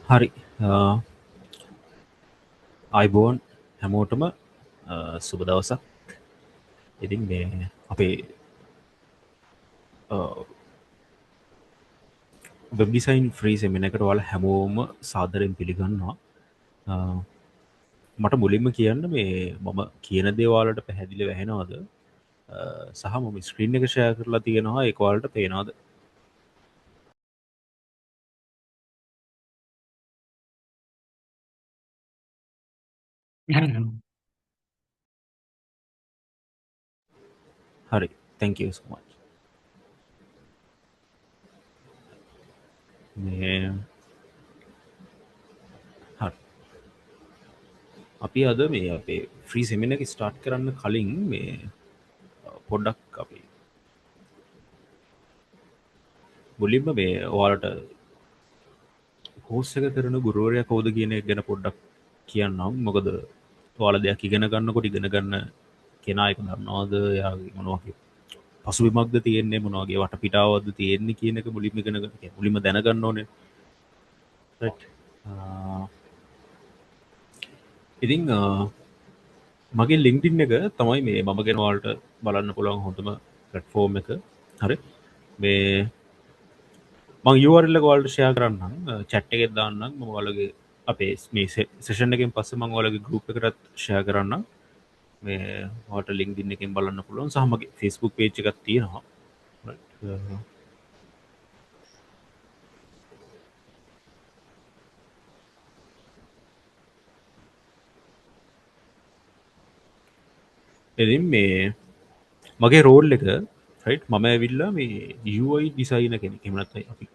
හරි අයිබෝන් හැමෝටම සුබ දවසක්. ඉතින් මේ අපේ වෙබ් ඩිසයින් ෆ්‍රී සෙමින එකට ඔයාලා හැමෝම සාදරයෙන් පිළිගන්නවා. අ, මට මුලින්ම කියන්න මේ මම කියන දේ ඔයාලට පැහැදිලිව ඇහෙනවද? සහ මම ස්ක්‍රීන් එක ෂෙයා කරලා තියෙනවා ඒක ඔයාලට පේනවද? හරි. thank you so much. මේ හරි. අපි අද මේ අපේ ෆ්‍රී සෙමින එක ස්ටාර්ට් කරන්න කලින් මේ පොඩ්ඩක් අපි මුලින්ම මේ ඔයාලට කෝස් එක කරන ගුරුවරයා කවුද කියන එක ගැන පොඩ්ඩක් කියන්නම්. මොකද ඔයාලා දෙයක් ඉගෙන ගන්නකොට ඉගෙන ගන්න කෙනා එක දන්නවද? එයාගේ මොන වගේ පසුබිමක්ද තියෙන්නේ, මොන වගේ වටපිටාවක්ද තියෙන්නේ කියන එක මුලින්ම ඉගෙන ගන්න. මුලින්ම දැනගන්න ඕනේ. රයිට්. ඉතින් මගේ LinkedIn එක තමයි මේ මම ගැන ඔයාලට බලන්න පුළුවන් හොඳම platform එක. හරි. මේ මං URL එක ඔයාලට ෂෙයා කරන්නම් chat එකේ දාන්නම්. මම ඔයාලගේ අපේ මේ සෙෂන් එකෙන් පස්සේ මම ඔයාලගේ group එකටත් ෂෙයා කරන්නම්. මේ ඔයාලට LinkedIn එකෙන් බලන්න පුළුවන්. සහ මගේ Facebook page එකක් තියෙනවා. ඉතින් මේ මගේ රෝල් එක රයිට් මම ඇවිල්ලා මේ UI ඩිසයිනර් කෙනෙක්. එහෙම නැත්නම් අපි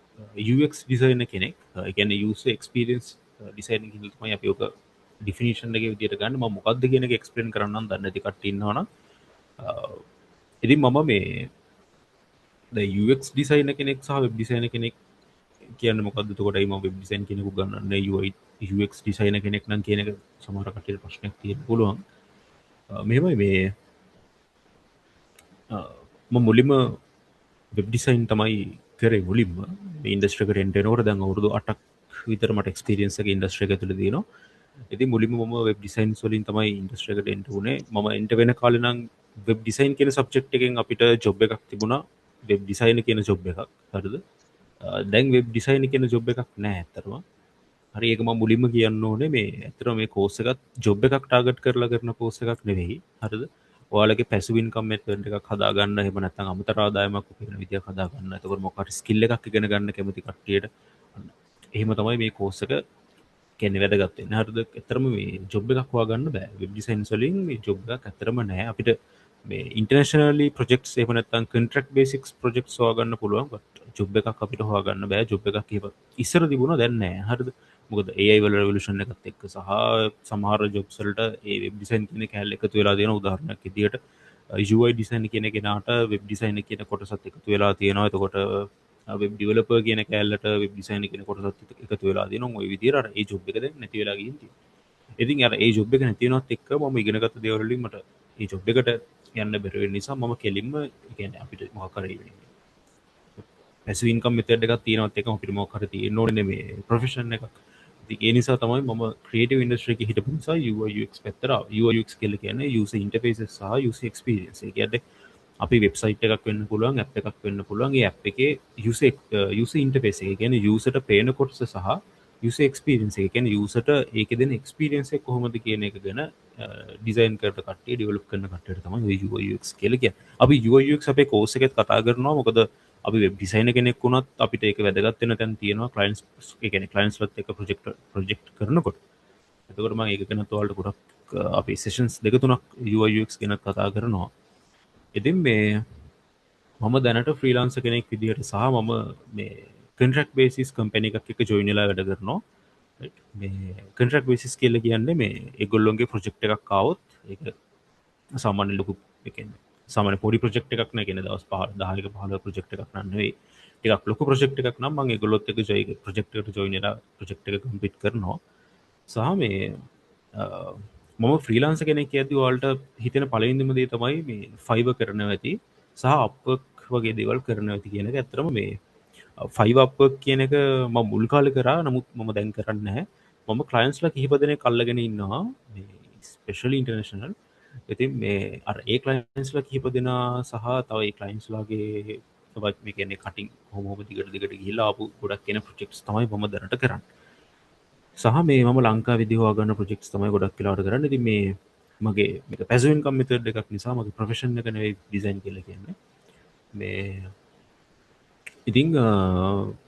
UX ඩිසයිනර් කෙනෙක්. ඒ කියන්නේ user experience design කියන එක තමයි අපි ඔක ඩිෆිනිෂන් එකේ විදිහට ගන්න. මම මොකක්ද කියන එක එක්ස්ප්ලেইন කරන්නම් දන්නේ නැති කට්ටිය ඉන්නවනම්. ඉතින් මම මේ UX ඩිසයිනර් කෙනෙක් සහ වෙබ් ඩිසයිනර් කෙනෙක් කියන්නේ මොකක්ද? එතකොටයි මම වෙබ් ඩිසයින් කෙනෙක් උගන්වන්නේ UI UX ඩිසයිනර් කෙනෙක් නම් කියන එක සමහර කට්ටියට ප්‍රශ්නයක් තියෙන්න පුළුවන්. මෙහෙමයි මේ මම මුලින්ම වෙබ් ඩිසයින් තමයි කරේ මුලින්ම. මේ ඉන්ඩස්ට්‍රි එකට එන්ටර් වෙනකොට දැන් අවුරුදු 8ක් විතර මට එක්ස්පීරියන්ස් එක ඉන්ඩස්ට්‍රි එක ඇතුළේ තියෙනවා. ඉතින් මුලින්ම මම වෙබ් ඩිසයින්ස් වලින් තමයි ඉන්ඩස්ට්‍රි එකට එන්ටර් වුණේ. මම එන්ටර් වෙන කාලේ නම් වෙබ් ඩිසයින් කියන සබ්ජෙක්ට් එකෙන් අපිට ජොබ් එකක් තිබුණා. වෙබ් ඩිසයිනර් කියන ජොබ් එකක්. හරිද? දැන් වෙබ් ඩිසයිනර් කියන ජොබ් එකක් නැහැ ඇත්තටම. හරි ඒක මම මුලින්ම කියන්න ඕනේ මේ ඇත්තටම මේ කෝස් එකත් ජොබ් එකක් ටාගට් කරලා කරන කෝස් එකක් නෙවෙයි. හරිද? ඔයාලගේ පැසිව් ඉන්කම් මෙතඩ් එකක් හදාගන්න. එහෙම නැත්නම් අමතර ආදායමක් උපයන විදියක් හදාගන්න. එතකොට මොකක් හරි ස්කිල් එකක් ඉගෙන ගන්න කැමති කට්ටියට එහෙම තමයි මේ කෝස් එක කියන්නේ වැදගත් වෙන්නේ. හරිද? ඇත්තටම මේ ජොබ් එකක් හොයාගන්න බෑ. වෙබ් ඩිසයින්ස් වලින් මේ ජොබ් එකක් ඇත්තටම නැහැ. අපිට මේ ඉන්ටර්නැෂනලි ප්‍රොජෙක්ට්ස් එහෙම නැත්නම් කොන්ට්‍රැක්ට් බේසික්ස් ප්‍රොජෙක්ට්ස් හොයාගන්න පුළුවන්. බට් ජොබ් එකක් අපිට හොයාගන්න බෑ. ජොබ් එකක් එහෙම ඉස්සර තිබුණා දැන් නැහැ. හරිද? මොකද AI වල රෙවොලුෂන් එකත් එක්ක සහ සමහර ජොබ්ස් වලට ඒ වෙබ් ඩිසයින් කියන කැලේ එකතු වෙලා තියෙන උදාහරණයක් විදියට UI ඩිසයින් කියන කෙනාට වෙබ් ඩිසයින් කියන කොටසත් එකතු වෙලා තියෙනවා. එතකොට වෙබ් ඩිවෙලොපර් කියන කැලලට වෙබ් ඩිසයින් කියන කොටසත් එකතු වෙලා තියෙනවා. ওই විදියට අර ඒ ජොබ් එක දැන් නැති වෙලා ගිහින් තියෙනවා. ඉතින් අර ඒ ජොබ් එක නැති වෙනවත් එක්ක මම ඉගෙනගත්ත දේවල් වලින් මට ඒ ජොබ් එකට යන්න බැරි වෙන නිසා මම කෙලින්ම කියන්නේ අපිට මොකක් කරේ පැසිව් ඉන්කම් මෙතඩ් එකක් තියෙනවත් එකම අපිට මොකක් හරි තියෙන්න ඕනේ මේ ප්‍රොෆෙෂන් එකක්. ඉතින් ඒ නිසා තමයි මම ක්‍රියේටිව් ඉන්ඩස්ට්‍රි එකේ හිටපු නිසා UI UX පැත්තට ආවා. UI UX කියලා කියන්නේ user interfaces සහ user experience. ඒ කියන්නේ අපි වෙබ්සයිට් එකක් වෙන්න පුළුවන්, ඇප් එකක් වෙන්න පුළුවන්. ඒ ඇප් එකේ user interface එක කියන්නේ userට පේන කොටස සහ user experience එක කියන්නේ userට ඒකේ දෙන experience එක කොහොමද කියන එක ගැන ඩිසයින් කරන කට්ටිය, ඩෙවලොප් කරන කට්ටියට තමයි ඔය UI UX කියලා කියන්නේ. අපි UI UX අපේ කෝස් එකෙත් කතා කරනවා. මොකද අපි වෙබ් ඩිසයිනර් කෙනෙක් වුණත් අපිට ඒක වැදගත් වෙන තැන් තියෙනවා. ක්ලයන්ට්ස් ඒ කියන්නේ ක්ලයන්ට්ස්ලත් එක්ක ප්‍රොජෙක්ට් කරනකොට. එතකොට මම ඒක ගැන ඔයාලට ගොඩක් අපේ සෙෂන්ස් දෙක තුනක් UI UX ගැන කතා කරනවා. ඉතින් මේ මම දැනට ෆ්‍රීලාන්සර් කෙනෙක් විදිහට සහ මම මේ කොන්ට්‍රැක්ට් බේසිස් කම්පැනි එකක් එක්ක ජොයින් වෙලා වැඩ කරනවා. මේ කොන්ට්‍රැක්ට් බේසිස් කියලා කියන්නේ මේ ඒගොල්ලොන්ගේ ප්‍රොජෙක්ට් එකක් ආවොත් ඒක සාමාන්‍ය ලොකු ඒ කියන්නේ සාමාන්‍ය පොඩි ප්‍රොජෙක්ට් එකක් නෑ කියන්නේ දවස් 5 10ක 15 ප්‍රොජෙක්ට් එකක් නන් නෙවෙයි. ටිකක් ලොකු ප්‍රොජෙක්ට් එකක් නම් මම ඒගොල්ලොත් එක්ක ප්‍රොජෙක්ට් එකට ජොයින් වෙලා ප්‍රොජෙක්ට් එක කම්ප්ලීට් කරනවා. සහ මේ මම ෆ්‍රීලාන්සර් කෙනෙක් කියද්දී ඔයාලට හිතෙන පළවෙනිම දේ තමයි මේ ෆයිවර් කරනවා ඇති සහ අප්වර්ක් වගේ දේවල් කරනවා ඇති කියන එක. ඇත්තටම මේ ෆයිවර් අප්වර්ක් කියන එක මම මුල් කාලේ කරා. නමුත් මම දැන් කරන්නේ නැහැ. මම ක්ලයන්ට්ස්ලා කිහිප දෙනෙක් අල්ලගෙන ඉන්නවා මේ ස්පෙෂලි ඉන්ටර්නැෂනල්. ඉතින් මේ අර ඒ ක්ලයන්ට්ස්ලා කිහිප දෙනා සහ තව ඒ ක්ලයන්ට්ස්ලාගේ තවත් මේ කියන්නේ කටින් කොහොම දිගට දිගට ගිහිල්ලා ආපු ගොඩක් කියන ප්‍රොජෙක්ට්ස් තමයි මම දැනට කරන්නේ. සහ මේ මම ලංකාවේදී හොයාගන්න ප්‍රොජෙක්ට්ස් තමයි ගොඩක් වෙලාවට කරන්නේ. ඉතින් මේ මගේ මේක පැසිව් ඉන්කම් මෙතඩ් එකක් නිසා මගේ ප්‍රොෆෙෂන් එක නෙවෙයි ඩිසයින් කියලා කියන්නේ. මේ ඉතින්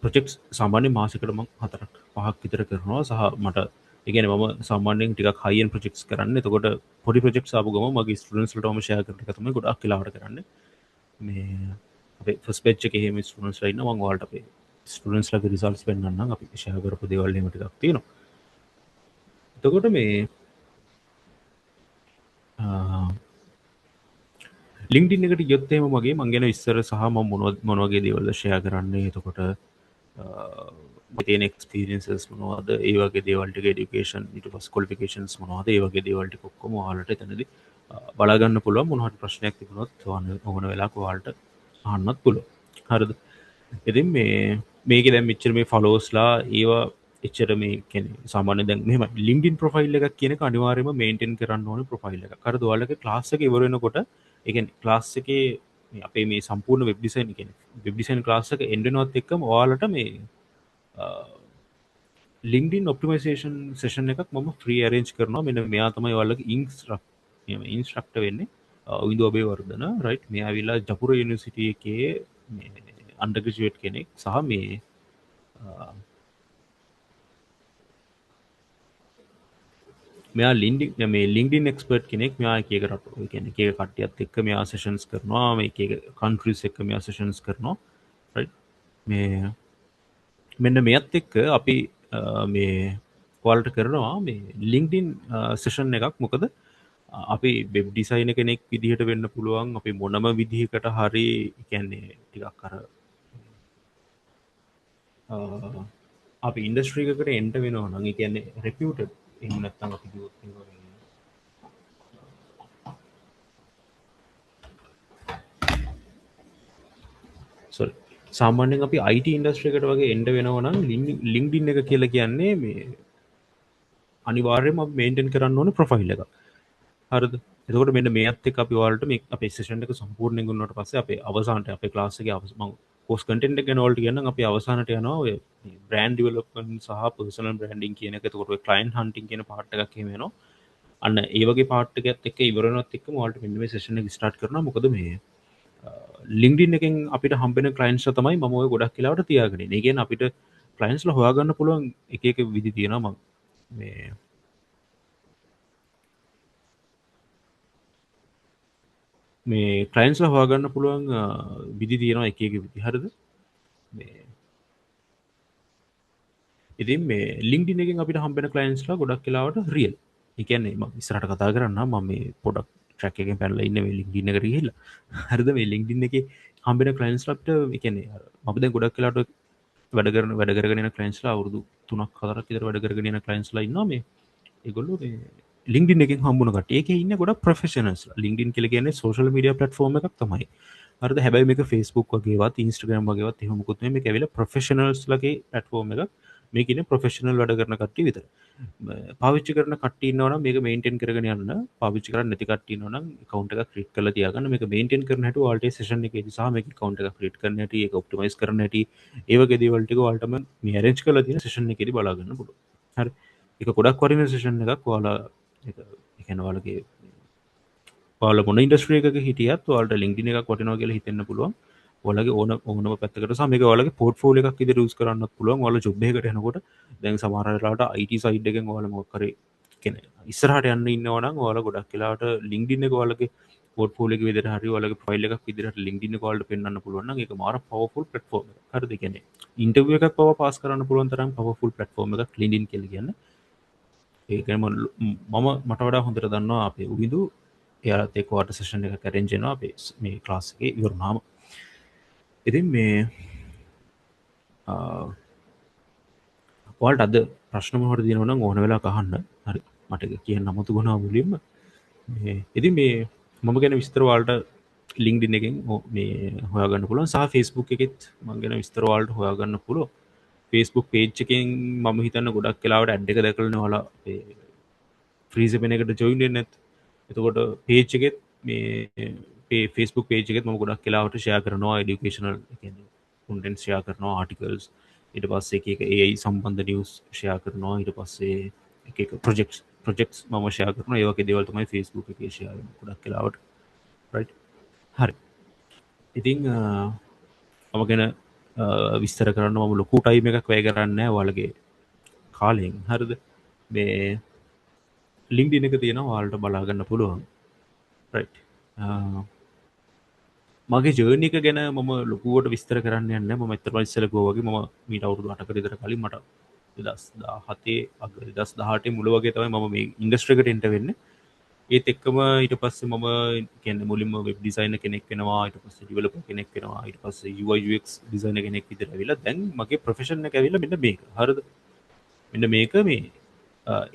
ප්‍රොජෙක්ට්ස් සාමාන්‍යයෙන් මාසෙකට මම 4ක් 5ක් විතර කරනවා. සහ මට ඒ කියන්නේ මම සාමාන්‍යයෙන් ටිකක් හයි එන්ඩ් ප්‍රොජෙක්ට්ස් කරන්නේ. එතකොට පොඩි ප්‍රොජෙක්ට්ස් ආපු ගමන් මගේ ස්ටුඩන්ට්ස් වලට මම ෂෙයා කරන එක තමයි ගොඩක් වෙලාවට කරන්නේ. මේ අපේ ෆස්ට් බැච් එකේ එහෙම ස්ටුඩන්ට්ස්ලා ඉන්නවා. මම ඔයාලට අපේ ස්ටුඩන්ට්ස්ලාගේ රිසල්ට්ස් පෙන්නන්නම්. අපි ෂෙයා කරපු දේවල් එහෙම ටිකක් තියෙනවා. එතකොට මේ ලින්ක්ඩින් එකට ගියොත් එහෙම මගේ මං ගැන විස්තර සහ මම මොන වගේ දේවල්ද ෂෙයා කරන්නේ. එතකොට මගේ තියෙන එක්ස්පීරියන්සස් මොනවද, ඒ වගේ දේවල් ටික, এডুকেෂන් ඊට පස්සේ ක්වොලිෆිකේෂන්ස් මොනවද, ඒ වගේ දේවල් ටික ඔක්කොම ඔයාලට එතනදී බලා ගන්න පුළුවන්. මොන හරි ප්‍රශ්නයක් තිබුණොත් ඕන වෙලාවක ඔයාලට අහන්නත් පුළුවන්. හරිද? ඉතින් මේකේ දැන් මෙච්චර මේ ෆලෝවර්ස්ලා ඒවා එච්චර මේ කියන්නේ සාමාන්‍යයෙන් දැන් මෙහෙම LinkedIn ප්‍රොෆයිල් එකක් කියන එක අනිවාර්යයෙන්ම මේන්ටේන් කරන්න ඕනේ ප්‍රොෆයිල් එකක්. හරිද? ඔයාලගේ ක්ලාස් එක ඉවර වෙනකොට ඒ කියන්නේ ක්ලාස් එකේ මේ අපේ මේ සම්පූර්ණ වෙබ් ඩිසයින් කියන්නේ වෙබ් ඩිසයින් ක්ලාස් එක එන්ඩ් වෙනවත් එක්කම ඔයාලට මේ LinkedIn ඔප්ටිමයිසේෂන් සෙෂන් එකක් මම ෆ්‍රී අරේන්ජ් කරනවා. මෙන්න මෙයා තමයි ඔයාලගේ ඉන්ස්ට්‍රක්ටර් වෙන්නේ. විඳු ඔබේ වර්ධන රයිට්. මෙයා ඇවිල්ලා ජපුර යුනිවර්සිටි එකේ මේ අන්ඩර් ග්‍රැජුවේට් කෙනෙක් සහ මේ මෙයා ලින්ක්ඩින් එක්ස්පර්ට් කෙනෙක්. මෙයා එක එක රට කියන්නේ එක එක කට්ටියත් එක්ක මෙයා සෙෂන්ස් කරනවා. මේ එක එක කන්ට්‍රීස් එක්ක මෙයා සෙෂන්ස් කරනවා. රයිට්. මේ මෙන්න මෙයත් එක්ක අපි මේ ඔයාලට කරනවා මේ ලින්ක්ඩින් සෙෂන් එකක්. මොකද අපි වෙබ් ඩිසයිනර් කෙනෙක් විදිහට වෙන්න පුළුවන්. අපි මොනම විදිහකට හරි කියන්නේ ටිකක් අර අපි ඉන්ඩස්ට්‍රි එකකට එන්ටර් වෙනවා නම් ඒ කියන්නේ රෙපියුටඩ් එහෙම නැත්නම් අපි කිව්වොත් සෝරි සාමාන්‍යයෙන් අපි IT ඉන්ඩස්ට්‍රි එකට වගේ එන්ටර් වෙනවා නම් LinkedIn එක කියලා කියන්නේ මේ අනිවාර්යයෙන්ම අපි මේන්ටේන් කරන්න ඕනේ ප්‍රොෆයිල් එකක්. හරිද? එතකොට මෙන්න මේත් එක්ක අපි ඔයාලට මේ අපේ සෙෂන් එක සම්පූර්ණයෙන් ගුණාට පස්සේ අපේ අවසානට අපේ ක්ලාස් එකේ මම කෝස් කන්ටෙන්ට් එක ගැන ඔයාලට කියන්නම්. අපි අවසානට යනවා ඔය බ්‍රෑන්ඩ් ඩෙවලොප්මන්ට් සහ පර්සනල් බ්‍රෑන්ඩින් කියන එක. එතකොට ඔය ක්ලයන්ට් හන්ටින් කියන පාර්ට් එකක් එහෙම එනවා. අන්න ඒ වගේ පාර්ට් එකත් එක්ක ඉවර වෙනවත් එක්කම ඔයාලට මෙන්න මේ සෙෂන් එක ස්ටාර්ට් කරනවා. මොකද මේ LinkedIn එකෙන් අපිට හම්බෙන ක්ලයන්ට්ස්ලා තමයි මම ඔය ගොඩක් වෙලාවට තියාගෙන ඉන්නේ. ඒ කියන්නේ අපිට ක්ලයන්ට්ස්ලා හොයාගන්න පුළුවන් එක එක විදි තියෙනවා. මම මේ ක්ලයන්ට්ස්ලා හොයාගන්න පුළුවන් විදි තියෙනවා එක එක විදි. හරිද? මේ ඉතින් මේ LinkedIn එකෙන් අපිට හම්බෙන ක්ලයන්ට්ස්ලා ගොඩක් වෙලාවට රියල්. ඒ කියන්නේ මම ඉස්සරහට කතා කරන්නම්. මම මේ පොඩක් ට්‍රැක් එකෙන් පැනලා ඉන්නේ මේ LinkedIn එකට ගිහිල්ලා. හරිද? මේ LinkedIn එකේ හම්බෙන ක්ලයන්ට්ස්ලා අපිට ඒ කියන්නේ මම දැන් ගොඩක් වෙලාවට වැඩ කරගෙන යන ක්ලයන්ට්ස්ලා අවුරුදු 3ක් 4ක් විතර වැඩ කරගෙන යන ක්ලයන්ට්ස්ලා ඉන්නවා මේ. ඒගොල්ලෝ මේ LinkedIn එකෙන් හම්බුන කට්ටිය. ඒකේ ඉන්නේ ගොඩක් ප්‍රොෆෙෂනල්ස්ලා. LinkedIn කියලා කියන්නේ සෝෂල් මීඩියා ප්ලැට්ෆෝම් එකක් තමයි. හරිද? හැබැයි මේක Facebook වගේවත් Instagram වගේවත් එහෙම මොකුත් නෙමෙයි. මේක ඇවිල්ලා ප්‍රොෆෙෂනල්ස්ලාගේ ප්ලැට්ෆෝම් එකක්. මේක ඉන්නේ ප්‍රොෆෙෂනල් වැඩ කරන කට්ටිය විතර. පාවිච්චි කරන කට්ටිය ඉන්නවා නම් මේක මේන්ටේන් කරගෙන යන්න. පාවිච්චි කරන්නේ නැති කට්ටිය ඉන්නවා නම් account එකක් ක්‍රියේට් කරලා තියාගන්න. මේක මේන්ටේන් කරන හැටි ඔයාලට සෙෂන් එකේදී සහ මේක account එකක් ක්‍රියේට් කරන හැටි, ඒක ඔප්ටිමයිස් කරන හැටි, ඒ වගේ දේවල් ටික ඔයාලටම මේ arrange කරලා තියෙන සෙෂන් එකේදී බලා ගන්න පුළුවන්. හරි. ඒක ගොඩක් වටින සෙෂන් එකක්. ඔයාලා ඒක ඒ කියන්නේ ඔයාලා මොන ඉන්ඩස්ට්‍රි එකක හිටියත් ඔයාලට LinkedIn එකක් වටිනවා කියලා හිතෙන්න පුළුවන්. ඔයාලගේ ඕනම පැත්තකට සහ මේක ඔයාලගේ පෝර්ට්ෆෝලියෝ එකක් විදිහට යූස් කරන්නත් පුළුවන්. ඔයාලා ජොබ් එකකට යනකොට දැන් සමහර වෙලාවට IT සයිඩ් එකෙන් ඔයාලා මොකක් කරේ කියන්නේ ඉස්සරහට යන්න ඉන්නවා නම් ඔයාලා ගොඩක් වෙලාවට LinkedIn එක ඔයාලගේ පෝර්ට්ෆෝලියෝ එක විදිහට හරි ඔයාලගේ ප්‍රොෆයිල් එකක් විදිහට LinkedIn එක වලට පෙන්වන්න පුළුවන් නම් ඒක මාර පවර්ෆුල් ප්ලැට්ෆෝම් එකක්. හරිද? කියන්නේ ඉන්ටර්වියු එකක් පවා පාස් කරන්න පුළුවන් තරම් පවර්ෆුල් ප්ලැට්ෆෝම් එකක් LinkedIn කියලා කියන්නේ. ඒක මම මට වඩා හොඳට දන්නවා අපේ උවිදු එයාලත් එක්ක වාටර් සෙෂන් එකක් arrange වෙනවා අපේ මේ ක්ලාස් එකේ ඉවරනාම. ඉතින් මේ ඔයාලට අද ප්‍රශ්න මොනවද තියෙනවා නම් ඕන වෙලාවක අහන්න. හරි. මට ඒක කියන්න අමතකුණා මුලින්ම. ඉතින් මේ මම ගැන විස්තර ඔයාලට LinkedIn එකෙන් මේ හොයාගන්න පුළුවන් සහ Facebook එකෙත් මම ගැන විස්තර ඔයාලට හොයාගන්න පුළුවන්. Facebook page එකෙන් මම හිතන්නේ ගොඩක් වෙලාවට ඇඩ් එක දැකලානේ ඔයාලා අපේ ෆ්‍රී සෙපෙන එකට ජොයින් වෙන්නේ නැත්. එතකොට page එකෙත් මේ Facebook page එකෙත් මම ගොඩක් වෙලාවට share කරනවා educational කියන්නේ content share කරනවා articles ඊට පස්සේ එක AI සම්බන්ධ news share කරනවා ඊට පස්සේ එක projects මම share කරනවා ඒ වගේ දේවල් තමයි Facebook එකේ share වෙන්නේ ගොඩක් වෙලාවට right හරි ඉතින් මම ගැන විස්තර කරන්න මම ලොකු ටයිම් එකක් වැය කරන්නේ නැහැ ඔයාලගේ කාලෙන් හරිද මේ LinkedIn එක තියෙනවා ඔයාලට බලා ගන්න පුළුවන් right මගේ ජර්නි එක ගැන මම ලොකුවට විස්තර කරන්න යන්නේ නැහැ මම ඇත්තටම ඉස්සෙල්ලා ගෝ වගේ මම මීට අවුරුදු 8කට විතර කලින් මට 2017 අග 2018 මුල වගේ තමයි මම මේ ඉන්ඩස්ට්‍රි එකට එන්ටර් වෙන්නේ ඒත් එක්කම ඊට පස්සේ මම කියන්නේ මුලින්ම වෙබ් ඩිසයිනර් කෙනෙක් වෙනවා ඊට පස්සේ ඩෙවලොපර් කෙනෙක් වෙනවා ඊට පස්සේ UI UX ඩිසයිනර් කෙනෙක් විදිහට ඇවිල්ලා දැන් මගේ ප්‍රොෆෙෂන් එක ඇවිල්ලා මෙන්න මේක හරිද මෙන්න මේක මේ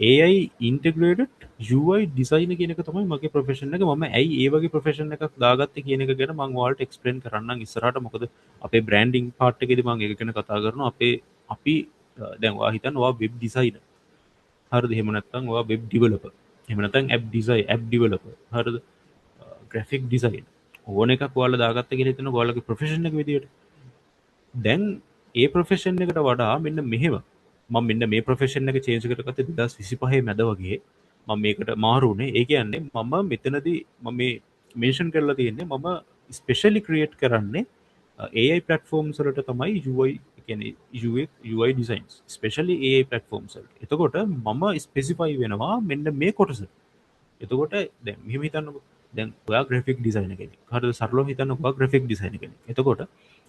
AI integrated UI design කියන එක තමයි මගේ ප්‍රොෆෙෂන් එක මම ඇයි ඒ වගේ ප්‍රොෆෙෂන් එකක් දාගත්තේ කියන එක ගැන මම ඔයාලට එක්ස්ප්ලেইন කරන්නම් ඉස්සරහට මොකද අපේ බ්‍රෑන්ඩින් පාර්ට් එකේදී මම ඒක ගැන කතා කරනවා අපි දැන් ඔයා හිතන්න ඔයා වෙබ් ඩිසයිනර් හරිද එහෙම නැත්නම් ඔයා වෙබ් ඩෙවලොපර් එහෙම නැත්නම් ඇප් ඩෙවලොපර් හරිද ග්‍රැෆික් ඩිසයින් ඕන එකක් ඔයාලා දාගත්ත කියලා හිතන ඔයාලගේ ප්‍රොෆෙෂන් එක විදියට දැන් ඒ ප්‍රොෆෙෂන් එකට වඩා මෙන්න මෙහෙම මම මෙන්න මේ ප්‍රොෆෙෂන් එක චේන්ජ් කරගත්තේ 2025 මැද වගේ මම මේකට මාරු වුණේ ඒ කියන්නේ මම මෙතනදී මම මේ මෙන්ෂන් කරලා තියෙන්නේ මම ස්පෙෂලි ක්‍රියේට් කරන්නේ AI platforms වලට තමයි UI කියන්නේ UI designs especially AI platforms වලට. එතකොට මම ස්පෙસિෆයි වෙනවා මෙන්න මේ කොටසට. එතකොට දැන් මෙහෙම හිතන්නකෝ. දැන් ඔයා graphic designer කෙනෙක්. හරිද? සරලව හිතන්නකෝ ඔයා graphic designer කෙනෙක්. එතකොට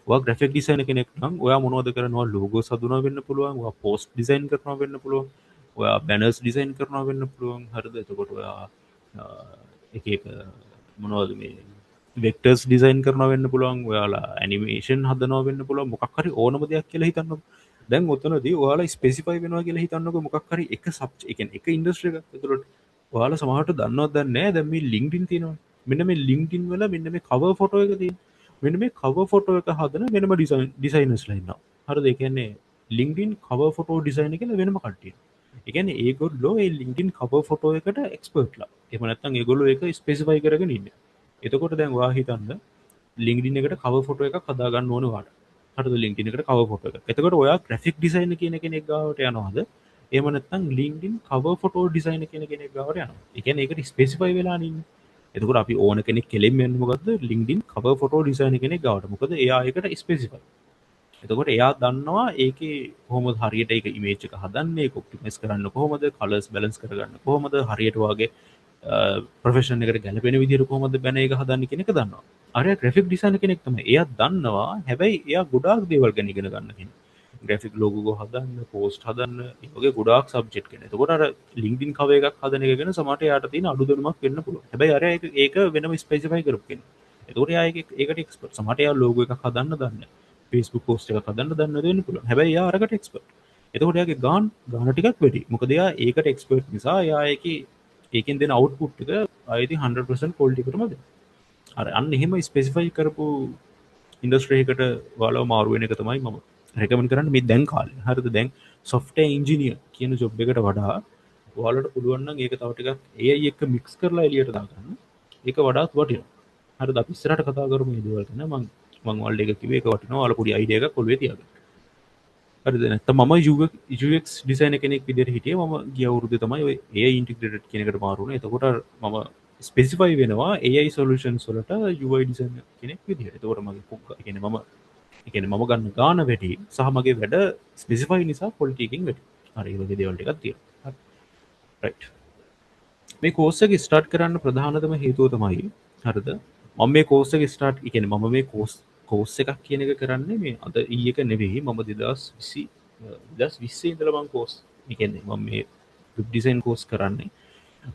ඔයා graphic designer කෙනෙක් නම් ඔයා මොනවද කරනවා? logos හදුනවා වෙන්න පුළුවන්. ඔයා post design කරනවා වෙන්න පුළුවන්. ඔයා banners design කරනවා වෙන්න පුළුවන්. හරිද? එතකොට ඔයා එක මොනවද මේ වෙක්ටර්ස් ඩිසයින් කරනවා වෙන්න පුළුවන් ඔයාලා ඇනිමේෂන් හදනවා වෙන්න පුළුවන් මොකක් හරි ඕනම දෙයක් කියලා හිතන්නකෝ දැන් ඔතනදී ඔයාලා ස්පෙસિෆයි වෙනවා කියලා හිතන්නකෝ මොකක් හරි එක සබ්ජෙක්ට් ඒ කියන්නේ එක ඉන්ඩස්ට්‍රි එකක් ඒතරට ඔයාලා සමහරට දන්නවද දන්නේ නැහැ දැන් මේ LinkedIn තියෙනවා මෙන්න මේ LinkedIn වල මෙන්න මේ කවර් ෆොටෝ එක තියෙන මෙන්න මේ කවර් ෆොටෝ එක හදන වෙනම ඩිසයිනර්ස්ලා ඉන්නවා හරිද ඒ කියන්නේ LinkedIn කවර් ෆොටෝ ඩිසයිනර් කියලා වෙනම කට්ටිය ඒ කියන්නේ ඒගොල්ලෝ ඒ LinkedIn කවර් ෆොටෝ එකට එක්ස්පර්ට්ලා එහෙම නැත්නම් ඒගොල්ලෝ ඒක ස්පෙસિෆයි කරගෙන ඉන්නේ එතකොට දැන් ඔයා හිතන්න LinkedIn එකට cover photo එකක් හදා ගන්න ඕනේ ඔයාට. හරිද LinkedIn එකට cover photo එකක්. එතකොට ඔයා graphic designer කියන කෙනෙක් ගාවට යනවාද? එහෙම නැත්නම් LinkedIn cover photo designer කියන කෙනෙක් ගාවට යනවා. ඒ කියන්නේ ඒකට specify වෙලා ඉන්නේ. එතකොට අපි ඕන කෙනෙක් කෙලින්ම යන්නේ මොකද්ද? LinkedIn cover photo designer කෙනෙක් ගාවට. මොකද එයා ඒකට specify. එතකොට එයා දන්නවා ඒකේ කොහොමද හරියට ඒක image එක හදන්නේ, ඒක optimize කරන්න කොහොමද, colors balance කරගන්න කොහොමද, හරියට වාගේ ප්‍රොෆෙෂන් එකට ගැලපෙන විදිහට කොහොමද බැන එක හදන්නේ කියන එක දන්නවා. අරයා graphic designer කෙනෙක් තමයි. එයා දන්නවා හැබැයි එයා ගොඩාක් දේවල් ගැන ඉගෙන ගන්න කෙනෙක්. graphic logo හදන්න, post හදන්න, ඒ වගේ ගොඩාක් subject කෙනෙක්. එතකොට අර LinkedIn cover එකක් හදන එක ගැන සමහරට එයාට තියෙන අඩු දැනුමක් වෙන්න පුළුවන්. හැබැයි අරයා ඒක වෙනම specify කරපු කෙනෙක්. එතකොට එයා ඒකට expert. සමහරට එයා logo එකක් හදන්න දන්නේ. Facebook post එකක් හදන්න දන්න වෙන්න පුළුවන්. හැබැයි එයා අරකට expert. එතකොට එයාගේ ගාන ටිකක් වැඩි. මොකද එයා ඒකට expert නිසා එයා ඒකෙන් දෙන අවුට්පුට් එක ආයෙත් 100% quality එකටම දෙනවා. අර අන්න එහෙම ස්පෙસિෆයි කරපු ඉන්ඩස්ට්‍රි එකකට ඔයාලව මාරු වෙන එක තමයි මම රෙකමන්ඩ් කරන්නේ මේ දැන් කාලේ. හරිද? දැන් software engineer කියන job එකට වඩා ඔයාලට පුළුවන් නම් ඒක තව ටිකක් AI එක්ක mix කරලා එළියට දාගන්න. ඒක වඩාත් වටිනවා. හරිද? අපි ඉස්සරහට කතා කරමු මේ දේවල් ගැන. මම ඔයාලට ඒක කිව්වේ ඒක වටිනවා. ඔයාලා පොඩි අයිඩියා එකක් ඔළුවේ තියාගන්න. හරිද නැත්නම් මම UX ඩිසයිනර් කෙනෙක් විදිහට හිටියේ මම ගිය අවුරුද්දේ තමයි ඔය AI ඉන්ටිග්‍රේටඩ් කියන එකට මාරු වුණේ. එතකොට මම ස්පෙસિෆයි වෙනවා AI solutions වලට UI ඩිසයිනර් කෙනෙක් විදිහට. එතකොට මම ගන්න ගාන වැඩි සහ මගේ වැඩ ස්පෙસિෆයි නිසා quality එකකින් වැඩි. හරි ඒ වගේ දේවල් ටිකක් තියෙනවා. හරි. right. මේ කෝස් එක ස්ටාර්ට් කරන්න ප්‍රධානතම හේතුව තමයි හරිද? මම මේ කෝස් එක ස්ටාර්ට් ඒ කියන්නේ මම මේ කෝස් එකක් කියන එක කරන්නේ මේ අද ඊ එක නෙවෙයි මම 2020 2020 ඉඳලා මම කෝස් ඒ කියන්නේ මම මේ වෙබ් ඩිසයින් කෝස් කරන්නේ.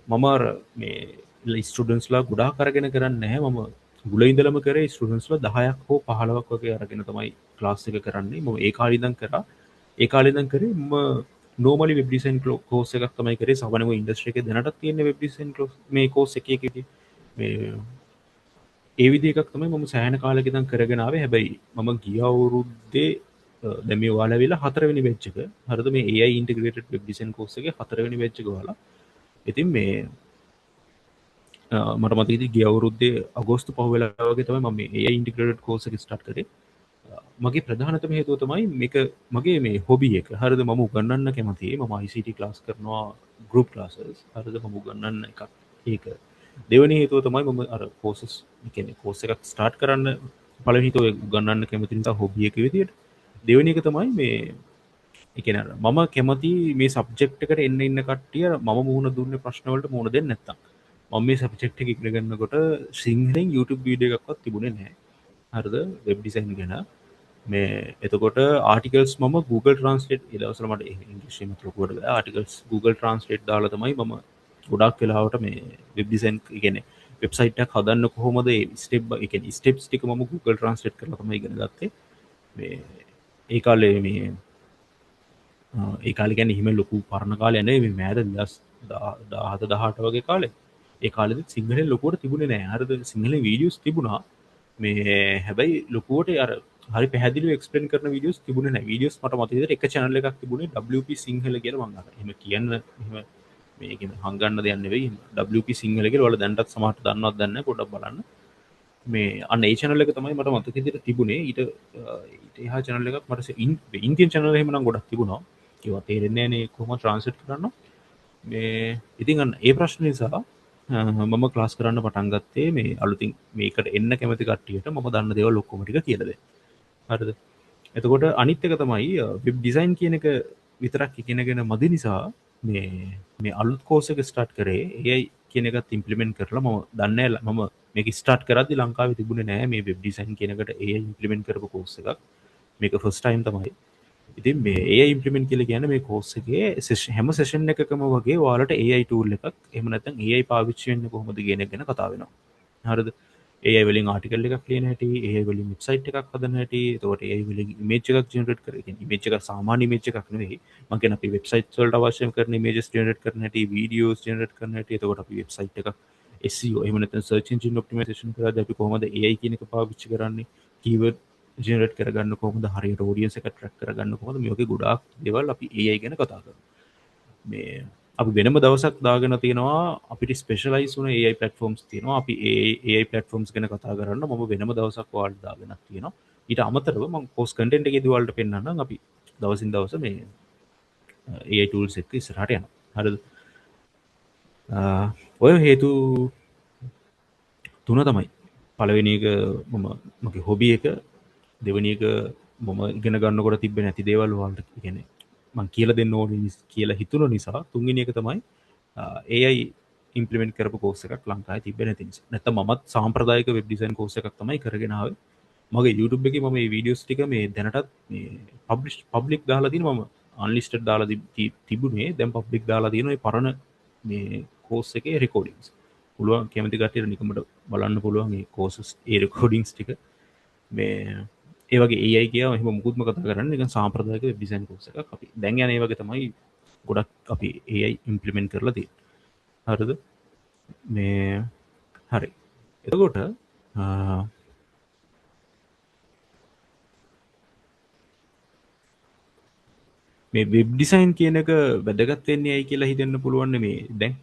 මම අර මේ ස්ටුඩන්ට්ස්ලා ගොඩාක් අරගෙන කරන්නේ නැහැ. මම මුල ඉඳලම කරේ ස්ටුඩන්ට්ස්ලා 10ක් හෝ 15ක් වගේ අරගෙන තමයි ක්ලාස් එක කරන්නේ. මම ඒ කාලේ ඉඳන් කරා. ඒ කාලේ ඉඳන් කරේ මම නෝමලි වෙබ් ඩිසයින් කෝස් එකක් තමයි කරේ. සාමාන්‍යයෙන් ඉන්ඩස්ට්‍රි එකේ දැනටත් තියෙන වෙබ් ඩිසයින් මේ කෝස් එකේදී මේ ඒ විදිහ එකක් තමයි මම සෑහෙන කාලෙක ඉඳන් කරගෙන ආවේ. හැබැයි මම ගිය අවුරුද්දේ දැන් මේ ඔයාලා ඇවිල්ලා 4 වෙනි බැච් එක. හරිද? මේ AI integrated web design course එකේ 4 වෙනි බැච් එක ඔයාලා. ඉතින් මේ මට මතකයි ගිය අවුරුද්දේ අගෝස්තු පහුවෙලා වගේ තමයි මම මේ AI ඉන්ටිග්‍රේටඩ් කෝස් එක ස්ටාර්ට් කරේ. මගේ ප්‍රධානතම හේතුව තමයි මේක මගේ මේ හොබි එක. හරිද? මම උගන්වන්න කැමතියි. මම ICT ක්ලාස් කරනවා ගෲප් ක්ලාසස්. හරිද? මම උගන්වන්න එකක් ඒක. දෙවෙනි හේතුව තමයි මම අර කෝසස් ඒ කියන්නේ කෝස් එකක් ස්ටාර්ට් කරන්න පළවෙනි හේතුව උගන්වන්න කැමති නිසා හොබි එක විදියට. දෙවෙනි එක තමයි මේ ඒ කියන්නේ අර මම කැමති මේ සබ්ජෙක්ට් එකට එන්න ඉන්න කට්ටිය මම මුහුණ දුන්නේ ප්‍රශ්න වලට මුහුණ දෙන්නේ නැත්තම්. මම මේ සබ්ජෙක්ට් එක ඉගෙන ගන්නකොට සිංහලෙන් YouTube වීඩියෝ එකක්වත් තිබුණේ නැහැ. හරිද? වෙබ් ඩිසයින් ගැන. මේ එතකොට ආටිකල්ස් මම Google Translate ඒ දවස්වල මට ඉංග්‍රීසියෙන් ලොකුවට බෑ. ආටිකල්ස් Google Translate දාලා තමයි මම ගොඩක් වෙලාවට මේ වෙබ් ඩිසයින් ඒ කියන්නේ වෙබ්සයිට් එකක් හදන්න කොහොමද ඒ ස්ටෙප් ඒ කියන්නේ ස්ටෙප්ස් ටික මම Google Translate කරලා තමයි ඉගෙන ගත්තේ. මේ ඒ කාලේ මේ ඒ කාලේ කියන්නේ හිම ලොකු පරණ කාලයක් නෙවෙයි මේ මෑත 2017 18 වගේ කාලේ. ඒ කාලෙදිත් සිංහලෙන් ලොකුවට තිබුණේ නැහැ. හරිද? සිංහලෙන් වීඩියෝස් තිබුණා. මේ හැබැයි ලොකුවට අර හරි පැහැදිලිව එක්ස්ප්ලেইন කරන වීඩියෝස් තිබුණේ නැහැ. වීඩියෝස් මට මතක විදිහට එක channel එකක් තිබුණේ WP සිංහල කියලා මම අහලා. එහෙම කියන්න එහෙම මේ කියන හංගන්න දෙයක් නෙවෙයි. WP සිංහල කියලා ඔයාලා දැන්ටත් සමහරට දන්නවත් දන්නේ නැහැ. පොඩ්ඩක් බලන්න. මේ අන්න ඒ channel එක තමයි මට මතක විදිහට තිබුණේ. ඊට එහා channel එකක් මට ඉන්දියන් channel එහෙම නම් ගොඩක් තිබුණා. ඒවා තේරෙන්නේ නැහැ නේ කොහොමද ට්‍රාන්ස්ලේට් කරන්න. මේ ඉතින් අන්න ඒ ප්‍රශ්න නිසා මම ක්ලාස් කරන්න පටන් ගත්තේ මේ අලුතින් මේකට එන්න කැමති කට්ටියට මම දන්න දේවල් ඔක්කොම ටික කියලා දෙන්න. හරිද? එතකොට අනිත් එක තමයි වෙබ් ඩිසයින් කියන එක විතරක් ඉගෙනගෙන මදි නිසා මේ අලුත් කෝස් එක ස්ටාර්ට් කරේ AI කියන එකත් ඉම්ප්ලිමන්ට් කරලා මම දන්නේ නැහැ මම මේක ස්ටාර්ට් කරද්දි ලංකාවේ තිබුණේ නැහැ මේ වෙබ් ඩිසයින් කියන එකට AI ඉම්ප්ලිමන්ට් කරපු කෝස් එකක්. මේක ෆස්ට් ටයිම් තමයි. ඉතින් මේ AI ඉම්ප්ලිමන්ට් කියලා කියන්නේ මේ කෝස් එකේ හැම සෙෂන් එකකම වගේ ඔයාලට AI tool එකක් එහෙම නැත්නම් AI පාවිච්චි වෙන්නේ කොහොමද කියන එක ගැන කතා වෙනවා. හරිද? AI වලින් ආටිකල් එකක් ලියන හැටි, AI වලින් වෙබ්සයිට් එකක් හදන හැටි, එතකොට AI වලින් ඉමේජ් එකක් ජෙනරේට් කරගෙන, කියන්නේ ඉමේජ් එක සාමාන්‍ය ඉමේජ් එකක් නෙවෙයි. මම කියන අපි වෙබ්සයිට්ස් වලට අවශ්‍ය කරන ඉමේජස් ජෙනරේට් කරන හැටි, වීඩියෝස් ජෙනරේට් කරන හැටි, එතකොට අපි වෙබ්සයිට් එකක් SEO එහෙම නැත්නම් සර්ච් එන්ජින් ඔප්ටිමයිසේෂන් කරද්දී අපි කොහොමද AI කියන එක පාවිච්චි කරන්නේ, කීවර්ඩ් ජෙනරේට් කරගන්න කොහොමද, හරියට ඔඩියන්ස් එක ට්‍රැක් කරගන්න කොහොමද, මේ වගේ ගොඩාක් දේවල් අපි AI ගැන කතා කරනවා. මේ අපි වෙනම දවසක් දාගෙන තියෙනවා අපිට ස්පෙෂලයිස් වුණ AI platforms තියෙනවා. අපි AI platforms ගැන කතා කරන්න මම වෙනම දවසක් ඔයාලට දාගෙනක් තියෙනවා. ඊට අමතරව මම post content එකේදී ඔයාලට පෙන්නන්නම් අපි දවසින් දවස මේ AI tools එක්ක ඉස්සරහට යනවා. හරිද? ඔය හේතු තුන තමයි. පළවෙනි එක මගේ හොබි එක, දෙවෙනි එක මම ඉගෙන ගන්නකොට තිබ්බේ නැති දේවල් ඔයාලට කියන්නේ මං කියලා දෙන්න ඕනේ කියලා හිතුන නිසා. තුන්වෙනි එක තමයි AI ඉම්ප්ලිමන්ට් කරපු කෝස් එකක් ලංකාවේ තිබ්බේ නැති නිසා. නැත්නම් මමත් සාම්ප්‍රදායික වෙබ් ඩිසයින් කෝස් එකක් තමයි කරගෙන ආවේ. මගේ YouTube එකේ මම මේ වීඩියෝස් ටික මේ දැනටත් මේ පබ්ලික් දාලා තියෙනවා. මම අන්ලිස්ටඩ් දාලා තිබුණේ. දැන් පබ්ලික් දාලා තියෙනවා මේ පරණ මේ කෝස් එකේ රෙකෝඩින්ග්ස්. පුළුවන් කැමති කට්ටියට නිකම්මට බලන්න පුළුවන් මේ කෝසස් ඒ රෙකෝඩින්ග්ස් ටික. මේ ඒ වගේ AI කියව එහෙම මුකුත්ම කතා කරන්නේ නිකන් සාම්ප්‍රදායික වෙබ් ඩිසයින් කෝස් එකක්. අපි දැන් යන ඒ වගේ තමයි ගොඩක් අපි AI ඉම්ප්ලිමන්ට් කරලා තියෙන්නේ. හරිද? මේ හරි. එතකොට මේ වෙබ් ඩිසයින් කියන එක වැදගත් වෙන්නේ ඇයි කියලා හිතෙන්න පුළුවන් මේ දැන්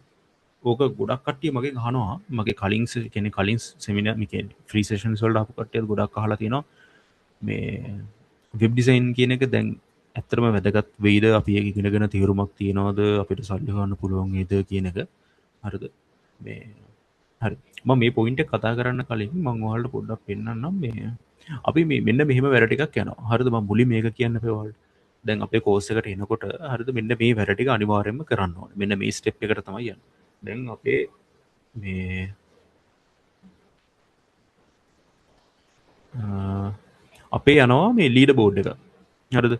ඕක ගොඩක් කට්ටිය මගෙන් අහනවා. මගේ කලින් කියන්නේ කලින් සෙමිනාර් මේ කියන්නේ ෆ්‍රී සෙෂන්ස් වලට ආපු කට්ටිය ගොඩක් අහලා තියෙනවා මේ වෙබ් ඩිසයින් කියන එක දැන් ඇත්තටම වැදගත් වෙයිද, අපි ඒක ඉගෙනගෙන තීරුමක් තියනවද, අපිට සල්ලි ගන්න පුළුවන් වේද කියන එක. හරිද? මේ හරි. මම මේ පොයින්ට් එක කතා කරන්න කලින් මම ඔයාලට පොඩ්ඩක් පෙන්නන්නම් මේ අපි මේ මෙන්න මෙහෙම වැඩ ටිකක් යනවා. හරිද? මම මුලින් මේක කියන්න අපේ ඔයාලට. දැන් අපේ කෝස් එකට එනකොට හරිද මෙන්න මේ වැඩ ටික අනිවාර්යයෙන්ම කරන්න ඕනේ. මෙන්න මේ ස්ටෙප් එකට තමයි යන්නේ. දැන් අපේ මේ අපේ යනවා මේ ලීඩ බෝඩ් එක. හරිද?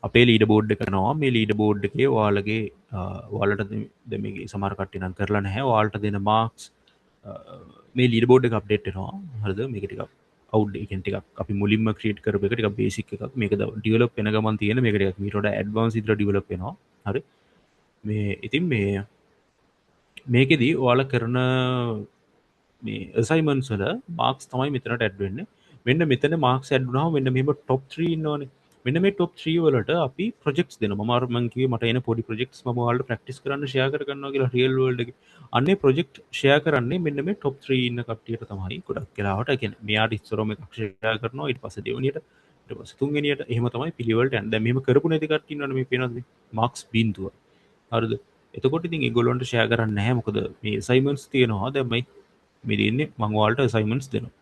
අපේ ලීඩ බෝඩ් එක යනවා මේ ලීඩ බෝඩ් එකේ ඔයාලගේ ඔයාලට දැන් මේකේ සමහර කට්ටිය නම් කරලා නැහැ. ඔයාලට දෙන මාක්ස් මේ ලීඩ බෝඩ් එක අප්ඩේට් වෙනවා. හරිද? මේක ටිකක් අවුට් එකෙන් ටිකක් අපි මුලින්ම ක්‍රියේට් කරපු එක ටිකක් බේසික් එකක්. මේක ඩෙවලොප් වෙන ගමන් තියෙන මේක ටිකක් මීට වඩා ඇඩ්වාන්ස් විදිහට ඩෙවලොප් වෙනවා. හරි? මේ ඉතින් මේකෙදී ඔයාලා කරන මේ අසයින්මන්ට්ස් වල මාක්ස් තමයි මෙතනට ඇඩ් වෙන්නේ. මෙන්න මෙතන මාක්ස් ඇඩ් වුණාම මෙන්න මෙහෙම টොප් 3 ඉන්නවනේ. මෙන්න මේ টොප් 3 වලට අපි ප්‍රොජෙක්ට්ස් දෙනවා. මම කිව්වේ මට එන පොඩි ප්‍රොජෙක්ට්ස් මම ඔයාලට ප්‍රැක්ටිස් කරන්න ෂෙයා කර ගන්නවා කියලා රියල් වර්ල්ඩ් එකේ. අන්නේ ප්‍රොජෙක්ට් ෂෙයා කරන්නේ මෙන්න මේ টොප් 3 ඉන්න කට්ටියට තමයි. ගොඩක් වෙලාවට ඒ කියන්නේ මෙයාට ඉස්සරම එකක් ෂෙයා කරනවා ඊට පස්සේ දෙවෙනියට ඊට පස්සේ තුන්වෙනියට එහෙම තමයි පිළිවෙලට යන්නේ. දැන් මෙහෙම කරපු නැති කට්ටිය ඉන්නවනේ මේ පේනවද මේ මාක්ස් බිඳුව. හරිද? එතකොට ඉතින් ඒගොල්ලන්ට ෂෙයා කරන්නේ නැහැ. මොකද මේ අසයින්මන්ට්ස් තියෙනවා. දැන් මේ දෙන්නේ මම ඔයාලට අසයින්මන්ට්ස් දෙනවා.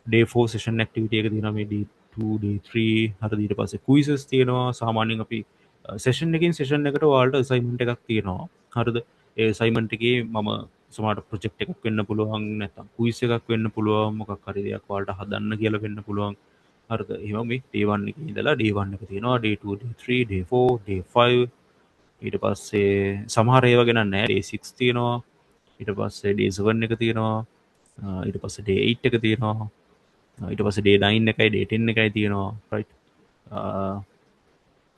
day 4 session activity එක තියෙනවා මේ day 2 day 3 හරිද ඊට පස්සේ quizzes තියෙනවා සාමාන්‍යයෙන් අපි session එකකින් session එකට ඔයාලට assignment එකක් තියෙනවා හරිද ඒ assignment එකේ මම සමහරට project එකක් වෙන්න පුළුවන් නැත්නම් quiz එකක් වෙන්න පුළුවන් මොකක් හරි දෙයක් ඔයාලට හදන්න කියලා වෙන්න පුළුවන් හරිද එහෙනම් මේ day 1 එකේ ඉඳලා day 1 එක තියෙනවා day 2 day 3 day 4 day 5 ඊට පස්සේ සමහර ඒවා ගැන නැහැ day 6 තියෙනවා ඊට පස්සේ day 7 එක තියෙනවා ඊට පස්සේ day 8 එක තියෙනවා ඊට පස්සේ day 9 එකයි day 10 එකයි තියෙනවා right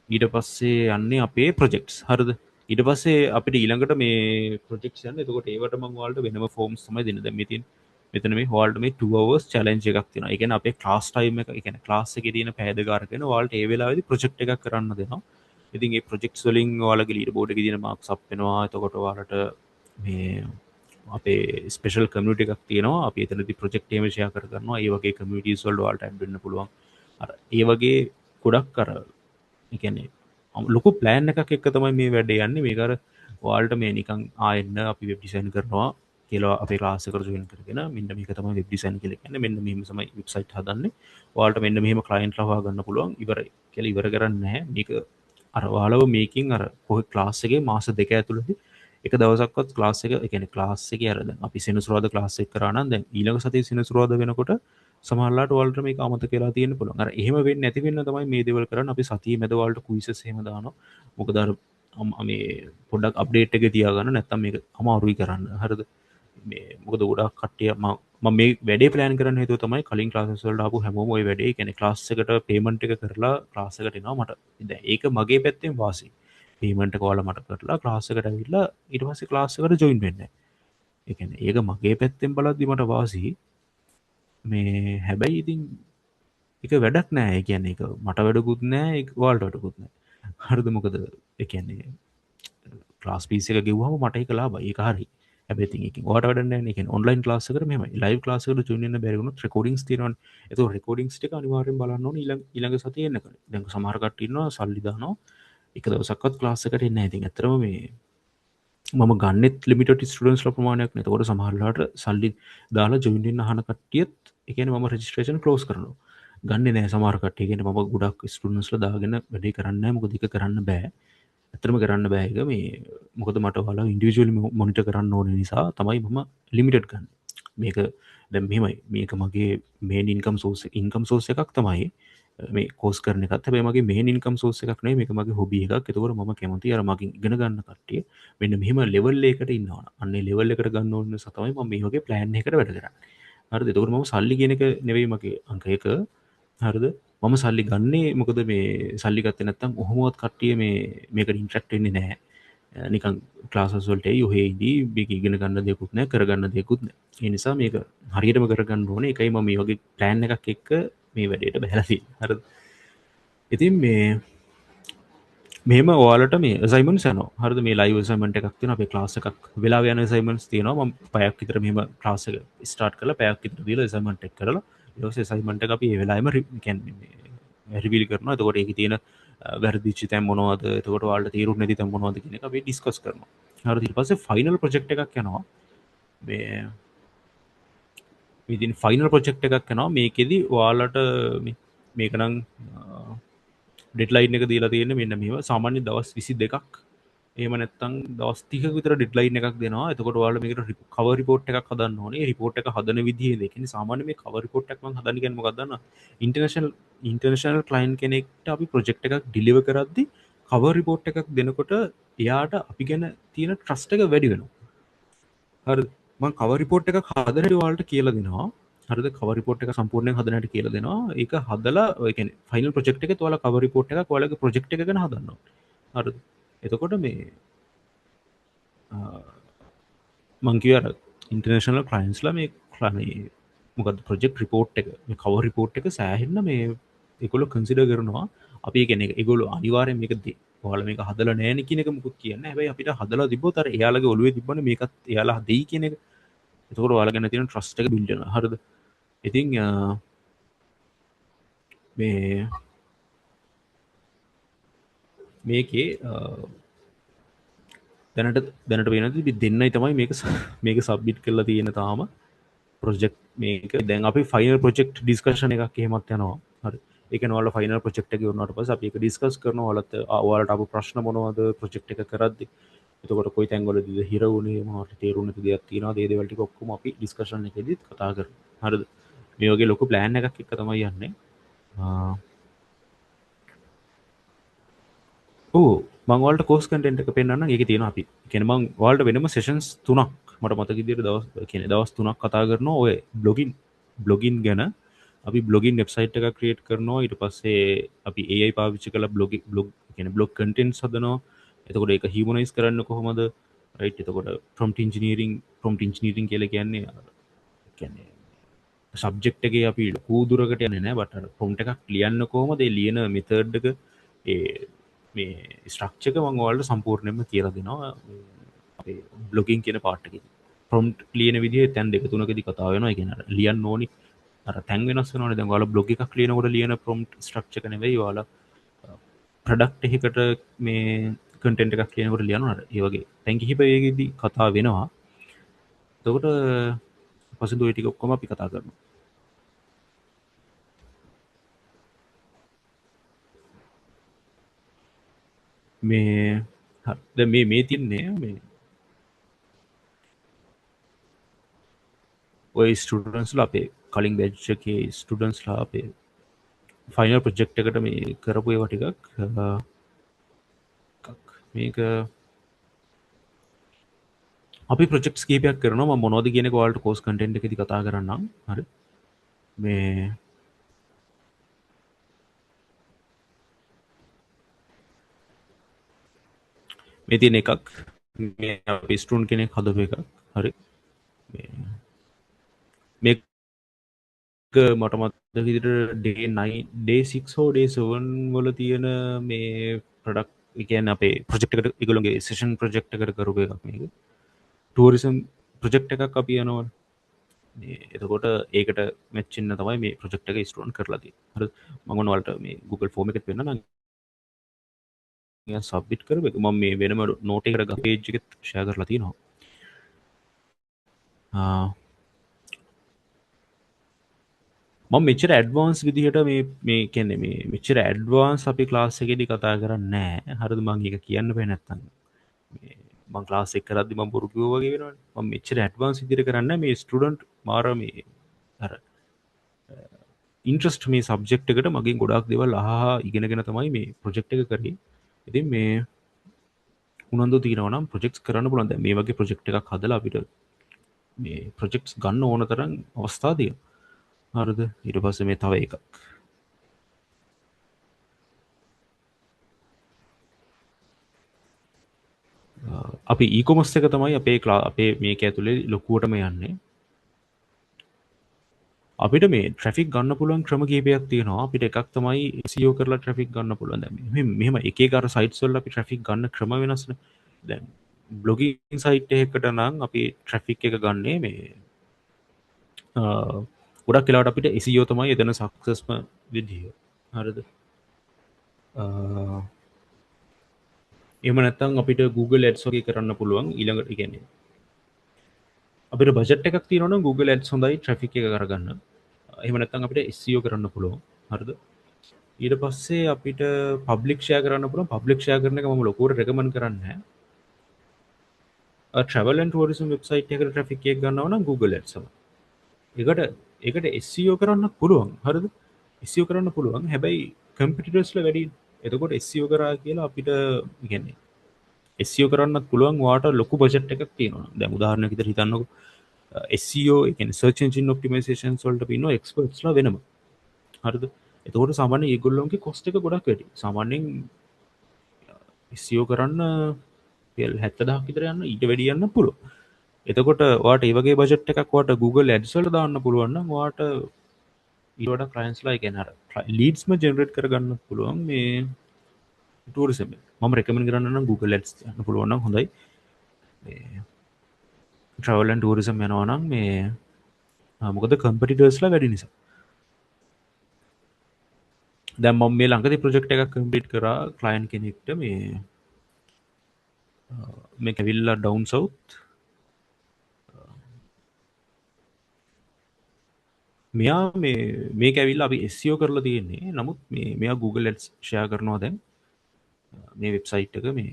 ඊට පස්සේ යන්නේ අපේ projects හරිද ඊට පස්සේ අපිට ඊළඟට මේ projects යන එතකොට ඒවට මම ඔයාලට වෙනම forms තමයි දෙන්න දැන් මේ තියෙන මෙතන මේ ඔයාලට මේ 2 hours challenge එකක් තියෙනවා ඒ කියන්නේ අපේ class time එක ඒ කියන්නේ class එකේ තියෙන පැය දෙක අරගෙන ඔයාලට ඒ වෙලාවේදී project එකක් කරන්න දෙනවා ඉතින් ඒ projects වලින් ඔයාලගේ leader board එකේ තියෙන marks up වෙනවා එතකොට ඔයාලට මේ අපේ ස්පෙෂල් කමියුනිටි එකක් තියෙනවා අපි එතනදී ප්‍රොජෙක්ට් එකම ෂෙයා කර ගන්නවා ඒ වගේ කමියුනිටිස් වලට ඔයාලට ඇඩ් වෙන්න පුළුවන් අර ඒ වගේ ගොඩක් අර ඒ කියන්නේ ලොකු ප්ලෑන් එකක් එක්ක තමයි මේ වැඩේ යන්නේ මේක අර ඔයාලට මේ නිකන් ආයෙන්න අපි වෙබ් ඩිසයින් කරනවා කියලා අපේ ක්ලාස් එකට ජොයින් කරගෙන මෙන්න මේක තමයි වෙබ් ඩිසයින් කියලා කියන්නේ මෙන්න මෙහෙම තමයි වෙබ්සයිට් හදන්නේ ඔයාලට මෙන්න මෙහෙම ක්ලයන්ට්ලා හොයාගන්න පුළුවන් ඉවරයි කියලා ඉවර කරන්නේ නැහැ මේක අර ඔයාලව මේකින් අර කොහේ ක්ලාස් එකේ මාස දෙක ඇතුළතදී එක දවසක්වත් ක්ලාස් එක ඒ කියන්නේ ක්ලාස් එකේ අර දැන් අපි සෙනසුරාදා ක්ලාස් එක කරා නම් දැන් ඊළඟ සතියේ සෙනසුරාදා වෙනකොට සමහරලාට ඔයාලට මේක අමතක වෙලා තියෙන්න පුළුවන්. අර එහෙම වෙන්නේ නැති වෙන්න තමයි මේ දේවල් කරන්නේ. අපි සතියේ මැද ඔයාලට quizzes එහෙම දානවා. මොකද අර මේ පොඩ්ඩක් අප්ඩේට් එක තියාගන්න නැත්නම් මේක අමාරුයි කරන්න. හරිද? මේ මොකද ගොඩක් කට්ටිය මම මේ වැඩේ ප්ලෑන් කරන්න හේතුව තමයි කලින් ක්ලාසස් වලට ආපු හැමෝම ওই වැඩේ කියන්නේ ක්ලාස් එකට පේමන්ට් එක කරලා ක්ලාස් එකට එනවා මට. දැන් ඒක මගේ පැත්තෙන් වාසි. පේමන්ට් එක ඔයාලා මට කරලා ක්ලාස් එකට ඇවිල්ලා ඊට පස්සේ ක්ලාස් එකට ජොයින් වෙන්න. ඒ කියන්නේ ඒක මගේ පැත්තෙන් බලද්දි මට වාසි. මේ හැබැයි ඉතින් ඒක වැඩක් නෑ. ඒ කියන්නේ ඒක මට වැඩකුත් නෑ. ඒක ඔයාලට වැඩකුත් නෑ. හරිද? මොකද ඒ කියන්නේ ක්ලාස් ෆීස් එක ගෙවුවම මට ඒක ලාභයි. ඒක හරි. හැබැයි ඉතින් ඒකෙන් ඔයාලට වැඩක් නෑනේ. ඒ කියන්නේ ඔන්ලයින් ක්ලාස් එකකට මෙහෙමයි. ලයිව් ක්ලාස් එකට ජොයින් වෙන්න බැරි වුණොත් රෙකෝඩින්ග්ස් තියෙනවනේ. ඒක රෙකෝඩින්ග්ස් ටික අනිවාර්යෙන් බලන්න ඕනේ ඊළඟ සතියේ එන්නකල. දැන් සමහර කට්ටිය ඉන්නවා සල්ලි දානවා. එක දවසක්වත් ක්ලාස් එකට එන්නේ නැහැ. ඉතින් ඇත්තටම මේ මම ගන්නෙත් ලිමිටඩ් ස්ටුඩන්ට්ස්ලා ප්‍රමාණයක් නේ. ඒතකොට සමහරලාට සල්ලි දාලා ජොයින් වෙන්න අහන කට්ටියත් ඒ කියන්නේ මම රෙජිස්ට්‍රේෂන් ක්ලෝස් කරනවා. ගන්නෙ නෑ සමහර කට්ටිය. ඒ කියන්නේ මම ගොඩක් ස්ටුඩන්ට්ස්ලා දාගෙන වැඩේ කරන්නේ නැහැ. මොකද ඒක කරන්න බෑ. ඇත්තටම කරන්න බෑ ඒක මේ මොකද මට ඔයාලා ඉන්ඩිවිජුවලි මොනිටර් කරන්න ඕන නිසා තමයි මම ලිමිටඩ් ගන්න. මේක දැන් මෙහෙමයි. මේක මගේ මේන් ඉන්කම් සෝස් එකක් තමයි. මේ කෝස් කරන එකත් හැබැයි මගේ මේන් ඉන්කම් සෝස් එකක් නෙවෙයි මේක මගේ හොබි එකක්. ඒතකොට මම කැමතියි අර මගෙන් ඉගෙන ගන්න කට්ටිය මෙන්න මෙහෙම ලෙවල් එකකට ඉන්නවා. අන්නේ ලෙවල් එකට ගන්න ඕන නිසා තමයි මම මේ වගේ ප්ලෑන් එකකට වැඩ කරන්නේ. හරිද? ඒතකොට මම සල්ලි කියන එක නෙවෙයි මගේ අංක 1. හරිද? මම සල්ලි ගන්නේ මොකද මේ සල්ලි ගත්තේ නැත්නම් ඔහොමවත් කට්ටිය මේකට ඉන්ට්‍රැක්ට් වෙන්නේ නැහැ. නිකන් ක්ලාසස් වලට එයි ඔහේ ඉඳී මේක ඉගෙන ගන්න දෙයක්වත් නැහැ කරගන්න දෙයක්වත් නැහැ. ඒ නිසා මේක හරියටම කරගන්න ඕනේ. ඒකයි මම මේ වගේ ප්ලෑන් එකක් එක්ක මේ වැඩේට බහැලා තියෙන්නේ. හරිද? ඉතින් මෙහෙම ඔයාලට මේ අසයින්මන්ට්ස් යනවා. හරිද? මේ ලයිව් අසයින්මන්ට් එකක් තියෙනවා. අපේ ක්ලාස් එකක් වෙලාව යන අසයින්මන්ට්ස් තියෙනවා. මම පැයක් විතර මෙහෙම ක්ලාස් එක ස්ටාර්ට් කරලා පැයක් විතර දීලා අසයින්මන්ට් එක කරලා ඊට පස්සේ අසයින්මන්ට් එක අපි ඒ වෙලාවෙම කියන්නේ රිවීල් කරනවා. එතකොට ඒකේ තියෙන වැරදිච්ච තැන් මොනවද? එතකොට ඔයාලට තේරුම් නැති තැන් මොනවද කියන එක අපි ඩිස්කස් කරනවා. හරිද? ඊට පස්සේ ෆයිනල් ප්‍රොජෙක්ට් එකක් යනවා. මේ ඉතින් ෆයිනල් ප්‍රොජෙක්ට් එකක් යනවා. මේකෙදි ඔයාලට මේක නම් ඩෙඩ්ලයින් එක දීලා තියෙන්නේ මෙන්න මෙහෙම. සාමාන්‍ය දවස් 22ක් එහෙම නැත්නම් දවස් 30ක විතර ඩෙඩ්ලයින් එකක් දෙනවා. එතකොට ඔයාලා මේකට කවර් රිපෝට් එකක් හදන්න ඕනේ. ඒ රිපෝට් එක හදන විදිහේ දෙක. කියන්නේ සාමාන්‍ය මේ කවර් රිපෝට් එකක් මම හදන්න කියන්නේ මොකක්ද දන්නවද? ඉන්ටර්නැෂනල් ක්ලයන්ට් කෙනෙක්ට අපි ප්‍රොජෙක්ට් එකක් ඩිලිවර් කරද්දි කවර් රිපෝට් එකක් දෙනකොට එයාට අපි ගැන තියෙන ට්‍රස්ට් එක වැඩි වෙනවා. හරිද? මම කවර් රිපෝට් එකක් හදන හැටි ඔයාලට කියලා දෙනවා. හරිද? කවර් රිපෝට් එක සම්පූර්ණයෙන් හදන හැටි කියලා දෙනවා. ඒක හදලා ඒ කියන්නේ ෆයිනල් ප්‍රොජෙක්ට් එකේත් ඔයාලා කවර් රිපෝට් එකක් ඔයාලගේ ප්‍රොජෙක්ට් එක ගැන හදන්න ඕනේ. හරිද? එතකොට මේ මංකිව ඉන්ටර්නේශනල් කලයින්ස්ලා මේ මොකද ප්‍රජෙක්් රිපෝට් එක කව රිපෝට් එක සෑහෙන්න මේ එකොල කන්සිඩ කරනවා අපි ගැන එගොලු අනිවාරය මේකද වාල මේ හදල නෑන කියනක මුකුත් කියන්න හැබයි අපිට හදලා තිබොතර එයාලගේ ඔලුවේ තිබන මේකත් එයාලා දෙයි කියන එක එතකොට වාලගෙන තියෙන ට්‍රස්ට එක බිල්ඩන හරද ඉතිං මේ මේකේ දැනට වෙන දෙන්නයි තමයි මේක සබ්බිට් කරලා තියෙන තාම ප්‍රොජෙක්් මේක දැන් අපි ෆයිනල් ප්‍රොජෙක්් ඩිස්කශන එකක් හෙමත් යනවා හරි ඒක නොල ෆයිනල් ප්‍රොජෙක්් එක වන්නට පස අපි ඩිස්කස් කරන වලත් අවාලට අප ප්‍රශ්න මොනවද ප්‍රොජෙක්් එක කරද්දි එතකොට කොයි තැන්ගොල ද හිරවුණේ මට තේරුණ දෙයක් තින දේවලටි ඔක්කුම අපි ඩිස්කශන එකෙදත් කතා කර හරද මේගේ ලොකු ප්ලෑන් එකක් එක තමයි යන්නේ මංවලට කෝස් කටෙන්ට එක පෙන්න්න එක තියෙන අපි කෙනමං වල්ට වෙනම සේෂන්ස් තුනක් මට මතක දිර දවස් කියන දවස් තුනක් කතා කරන ඔය බ්ලොගින් ගැන අපි බ්ලොගින් වෙබ්සයිට් එක ක්‍රියේට් කරනවා ඊට පස්සේ අපි ඒ පාවිච්චි කළ බ්ලොග් කටෙන්ට් සදනවා එතකොට එක හිමනයිස් කරන්න කොහොමද රයි් එතකොට ප්‍රොම්ට ඉංජිනීරිං ප්‍රොම්ට ඉංජිනීරිං කියල කියන්නේ කියන්නේ සබ්ජෙක්්ගේ අපි කූදුරකට යන නෑ බට පොම්ට එකක් ලියන්න කොහොමද ලියන මෙතර්ඩ්ක ඒ මේ ස්ට්‍රක්ෂක මංවල්ට සම්පූර්ණයම කියලා දෙනවා බ්ලොගින් කියන පාට්ටක ප්‍රොම්ට් ලියන විදි තැන් දෙක තුනකද කතාව වෙන ගෙන ලියන් ඕනි තැන් වෙනස් නොන දැවල බ්ලොග එකක් ලියනකොට ලියන ප්‍රොම්ට් ස්ට්‍රක්ෂක නෙවෙයි වාල ප්‍රඩක්් එහෙකට මේ කටෙන්ට එකක් කියනකට ලියනට ඒවගේ තැන්කිහිපයගෙද කතා වෙනවා තකොට පසු දටික ඔක්කොම අපි කතා කරන මේ තින්නේ මේ ඔය ස්ටඩන්ස්ලා අපේ කලින් බැච්චකේ ස්ටඩන්ස්ලා අපේ ෆයිනල් ප්‍රජෙක්් එකට මේ කරපු ඒවා ටිකක් මේක අපි ප්‍රජෙක්් කීපයක් කරන මොනෝද කියන වාල්ට කෝස් කටෙන්ට් එකති කතා කරන්නම් හරි මේ මේ තියන එකක් පිස්ටරුන් කෙනෙක් හදප එකක් හරි මේක මටමත් විදිට ඩේ ඩේ6 හෝ ඩේ7 වල තියෙන මේ ප්‍රඩක් එකන් අපේ ප්‍රජෙක්්කට එකගුලන්ගේ සේෂන් ප්‍රජෙක්් එකට කරුප එකක් මේක ටරිසම් ප්‍රජෙක්් එකක් අපි යනවා එතකොට ඒකට මෙච්චන්න තමයි මේ ප්‍රජෙක්් එක ස්ටරෝන් කරලාදී හ මගන් වලට මේ Google ෆෝම එකත් වෙන්න සබ්බිට් කර ම මේ වෙනම නෝටකට පේජ්ජකත් ෂය කරලති නවා මම මෙච්චර ඇඩ්වාන්ස් විදිහට මේ කෙන්නේ මේ මෙච්චර ඇඩ්වාන්ස් අපි ක්ලාස් එකේදී කතා කරන්නේ නැහැ. හරිද මම ඒක කියන්න බෑ නැත්තම්. මම ක්ලාස් එක කරද්දි මම බොරු කිව්වා වගේ වෙනවනේ. මම මෙච්චර ඇඩ්වාන්ස් විදිහට කරන්නේ මේ ස්ටුඩන්ට් මාර මේ අර ඉන්ට්‍රස්ට් මේ සබ්ජෙක්ට් එකට මගෙන් ගොඩාක් දේවල් අහා ඉගෙනගෙන තමයි මේ ප්‍රොජෙක්ට් එක කරේ. ඉතින් මේ උනන්දු තියෙනවා නම් ප්‍රොජෙක්ට්ස් කරන්න පුළුවන්. දැන් මේ වගේ ප්‍රොජෙක්ට් එකක් හදලා අපිට මේ ප්‍රොජෙක්ට්ස් ගන්න ඕන තරම් අවස්ථා තියෙනවා. හරිද ඊට පස්සේ මේ තව එකක් අපි ඊකොමස් එක තමයි අපේ මේක ඇතුලේ ලොකුවටම යන්නේ අපිට මේ ට්‍රැෆික් ගන්න පුළුවන් ක්‍රම කීපයක් තියෙනවා අපිට එකක් තමයි SEO කරලා ට්‍රැෆික් ගන්න පුළුවන් දැන් මෙහෙම එක එක අර සයිට්ස් වල අපි ට්‍රැෆික් ගන්න ක්‍රම වෙනස්නේ දැන් බ්ලොගින් සයිට් එකකට නම් අපි ට්‍රැෆික් එක ගන්නේ මේ ගොඩක් වෙලාවට අපිට SEO තමයි එතන සක්සස්ම විදිය හරිද එහෙම නැත්නම් අපිට Google Ads වගේ කරන්න පුළුවන් ඊළඟට කියන්නේ අපිට බජට් එකක් තියෙනවා නම් Google Ads හොඳයි ට්‍රැෆික් එක කරගන්න. එහෙම නැත්නම් අපිට SEO කරන්න පුළුවන්. හරිද? ඊට පස්සේ අපිට පබ්ලික් ෂෙයා කරන්න පුළුවන්. පබ්ලික් ෂෙයා කරන එක මම ලොකුවට රෙකමන්ඩ් කරන්නේ නැහැ. travel and tourism website එකට traffic එකක් ගන්නවා නම් Google Ads තමයි. ඒකට SEO කරන්න පුළුවන්. හරිද? SEO කරන්න පුළුවන්. හැබැයි competitors ලා වැඩි. එතකොට SEO කරා කියලා අපිට කියන්නේ SEO කරන්නත් පුළුවන් ඔයාට ලොකු බජට් එකක් තියෙනවා. දැන් උදාහරණයක් විදිහට හිතන්නකෝ SEO ඒ කියන්නේ search engine optimization වලට ඉන්නවා experts ලා වෙනම. හරිද? එතකොට සාමාන්‍යයෙන් ඒගොල්ලෝන්ගේ cost එක ගොඩක් වැඩි. සාමාන්‍යයෙන් SEO කරන්න රියල් 70000ක් විතර යන්න ඊට වැඩි යන්න පුළුවන්. එතකොට ඔයාට ඒ වගේ බජට් එකක් ඔයාට Google Ads වල දාන්න පුළුවන් නම් ඔයාට ඊට වඩා clients ලා කියන්නේ අර leadsම generate කරගන්න පුළුවන් මේ tourism එක. මම recommend කරන්න නම් Google Ads යන්න පුළුවන් නම් හොඳයි. මේ travel and tourism යනවා නම් මේ මොකද competitors ලා වැඩි නිසා. දැන් මම මේ ළඟදී project එකක් complete කරා client කෙනෙක්ට මේක ඇවිල්ලා down south මෙයා මේක ඇවිල්ලා අපි SEO කරලා තියෙන්නේ. නමුත් මෙයා Google Ads share කරනවා දැන් මේ වෙබ්සයිට් එක මේ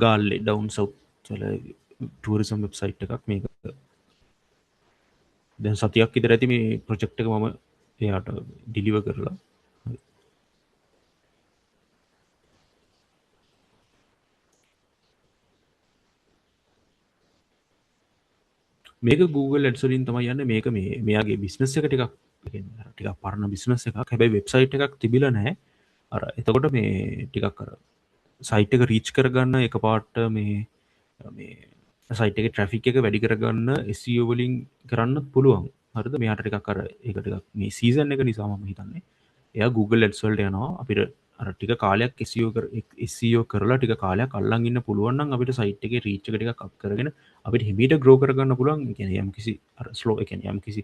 ගාල්ලේ down south වල tourism website එකක් මේක. දැන් සතියක් විතර ඇති මේ project එක මම එයාට deliver කරලා. මේක Google Ads වලින් තමයි යන්නේ. මේක මෙයාගේ business එක ටිකක් පරණ business එකක්. හැබැයි website එකක් තිබිලා නැහැ. අර එතකොට මේ ටිකක් අර site එක reach කරගන්න එකපාරට මේ site එකේ traffic එක වැඩි කරගන්න SEO වලින් කරන්න පුළුවන්. හරිද? මෙයාට ටිකක් අර ඒක ටිකක් මේ season එක නිසා මම හිතන්නේ. එයා Google Ads වලට යනවා. අපිට අර ටික කාලයක් SEO කරලා ටික කාලයක් අල්ලන් ඉන්න පුළුවන් නම් අපිට site එකේ reach එක ටිකක් up කරගෙන අපිට හිමීට grow කරගන්න පුළුවන්. ඒ කියන්නේ යම්කිසි අර slow ඒ කියන්නේ යම්කිසි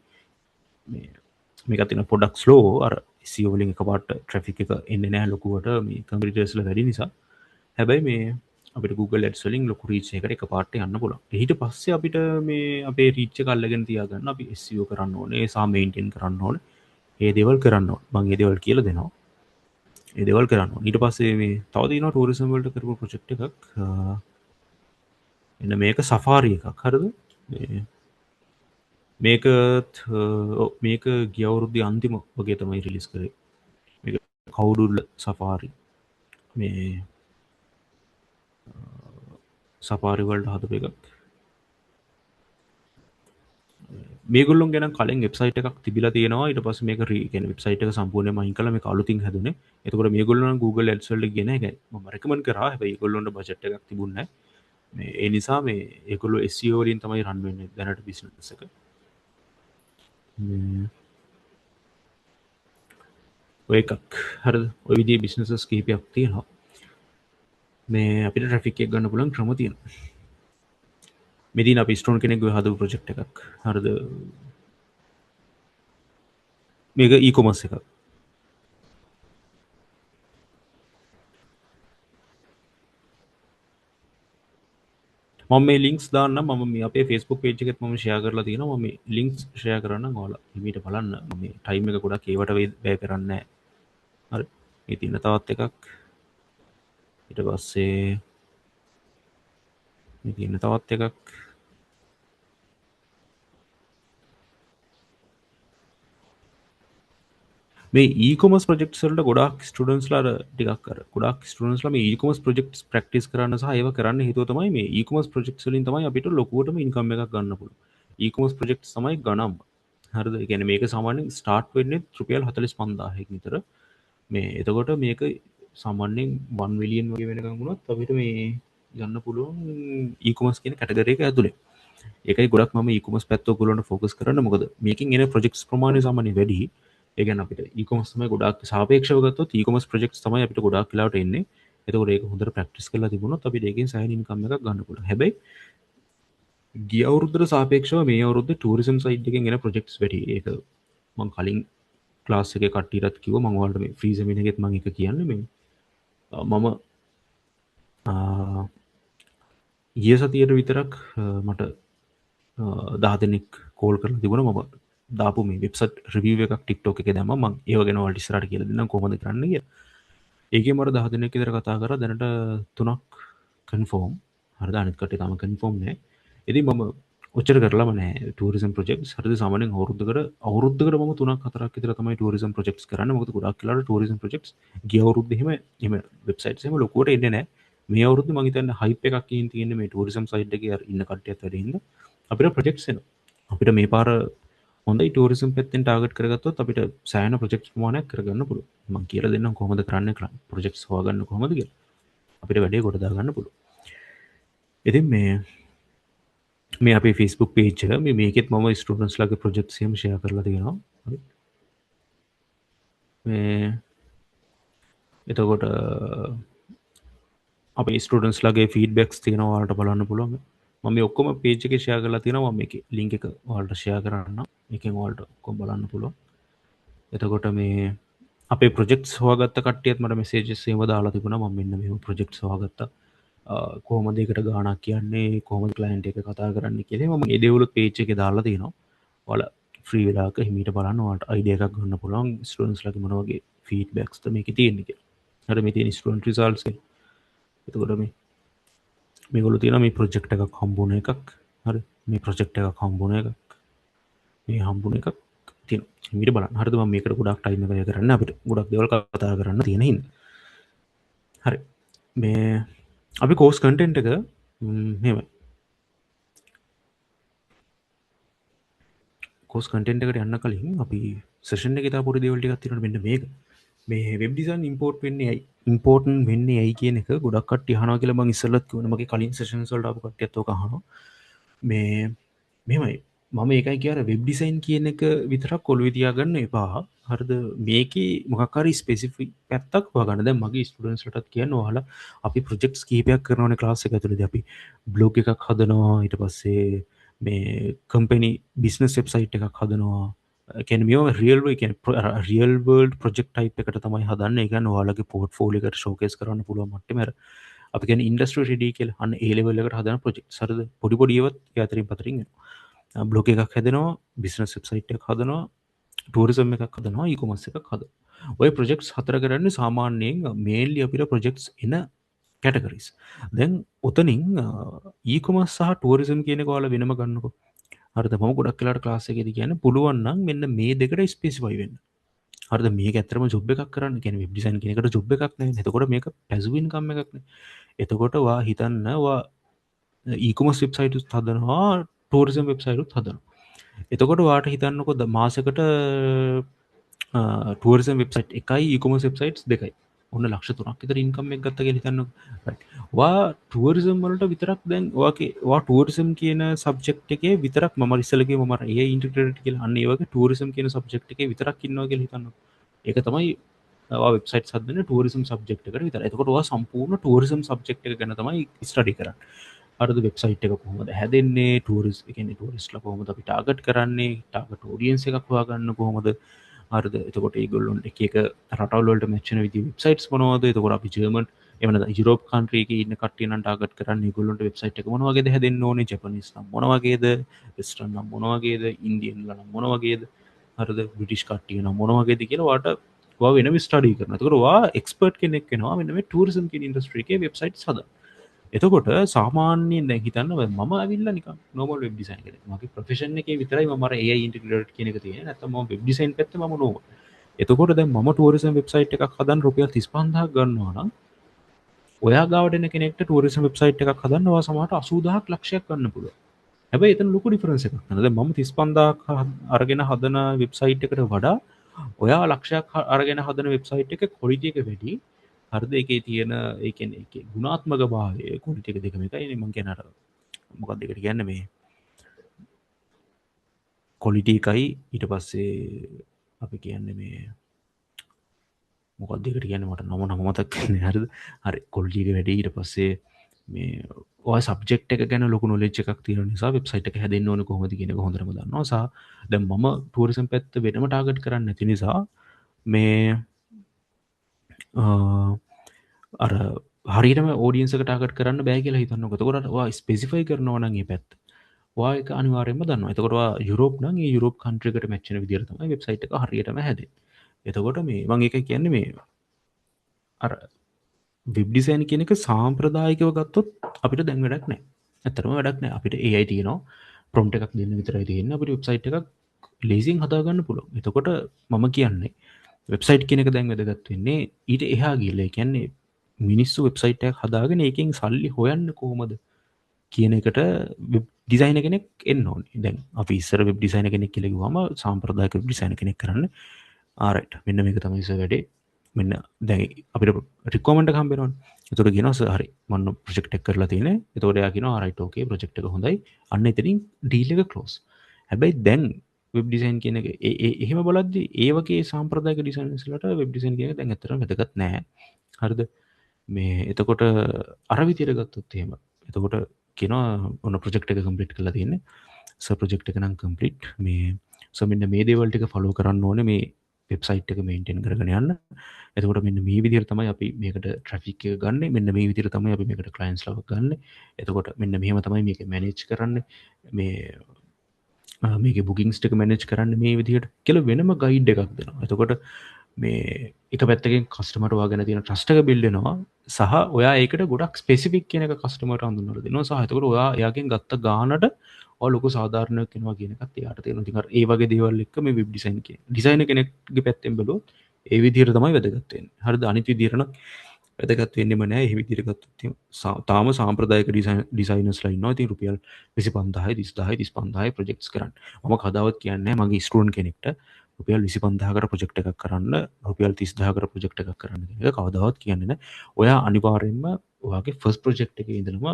මේකත් තියෙන පොඩක් slow අර SEO වලින් එකපාරට traffic එක එන්නේ නැහැ ලොකුවට මේ competitors ලා වැඩි නිසා. හැබැයි මේ අපිට Google Ads වලින් ලොකු reach එකකට එකපාරට යන්න පුළුවන්. ඊට පස්සේ අපිට මේ අපේ reach එක අල්ලගෙන තියාගන්න අපි SEO කරන්න ඕනේ, සහ maintain කරන්න ඕනේ. ඒ දේවල් කරන්න ඕනේ. මම ඒ දේවල් කියලා දෙනවා. ඒ දේවල් කරන්න ඕනේ. ඊට පස්සේ මේ තව තියෙනවා tourism වලට කරපු project එකක්. එන්න මේක සෆාරි එකක්. හරිද? මේක ගිය අවුරුද්දේ අන්තිම වගේ තමයි රිලීස් කරේ. මේක කවුඩුල්ල සෆාරි. මේ සපාරි වලට හදපු එකක්. මේගොල්ලොන් ගැන කලින් වෙබ්සයිට් එකක් තිබිලා තියෙනවා. ඊට පස්සේ මේක කියන්නේ වෙබ්සයිට් එක සම්පූර්ණයෙන්ම අයින් කළා. මේක අලුතින් හැදුනේ. එතකොට මේගොල්ලෝ නම් Google Ads වලට ගෙන එක මම රෙකමන්ඩ් කරා. හැබැයි ඒගොල්ලොන්ට බජට් එකක් තිබුණේ නැහැ. මේ ඒ නිසා මේ ඒගොල්ලෝ SEO වලින් තමයි රන් වෙන්නේ දැනට බිස්නස් එක. ඔය එකක්. හරිද? ඔය විදිහේ බිස්නසස් කිහිපයක් තියෙනවා. මේ අපිට ට්‍රැෆික් එක ගන්න පුළුවන් ක්‍රම තියෙනවා. මෙදින අපි ස්ටෝන් කෙනෙක්ගේ හදපු ප්‍රොජෙක්ට් එකක්. හරිද? මේක e-commerce එකක්. මම මේ ලින්ක්ස් දාන්න මම මේ අපේ Facebook page එකෙත් මම share කරලා තියෙනවා. මම මේ ලින්ක්ස් share කරන්නම් ඔයාලා හිමීට බලන්න. මම මේ time එක ගොඩක් ඒවට වැය කරන්නේ නැහැ. හරි. මේ තියෙන තවත් එකක්. ඊට පස්සේ මේ තියෙන තවත් එකක්. මේ e-commerce projects වලට ගොඩාක් ස්ටුඩන්ට්ස් ලා ටිකක් අර ගොඩාක් ස්ටුඩන්ට්ස් ලා මේ e-commerce projects practice කරන්න සහ ඒව කරන්න හේතුව තමයි මේ e-commerce projects වලින් තමයි අපිට ලොකුවටම income එකක් ගන්න පුළුවන්. e-commerce projects තමයි ගණන්. හරිද? ඒ කියන්නේ මේක සාමාන්‍යයෙන් start වෙන්නේ රුපියල් 45000ක් විතර. මේ එතකොට මේක සාමාන්‍යයෙන් 1 මිලියන් වගේ වෙනකම් වුණත් අපිට මේ ගන්න පුළුවන් e-commerce කියන කැටගරි එක ඇතුලේ. ඒකයි ගොඩක් මම e-commerce පැත්ත ඔයගොල්ලන්ට focus කරන්න. මොකද මේකෙන් එන projects ප්‍රමාණය සාමාන්‍යයෙන් වැඩි. ඒ කියන්නේ අපිට e-commerce තමයි ගොඩාක් සාපේක්ෂව ගත්තොත් e-commerce projects තමයි අපිට ගොඩාක් වෙලාවට එන්නේ. එතකොට ඒක හොඳට practice කරලා තිබුණොත් අපිට ඒකෙන් සෑහෙන income එකක් ගන්න පුළුවන්. හැබැයි ගිය අවුරුද්දට සාපේක්ෂව මේ අවුරුද්දේ tourism side එකෙන් එන projects වැඩි. ඒක මම කලින් ක්ලාස් එකේ කට්ටියටත් කිව්වා. මම ඔයාලට මේ free seminar එකෙත් මම එක කියන්නේ මේ මම ගිය සතියට විතරක් මට 10 දෙනෙක් කෝල් කරලා තිබුණා. මම දාපු මේ වෙබ්සයිට් රිවිව් එකක් TikTok එකේ දැම්මා. මම ඒව ගැන ඔයාලට ඉස්සරහට කියලා දෙන්නම් කොහොමද කරන්න කියලා. ඒකේ මර 10 දිනක් විතර කතා කරා දැනට 3ක් කන්ෆර්ම්. හරිද? අනිත් කට්ටිය තාම කන්ෆර්ම් නෑ. ඉතින් මම ඔච්චර කරලම නෑ ටූරිසම් ප්‍රොජෙක්ට්ස්. හරිද? සාමාන්‍යයෙන් අවුරුද්දකට මම 3ක් 4ක් විතර තමයි ටූරිසම් ප්‍රොජෙක්ට්ස් කරන්නේ. මොකද ගොඩක් වෙලාවට ටූරිසම් ප්‍රොජෙක්ට්ස් ගිය අවුරුද්දේ එහෙම වෙබ්සයිට්ස් එහෙම ලොකුවට එන්නේ නෑ. මේ අවුරුද්දේ මම හිතන්නේ හයිප් එකක් තියෙන්නේ මේ ටූරිසම් සයිට් එකේ ඉන්න කට්ටියත් වැඩි හින්දා අපිට ප්‍රොජෙක්ට්ස් එනවා. අපිට මේ පාර හොඳයි ටූරිසම් පැත්තෙන් ටාගට් කරගත්තොත් අපිට සෑහෙන ප්‍රොජෙක්ට්ස් ප්‍රමාණයක් කරගන්න පුළුවන්. මම කියලා දෙන්නම් කොහොමද කරන්නේ කියලා. ප්‍රොජෙක්ට්ස් හොයාගන්න කොහොමද කියලා. අපිට වැඩේ කොට දාගන්න පුළුවන්. ඉතින් මේ අපේ Facebook page එක මේකෙත් මම ස්ටුඩන්ට්ස් ලාගේ ප්‍රොජෙක්ට්ස් එහෙම ෂෙයා කරලා තියෙනවා. හරි. මේ එතකොට අපේ ස්ටුඩන්ට්ස් ලාගේ ෆීඩ්බැක්ස් තියෙනවා ඔයාලට බලන්න පුළුවන්. මම මේ ඔක්කොම page එකේ ෂෙයා කරලා තියෙනවා. මම මේකේ link එක ඔයාලට ෂෙයා කරන්නම්. මේකෙන් ඔයාලට ඔක්කොම බලන්න පුළුවන්. එතකොට මේ අපේ ප්‍රොජෙක්ට්ස් හොයාගත්ත කට්ටියත් මට මෙසේජස් එහෙම දාලා තිබුණා. මම මෙන්න මෙහෙම ප්‍රොජෙක්ට්ස් හොයාගත්තා. කොහොමද ඒකට ගාණක් කියන්නේ, කොහොමද ක්ලයන්ට් එක කතා කරන්නේ කියලා මම ඒ දේවලුත් page එකේ දාලා තියෙනවා. ඔයාලා ෆ්‍රී වෙලාවක හිමීට බලන්න ඔයාලට අයිඩියා එකක් ගන්න පුළුවන් ස්ටුඩන්ට්ස් ලාගේ මොන වගේ ෆීඩ්බැක්ස්ද මේකේ තියෙන්නේ කියලා. හරි මේ තියෙන ස්ටුඩන්ට් රිසල්ට්ස් එක. එතකොට මේගොල්ලෝ තියෙනවා මේ ප්‍රොජෙක්ට් එකක් හම්බුන එකක්. හරි මේ ප්‍රොජෙක්ට් එකක් හම්බුන එකක්. මේ හම්බුන එකක් තියෙනවා. හිමීට බලන්න. හරිද? මම මේකට ගොඩක් ටයිම් එක වැය කරන්න අපිට ගොඩක් දේවල් කතා කරන්න තියෙන හින්දා. හරි. මේ අපි කෝස් කන්ටෙන්ට් එක මෙහෙමයි. කෝස් කන්ටෙන්ට් එකට යන්න කලින් අපි සෙෂන් එකේ තව පොඩි දේවල් ටිකක් තියෙනවා මෙන්න මේක. මේ වෙබ් ඩිසයින් ඉම්පෝර්ට් වෙන්නේ ඇයි? ඉම්පෝර්ටන්ට් වෙන්නේ ඇයි කියන එක ගොඩක් කට්ටිය අහනවා කියලා මම ඉස්සෙල්ලත් කිව්වනේ. මගේ කලින් සෙෂන්ස් වලට ආපු කට්ටියත් ඕක අහනවා. මේ මෙහෙමයි. මම ඒකයි කිය අර වෙබ් ඩිසයින් කියන එක විතරක් ඔළුවේ තියාගන්න එපා. හරිද? මේකේ මොකක් හරි ස්පෙસિෆික් පැත්තක් හොයාගන්න. දැන් මගේ ස්ටුඩන්ට්ස් ලටත් කියන්න ඔයාලා අපි ප්‍රොජෙක්ට්ස් කීපයක් කරනවානේ ක්ලාස් එක ඇතුළේදී. අපි බ්ලොග් එකක් හදනවා. ඊට පස්සේ මේ කම්පැනි බිස්නස් වෙබ්සයිට් එකක් හදනවා. කියන්නේ මේවා රියල් වර්ල්ඩ් ප්‍රොජෙක්ට් ටයිප් එකට තමයි හදන්නේ. ඒ කියන්නේ ඔයාලගේ පෝර්ට්ෆෝලියෝ එකට ෂෝකේස් කරන්න පුළුවන් මට්ටමේ අර අපි කියන්නේ ඉන්ඩස්ට්‍රි රෙඩි කියලා. අන්න ඒ ලෙවල් එකට හදන ප්‍රොජෙක්ට්ස්. හරිද? පොඩි පොඩි ඒවාත් ඒ අතරින් පතරින් එනවා. බ්ලොග් එකක් හැදෙනවා, බිස්නස් වෙබ්සයිට් එකක් හදනවා, ටූරිසම් එකක් හදනවා, ඊ-කොමර්ස් එකක් හදනවා. ඔය ප්‍රොජෙක්ට්ස් හතර කරන්නේ සාමාන්‍යයෙන් මේන්ලි අපිට ප්‍රොජෙක්ට්ස් එන කැටගරිස්. දැන් ඔතනින් ඊ-කොමර්ස් සහ ටූරිසම් කියන එක ඔයාලා වෙනම ගන්නකො. හරිද? මම ගොඩක් වෙලාවට ක්ලාස් එකේදී කියන්නේ පුළුවන් නම් මෙන්න මේ දෙකට ස්පෙસિෆයි වෙන්න. හරිද? මේක ඇත්තටම ජොබ් එකක් කරන්න කියන්නේ වෙබ් ඩිසයින් කියන එකට ජොබ් එකක් නෙවෙයි. එතකොට මේක පැසිව් ඉන්කම් එකක් නේ. එතකොට ඔයා හිතන්න ඔයා ඊ-කොමර්ස් වෙබ්සයිට් උත් හදනවා, ටූරිසම් වෙබ්සයිට් උත් හදනවා. එතකොට ඔයාට හිතන්නකො මාසෙකට ටූරිසම් වෙබ්සයිට් එකයි ඊ-කොමර්ස් වෙබ්සයිට්ස් දෙකයි. ඔන්න ලක්ෂ 3ක් විතර ඉන්කම් එකක් ගත්තා කියලා හිතන්නකො. රයිට්. ඔයා ටූරිසම් වලට විතරක් දැන් ඔයා ටූරිසම් කියන සබ්ජෙක්ට් එකේ විතරක් මම ඉස්සෙල්ලා කිව්වා මම AI ඉන්ටිග්‍රේටඩ් කියලා. අන්න ඒ වගේ ටූරිසම් කියන සබ්ජෙක්ට් එකේ විතරක් ඉන්නවා කියලා හිතන්නකො. ඒක තමයි ඔයා වෙබ්සයිට්ස් හදන්නේ ටූරිසම් සබ්ජෙක්ට් එකට විතරයි. එතකොට ඔයා සම්පූර්ණ ටූරිසම් සබ්ජෙක්ට් එක ගැන තමයි ස්ටඩි කරන්නේ. හරිද? වෙබ්සයිට් එක කොහොමද හැදෙන්නේ? ටූරිස්ට් ඒ කියන්නේ ටූරිස්ට්ලා කොහොමද අපි ටාගට් කරන්නේ? ටාගට් ඔඩියන්ස් එකක් හොයාගන්න කොහොමද? හරිද? එතකොට ඒගොල්ලොන්ට එක එක රටවල් වලට මැච් වෙන විදිහේ වෙබ්සයිට්ස් මොනවද? එතකොට අපි ජර්මන් එහෙම නැත්නම් යුරෝප් කන්ට්‍රි එකේ ඉන්න කට්ටිය නම් ටාගට් කරන්නේ ඒගොල්ලොන්ට වෙබ්සයිට් එක මොන වගේද හැදෙන්න ඕනේ? ජපනීස් නම් මොන වගේද? වෙස්ටර්න් නම් මොන වගේද? ඉන්දියන්ලා නම් මොන වගේද? හරිද? බ්‍රිටිෂ් කට්ටිය නම් මොන වගේද කියලා ඔයා වෙනම ස්ටඩි කරනවා. එතකොට ඔයා එක්ස්පර්ට් කෙනෙක් වෙනවා මෙන්න මේ ටූරිසම් කියන ඉන්ඩස්ට්‍රි එකේ වෙබ්සයිට්ස් හදන්න. එතකොට සාමාන්‍යයෙන් දැන් හිතන්න මම ඇවිල්ලා නිකන් නෝමල් වෙබ් ඩිසයින් කෙනෙක්. මගේ ප්‍රොෆෙෂන් එකේ විතරයි මම අර AI ඉන්ටිග්‍රේටඩ් කියන එක තියෙන්නේ. නැත්නම් මම වෙබ් ඩිසයින් පැත්තේ මම නෝමල්. එතකොට දැන් මම ටූරිසම් වෙබ්සයිට් එකක් හදන්න රුපියල් 35000ක් ගන්නවා නම් ඔයා ගාවට එන කෙනෙක්ට ටූරිසම් වෙබ්සයිට් එකක් හදන්න ඔයා සමහරට 80000ක් ලක්ෂයක් ගන්න පුළුවන්. හැබැයි එතන ලොකු ඩිෆරන්ස් එකක් තියෙනවා. දැන් මම 35000ක් අරගෙන හදන වෙබ්සයිට් එකට වඩා ඔයා ලක්ෂයක් අරගෙන හදන වෙබ්සයිට් එක ක්වොලිටි එක වැඩි. හරිද? ඒකේ තියෙන ඒ කියන්නේ ඒකේ ගුණාත්මක භාවය ක්වොලිටි එක දෙකම එකයිනේ. මම කියන්නේ අර මොකක්ද ඒකට කියන්නේ මේ ක්වොලිටි එකයි ඊට පස්සේ අපි කියන්නේ මේ මොකක්ද ඒකට කියන්නේ මට නම මතක් වෙන්නේ. හරිද? හරි ක්වොලිටි එක වැඩි. ඊට පස්සේ මේ ඔය සබ්ජෙක්ට් එක ගැන ලොකු නොලෙජ් එකක් තියෙන නිසා වෙබ්සයිට් එක හැදෙන්න ඕනේ කොහොමද කියන එක හොඳටම දන්නවා. සහ දැන් මම ටූරිසම් පැත්ත වෙනම ටාගට් කරන්නේ නැති නිසා මේ අර හරියටම ඔඩියන්ස් එකට ටාගට් කරන්න බෑ කියලා හිතන්නකො. එතකොට ඔයා ස්පෙસિෆයි කරනවා නම් මේ පැත්ත. ඔයා ඒක අනිවාර්යයෙන්ම දන්නවා. එතකොට ඔයා යුරෝප් නම් ඒ යුරෝප් කන්ට්‍රි එකට මැච් වෙන විදිහට තමයි වෙබ්සයිට් එක හරියටම හැදෙන්නේ. එතකොට මේ මම ඒකයි කියන්නේ මේ අර වෙබ් ඩිසයින් කියන එක සාම්ප්‍රදායිකව ගත්තොත් අපිට දැන් වැඩක් නැහැ. ඇත්තටම වැඩක් නැහැ. අපිට AI තියෙනවා. ප්‍රොම්ප්ට් එකක් දෙන්න විතරයි තියෙන්නේ. අපිට වෙබ්සයිට් එකක් ලේසියෙන් හදාගන්න පුළුවන්. එතකොට මම කියන්නේ වෙබ්සයිට් කියන එක දැන් වැදගත් වෙන්නේ ඊට එහා ගිහලා. ඒ කියන්නේ මිනිස්සු වෙබ්සයිට් එකක් හදාගෙන ඒකෙන් සල්ලි හොයන්නේ කොහොමද කියන එකට වෙබ් ඩිසයිනර් කෙනෙක් එන්න ඕනේ. දැන් අපි ඉස්සර වෙබ් ඩිසයිනර් කෙනෙක් කියලා කිව්වම සාම්ප්‍රදායික වෙබ් ඩිසයිනර් කෙනෙක් කරන්නේ ආරයිට් මෙන්න මේක තමයි සර් වැඩේ. මෙන්න දැන් අපිට රික්වයර්මන්ට් එක හම්බ වෙනවනේ. එතකොට කියනවා සර් හරි මම ප්‍රොජෙක්ට් එක කරලා තියෙන්නේ. එතකොට එයා කියනවා ආරයිට් ඕකේ ප්‍රොජෙක්ට් එක හොඳයි. අන්න එතනින් ඩීල් එක ක්ලෝස්. හැබැයි දැන් වෙබ් ඩිසයින් කියන එක එහෙම බලද්දි ඒ වගේ සාම්ප්‍රදායික ඩිසයිනර්ස්ලාට වෙබ් ඩිසයින් කියන එක දැන් ඇත්තටම වැදගත් නෑ. හරිද? මේ එතකොට අර විදියට ගත්තොත් එහෙම. එතකොට කියනවා ඔන්න ප්‍රොජෙක්ට් එක කම්ප්ලීට් කරලා තියෙන්නේ. සර් ප්‍රොජෙක්ට් එක නම් කම්ප්ලීට්. මේ සර් මෙන්න මේ දේවල් ටික ෆලෝ කරන්න ඕනේ මේ වෙබ්සයිට් එක මේන්ටේන් කරගෙන යන්න. එතකොට මෙන්න මේ විදිහට තමයි අපි මේකට ට්‍රැෆික් එක ගන්නෙ. මෙන්න මේ විදිහට තමයි අපි මේකට ක්ලයන්ට්ස්ලාව ගන්නෙ. එතකොට මෙන්න මෙහෙම තමයි මේක මැනේජ් කරන්නේ. මේ මේක බුකින්ස් ටික මැනේජ් කරන්න මේ විදිහට කියලා වෙනම ගයිඩ් එකක් දෙනවා. එතකොට මේ එක පැත්තකින් කස්ටමර්ට ඔයාගෙන තියෙන ට්‍රස්ට් එක බිල්ඩ් වෙනවා සහ ඔයා ඒකට ගොඩක් ස්පෙસિෆික් කියන එක කස්ටමර්ට හඳුන්වලා දෙනවා සහ එතකොට ඔයා එයාගෙන් ගත්ත ගානට ඔය ලොකු සාධාරණයක් වෙනවා කියන එකත් එයාට තේරෙනවා. ඉතින් අර ඒ වගේ දේවල් එක්ක මේ වෙබ් ඩිසයින් කියන ඩිසයිනර් කෙනෙක්ගේ පැත්තෙන් බැලුවොත් ඒ විදිහට තමයි වැදගත් වෙන්නේ. හරිද? අනිත් විදිහට නම් වැදගත් වෙන්නෙම නෑ. ඒ විදිහට ගත්තොත් එහෙම තාම සාම්ප්‍රදායික ඩිසයිනර්ස්ලා ඉන්නවා. ඉතින් රුපියල් 25000 30000 35000 ප්‍රොජෙක්ට්ස් කරන්න. මම කවදාවත් කියන්නේ නෑ මගේ ස්ටුඩන්ට් කෙනෙක්ට රුපියල් 25000කට ප්‍රොජෙක්ට් එකක් කරන්න රුපියල් 30000කට ප්‍රොජෙක්ට් එකක් කරන්න කියන එක කවදාවත් කියන්නේ නෑ. ඔයා අනිවාර්යයෙන්ම ඔයාගේ ෆස්ට් ප්‍රොජෙක්ට් එකේ ඉඳලම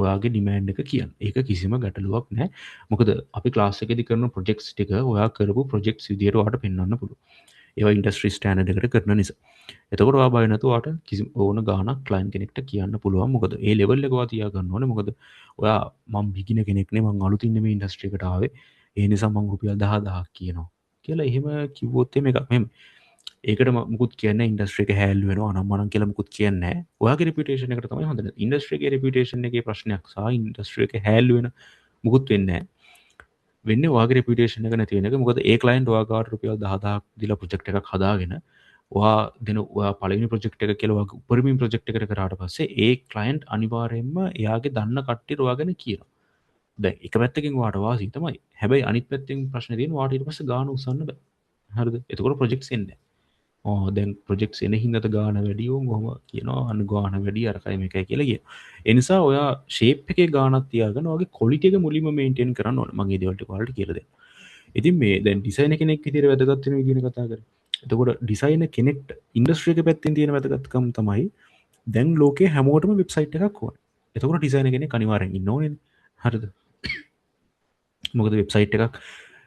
ඔයාගේ ඩිමෑන්ඩ් එක කියන්න. ඒක කිසිම ගැටලුවක් නෑ. මොකද අපි ක්ලාස් එකේදී කරන ප්‍රොජෙක්ට්ස් ටික ඔයා කරපු ප්‍රොජෙක්ට්ස් විදියට ඔයාට පෙන්වන්න පුළුවන්. ඒවා ඉන්ඩස්ට්‍රි ස්ටෑන්ඩඩ් එකට කරන නිසා. එතකොට ඔයා බය නැතුව ඔයාට කිසි ඕන ගාණක් ක්ලයන්ට් කෙනෙක්ට කියන්න පුළුවන්. මොකද ඒ ලෙවල් එක ඔයා තියා ගන්න ඕනේ. මොකද ඔයා මම බිගිනර් කෙනෙක් නේ මම අලුතින් මේ ඉන්ඩස්ට්‍රි එකට ආවේ. ඒ නිසා මම රුපියල් 10000ක් කියනවා. කියලා එහෙම කිව්වොත් මේක මෙහෙම ඒකට මුකුත් කියන්නේ ඉන්ඩස්ට්‍රි එක හැල්ලු වෙනවා අනම්මනම් කියලා මුකුත් කියන්නේ නැහැ. ඔයාගේ රෙපියුටේෂන් එකට තමයි හොඳ නැති. ඉන්ඩස්ට්‍රි එකේ රෙපියුටේෂන් එකේ ප්‍රශ්නයක් සහ ඉන්ඩස්ට්‍රි එක හැල්ලු වෙන මුකුත් වෙන්නේ නැහැ. වෙන්නේ ඔයාගේ රෙපියුටේෂන් එක නැති වෙන එක. මොකද ඒ ක්ලයන්ට් ඔයා ගාවට රුපියල් 10000ක් දීලා ප්‍රොජෙක්ට් එකක් හදාගෙන ඔයා දෙන ඔයා පළවෙනි ප්‍රොජෙක්ට් එක කියලා ඔයාගේ උපරිම ප්‍රොජෙක්ට් එකට කරාට පස්සේ ඒ ක්ලයන්ට් අනිවාර්යයෙන්ම එයාගේ දන්න කට්ටියට ඔයා ගැන කියනවා. දැන් එක පැත්තකින් ඔයාට වාසි තමයි. හැබැයි අනිත් පැත්තෙන් ප්‍රශ්නේ තියෙන්නේ ඔයාට ඊට පස්සේ ගාන උස්සන්න බෑ. හරිද? එතකොට ප්‍රොජෙක්ට්ස් එන්නේ නැහැ. දැන් ප්‍රොජෙක්ට්ස් එන හින්දාට ගාන වැඩි වුන් ඔහම කියනවා අන්න ගාන වැඩි අරකයි මේකයි කියලා කියනවා. ඒ නිසා ඔයා ෂේප් එකේ ගානක් තියාගෙන ඔයාගේ ක්වොලිටි එක මුලින්ම මේන්ටේන් කරන්න ඕනේ. මම මේ දේවල් ටික ඔයාලට කියලා දෙන්නම්. ඉතින් මේ දැන් ඩිසයිනර් කෙනෙක් විදිහට වැදගත් වෙන විදිහට කතා කරේ. එතකොට ඩිසයිනර් කෙනෙක්ට ඉන්ඩස්ට්‍රි එකේ පැත්තෙන් තියෙන වැදගත්කම තමයි දැන් ලෝකේ හැමෝටම වෙබ්සයිට් එකක් ඕනේ. එතකොට ඩිසයිනර් කෙනෙක් අනිවාර්යෙන් ඉන්න ඕනේනේ. හරිද? මොකද වෙබ්සයිට් එකක්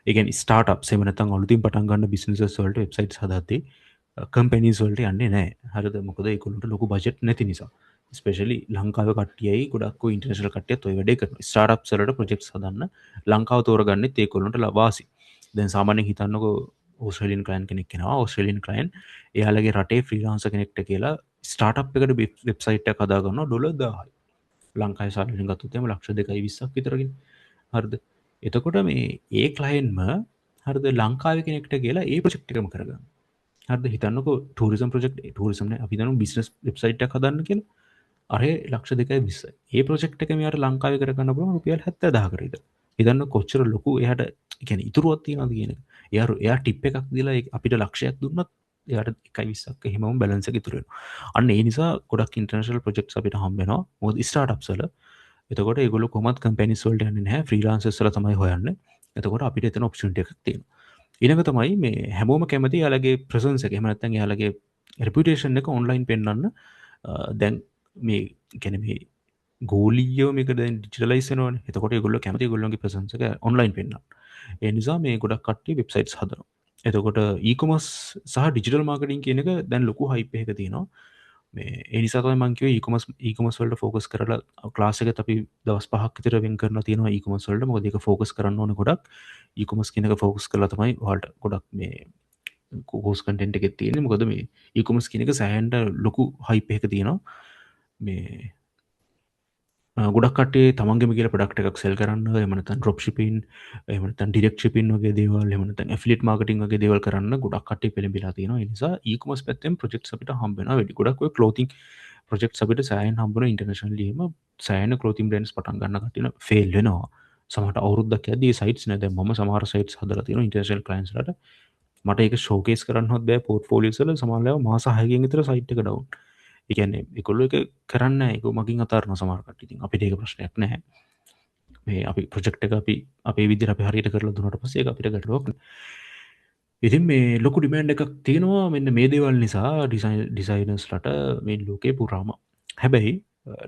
ඒ කියන්නේ ස්ටාර්ට්අප්ස් එහෙම නැත්නම් අලුතින් පටන් ගන්න බිස්නසස් වලට වෙබ්සයිට්ස් හදද්දී කම්පැනිස් වලට යන්නේ නැහැ. හරිද? මොකද ඒගොල්ලන්ට ලොකු බජට් නැති නිසා. ස්පෙෂලි ලංකාවේ කට්ටියයි ගොඩක් ඔය ඉන්ටර්නැෂනල් කට්ටියත් ඔය වැඩේ කරනවා. ස්ටාර්ට්අප්ස් වලට ප්‍රොජෙක්ට්ස් හදන්න ලංකාව තෝරගන්නෙත් ඒගොල්ලන්ට වාසි. දැන් සාමාන්‍යයෙන් හිතන්නකෝ ඕස්ට්‍රේලියන් ක්ලයන්ට් කෙනෙක් කෙනවා. ඕස්ට්‍රේලියන් ක්ලයන්ට් එයාලගේ රටේ ෆ්‍රීලාන්සර් කෙනෙක්ට කියලා ස්ටාර්ට්අප් එකට වෙබ්සයිට් එකක් හදා ගන්නවා ඩොලර් 1000යි. ලංකාවේ සල්ලියෙන් ගත්තොත් එහෙම ලක්ෂ 2.20ක් විතරකින්. හරිද? එතකොට මේ ඒ ක්ලයන්ට්ම හරිද ලංකාවේ කෙනෙක්ට කියලා ඒ ප්‍රොජෙක්ට් එකම කරගන්න. හරිද? හිතන්නකෝ ටූරිසම් ප්‍රොජෙක්ට් ටූරිසම් නේ අපි හිතමු බිස්නස් වෙබ්සයිට් එකක් හදන්න කියලා. අරේ ලක්ෂ 2.20යි. ඒ ප්‍රොජෙක්ට් එක මෙයාට ලංකාවේ කරගන්න පුළුවන් රුපියල් 70000කට විතර. හිතන්න කොච්චර ලොකු එයාට කියන්නේ ඉතුරුවක් තියනවද කියන එක. එයා ටිප් එකක් දීලා අපිට ලක්ෂයක් දුන්නත් එයාට 1.20ක් එහෙමම බැලන්ස් එක ඉතුරු වෙනවා. අන්න ඒ නිසා ගොඩක් ඉන්ටර්නැෂනල් ප්‍රොජෙක්ට්ස් අපිට හම්බ වෙනවා. මොකද ස්ටාර්ට්අප්ස් වල. එතකොට ඒගොල්ලෝ කොහොමත් කම්පැනිස් වලට යන්නේ නැහැ. ෆ්‍රීලාන්සර්ස් වල තමයි හොයන්නේ. එතකොට අපිට එතන ඔප්චුනිටි එකක් තියෙනවා. ඊළඟ තමයි මේ හැමෝම කැමති එයාලගේ ප්‍රසන්ස් එක. එහෙම නැත්නම් එයාලගේ රෙපියුටේෂන් එක ඔන්ලයින් පෙන්වන්න. දැන් මේ කියන්නේ මේ ගෝලීයව මේක දැන් ඩිජිටලයිස් වෙනවනේ. එතකොට ඒගොල්ලෝ කැමති ඒගොල්ලෝගේ ප්‍රසන්ස් එක ඔන්ලයින් පෙන්වන්න. ඒ නිසා මේ ගොඩක් කට්ටිය වෙබ්සයිට්ස් හදනවා. එතකොට ඊ-කොමර්ස් සහ ඩිජිටල් මාකටිං කියන එක දැන් ලොකු හයිප් එකක තියෙනවා. මේ ඒ නිසා තමයි මම කිව්වේ ඊ-කොමර්ස් වලට ෆෝකස් කරලා ක්ලාස් එකත් අපි දවස් 5ක් විතර වෙන් කරලා තියෙනවා ඊ-කොමර්ස් වලට. මොකද ඒක ෆෝකස් කරන්න ඕනේ ගොඩක්. ඊ-කොමර්ස් කියන එක ෆෝකස් කරලා තමයි ඔයාලට ගොඩක් මේ කෝස් කන්ටෙන්ට් එකේ තියෙන්නේ. මොකද මේ ඊ-කොමර්ස් කියන එක සෑහෙන්න ලොකු හයිප් එකක තියෙනවා. මේ ගොඩක් කට්ටිය තමන්ගේම කියලා ප්‍රොඩක්ට් එකක් සෙල් කරන්න, එහෙම නැත්නම් ඩ්‍රොප් ෂිපින්, එහෙම නැත්නම් ඩිරෙක්ට් ෂිපින් වගේ දේවල්, එහෙම නැත්නම් ඇෆිලියේට් මාකටිං වගේ දේවල් කරන්න ගොඩක් කට්ටිය පෙළඹිලා තියෙනවා. ඒ නිසා ඊ-කොමර්ස් පැත්තෙන් ප්‍රොජෙක්ට්ස් අපිට හම්බ වෙනවා වැඩි. ගොඩක් ඔය ක්ලෝතින් ප්‍රොජෙක්ට්ස් අපිට සෑහෙන හම්බ වෙනවා ඉන්ටර්නැෂනලි. එහෙම සෑහෙන ක්ලෝතින් බ්‍රෑන්ඩ්ස් පටන් ගන්න කට්ටිය ෆේල් වෙනවා. සමහරට අවුරුද්දක් යද්දී සයිට්ස් නැහැ. දැන් මම සමහර සයිට්ස් හදලා තියෙනවා ඉන්ටර්නැෂනල් ක්ලයන්ට්ස්ලාට. මට ඒක ෂෝකේස් කරන්නවත් බෑ පෝර්ට්ෆෝලියෝස් වල. සමහර වෙලාව මාස 6කින් විතර සයිට් එක ඩවුන්. ඒ කියන්නේ ඒගොල්ලෝ ඒක කරන්නේ නැහැ. ඒක මගින් අතාරිනවා සමහර කට්ටිය. ඉතින් අපිට ඒක ප්‍රශ්නයක් නැහැ. මේ අපි ප්‍රොජෙක්ට් එක අපේ විදිහට අපි හරියට කරලා දුන්නාට පස්සේ ඒක අපිට ගැටලුවක් නෑ. ඉතින් මේ ලොකු ඩිමෑන්ඩ් එකක් තියෙනවා මෙන්න මේ දේවල් නිසා ඩිසයිනර්ස්ලට මේ ලෝකේ පුරාම. හැබැයි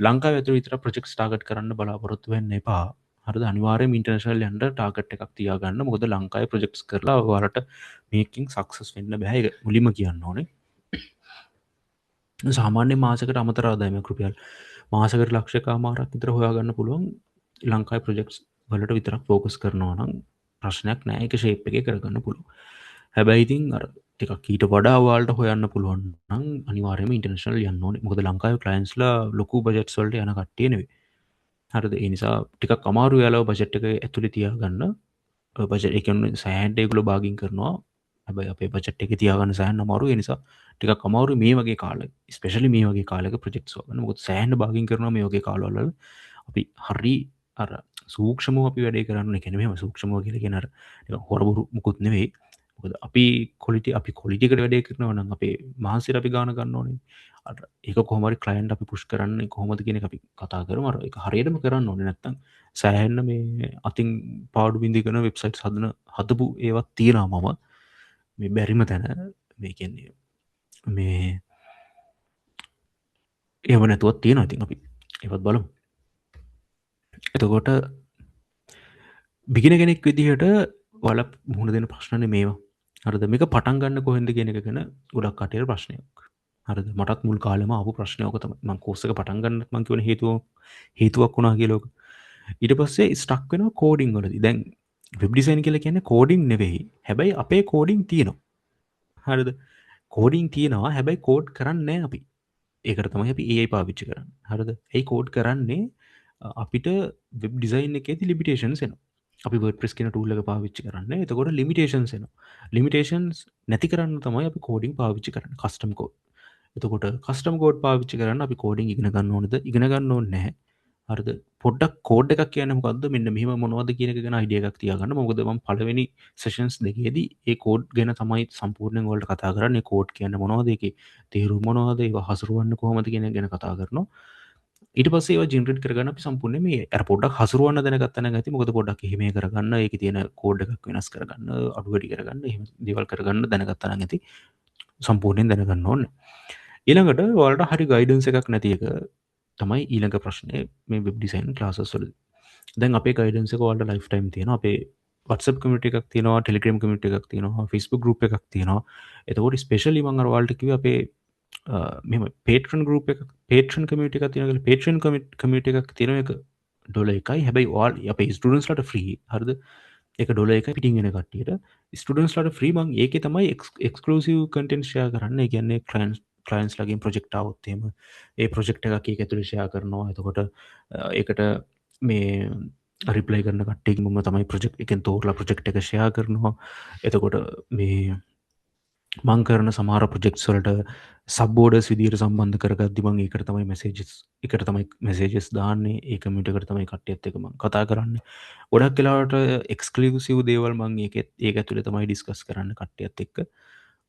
ලංකාව ඇතුළේ විතර ප්‍රොජෙක්ට්ස් ටාගට් කරන්න බලාපොරොත්තු වෙන්න එපා. හරිද? අනිවාර්යයෙන්ම ඉන්ටර්නැෂනල් යන්න ටාගට් එකක් තියාගන්න. මොකද ලංකාවේ ප්‍රොජෙක්ට්ස් කරලා ඔයාලට මේකින් සක්සස් වෙන්න බෑ. ඒක මුලින්ම කියන්න ඕනේ. සාමාන්‍ය මාසකට අමතර ආදායමක් රුපියල් මාසකට ලක්ෂකමාරක් විතර හොයාගන්න පුළුවන් ලංකාවේ ප්‍රොජෙක්ට්ස් වලට විතරක් ෆෝකස් කරනවා නම් ප්‍රශ්නයක් නෑ. ඒක ෂේප් එකේ කරගන්න පුළුවන්. හැබැයි ඉතින් අර ටිකක් ඊට වඩා ඔයාලට හොයන්න පුළුවන් නම් අනිවාර්යයෙන්ම ඉන්ටර්නැෂනල් යන්න ඕනේ. මොකද ලංකාවේ ක්ලයන්ට්ස්ලා ලොකු බජට්ස් වලට යන කට්ටිය නෙවෙයි. හරිද? ඒ නිසා ටිකක් අමාරු යාලව බජට් එක ඇතුලේ තියාගන්න. බජට් ඒ කියන්නේ සෑහෙන්න ඒගොල්ලෝ බාගින් කරනවා. හැබැයි අපේ බජට් එකේ තියාගන්න සෑහෙන්න අමාරුයි. ඒ නිසා ටිකක් අමාරුයි මේ වගේ කාලෙක. ස්පෙෂලි මේ වගේ කාලෙක ප්‍රොජෙක්ට්ස් හොයන්න. මොකද සෑහෙන්න බාගින් කරනවා මේ වගේ කාලවල. අපි හරි අර සූක්ෂමව අපි වැඩේ කරන්න ඕනේ. කියන්නේ මෙහෙම සූක්ෂමව කියලා කියන අර නිකන් හොරබුරු මුකුත් නෙවෙයි. මොකද අපි කොලිටි එකට වැඩේ කරනවා නම් අපේ මහන්සියට අපි ගාන ගන්න ඕනේ. අර ඒක කොහොම හරි ක්ලයන්ට් අපි පුෂ් කරන්නේ කොහොමද කියන එක අපි කතා කරමු. අර ඒක හරියටම කරන්න ඕනේ. නැත්තම් සෑහෙන්න මේ අතින් පාඩු බින්දිකන වෙබ්සයිට්ස් හදපු ඒවත් තියෙනවා මම. මේ බැරිම තැන මේ කියන්නේ මේ ඒව නැතුවත් තියෙනවා. ඉතින් අපි ඒවත් බලමු. එතකොට බිගින කෙනෙක් විදිහට ඔයාලා මුහුණ දෙන ප්‍රශ්නනේ මේවා. හරිද? මේක පටන් ගන්න කොහෙන්ද කියන එක ගැන ගොඩක් කටියට ප්‍රශ්නයක්. හරිද? මටත් මුල් කාලෙම ආපු ප්‍රශ්නය ඕක තමයි. මම කෝස් එක පටන් ගන්නත් මම කියන හේතුවක් වුණා කියලා ඕක. ඊට පස්සේ ස්ටක් වෙනවා කෝඩින් වලදී. දැන් වෙබ් ඩිසයින් කියලා කියන්නේ කෝඩින් නෙවෙයි. හැබැයි අපේ කෝඩින් තියෙනවා. හරිද? කෝඩින් තියෙනවා. හැබැයි කෝඩ් කරන්නේ නැහැ අපි. ඒකට තමයි අපි AI පාවිච්චි කරන්නේ. හරිද? ඒ කෝඩ් කරන්නේ අපිට වෙබ් ඩිසයින් එකේදී ලිමිටේෂන්ස් එනවා. අපි WordPress කියන ටූල් එක පාවිච්චි කරන්නේ. එතකොට ලිමිටේෂන්ස් එනවා. ලිමිටේෂන්ස් නැති කරන්න තමයි අපි කෝඩින් පාවිච්චි කරන්නේ. Custom code. එතකොට කස්ටම් කෝඩ් පාවිච්චි කරන්න අපි කෝඩින් ඉගෙන ගන්න ඕනද? ඉගෙන ගන්න ඕනේ නැහැ. හරිද? පොඩ්ඩක් කෝඩ් එකක් කියන්නේ මොකද්ද? මෙන්න මෙහෙම මොනවද කියන එක ගැන අයිඩියා එකක් තියාගන්න. මොකද මම පළවෙනි සෙෂන්ස් දෙකේදී ඒ කෝඩ් ගැන තමයි සම්පූර්ණයෙන් ඔයාලට කතා කරන්නේ. කෝඩ් කියන්නේ මොනවද? ඒකේ තේරුම මොනවද? ඒවා හසුරවන්න කොහොමද කියන එක ගැන කතා කරනවා. ඊට පස්සේ ඒවා ජෙනරේට් කරගන්න අපි සම්පූර්ණයෙන් මේ අර පොඩ්ඩක් හසුරවන්න දැනගත්තා නම් ඇති. මොකද පොඩ්ඩක් එහෙම කරගන්න, ඒකේ තියෙන කෝඩ් එකක් වෙනස් කරගන්න, අඩු වැඩි කරගන්න, එහෙම දේවල් කරගන්න දැනගත්තා නම් ඇති. සම්පූර්ණයෙන් දැනගන්න ඕනේ. ඊළඟට ඔයාලට හරි ගයිඩන්ස් එකක් නැති එක තමයි ඊළඟ ප්‍රශ්නේ මේ වෙබ් ඩිසයින් ක්ලාසස් වලදී. දැන් අපේ ගයිඩන්ස් එක ඔයාලට ලයිෆ් ටයිම් තියෙනවා. අපේ WhatsApp කමියුනිටි එකක් තියෙනවා, Telegram කමියුනිටි එකක් තියෙනවා, Facebook group එකක් තියෙනවා. එතකොට ස්පෙෂලි මම අර ඔයාලට කිව්වේ අපේ මෙහෙම Patreon group එකක්, Patreon community එකක් තියෙනවා කියලා. Patreon community එකක් තියෙන එක $1යි. හැබැයි ඔයාලා අපේ ස්ටුඩන්ට්ස් ලාට ෆ්‍රී. හරිද? ඒක $1යි පිටින් එන කට්ටියට. ස්ටුඩන්ට්ස් ලාට ෆ්‍රී. මම ඒකේ තමයි එක්ස්ක්ලූසිව් කන්ටෙන්ට් ෂෙයා කරන්නේ. ඒ කියන්නේ ක්ලයන්ට්ස් ලගෙන් ප්‍රොජෙක්ට් આવොත් එහෙම ඒ ප්‍රොජෙක්ට් එකක් ඒක ඇතුලේ ෂෙයා කරනවා. එතකොට ඒකට මේ රිප්ලයි කරන කට්ටියකින් මම තමයි ප්‍රොජෙක්ට් එකෙන් තෝරලා ප්‍රොජෙක්ට් එක ෂෙයා කරනවා. එතකොට මේ මං කරන සමහර ප්‍රොජෙක්ට්ස් වලට සබ් බෝඩර්ස් විදියට සම්බන්ධ කරගද්දි මම ඒකට තමයි මෙසේජස් දාන්නේ. ඒ කමියුනිටි එකට තමයි කට්ටියත් එක්ක මම කතා කරන්නේ. ගොඩක් වෙලාවට එක්ස්ක්ලූසිව් දේවල් මම ඒක ඇතුලේ තමයි ඩිස්කස් කරන්නේ කට්ටියත් එක්ක.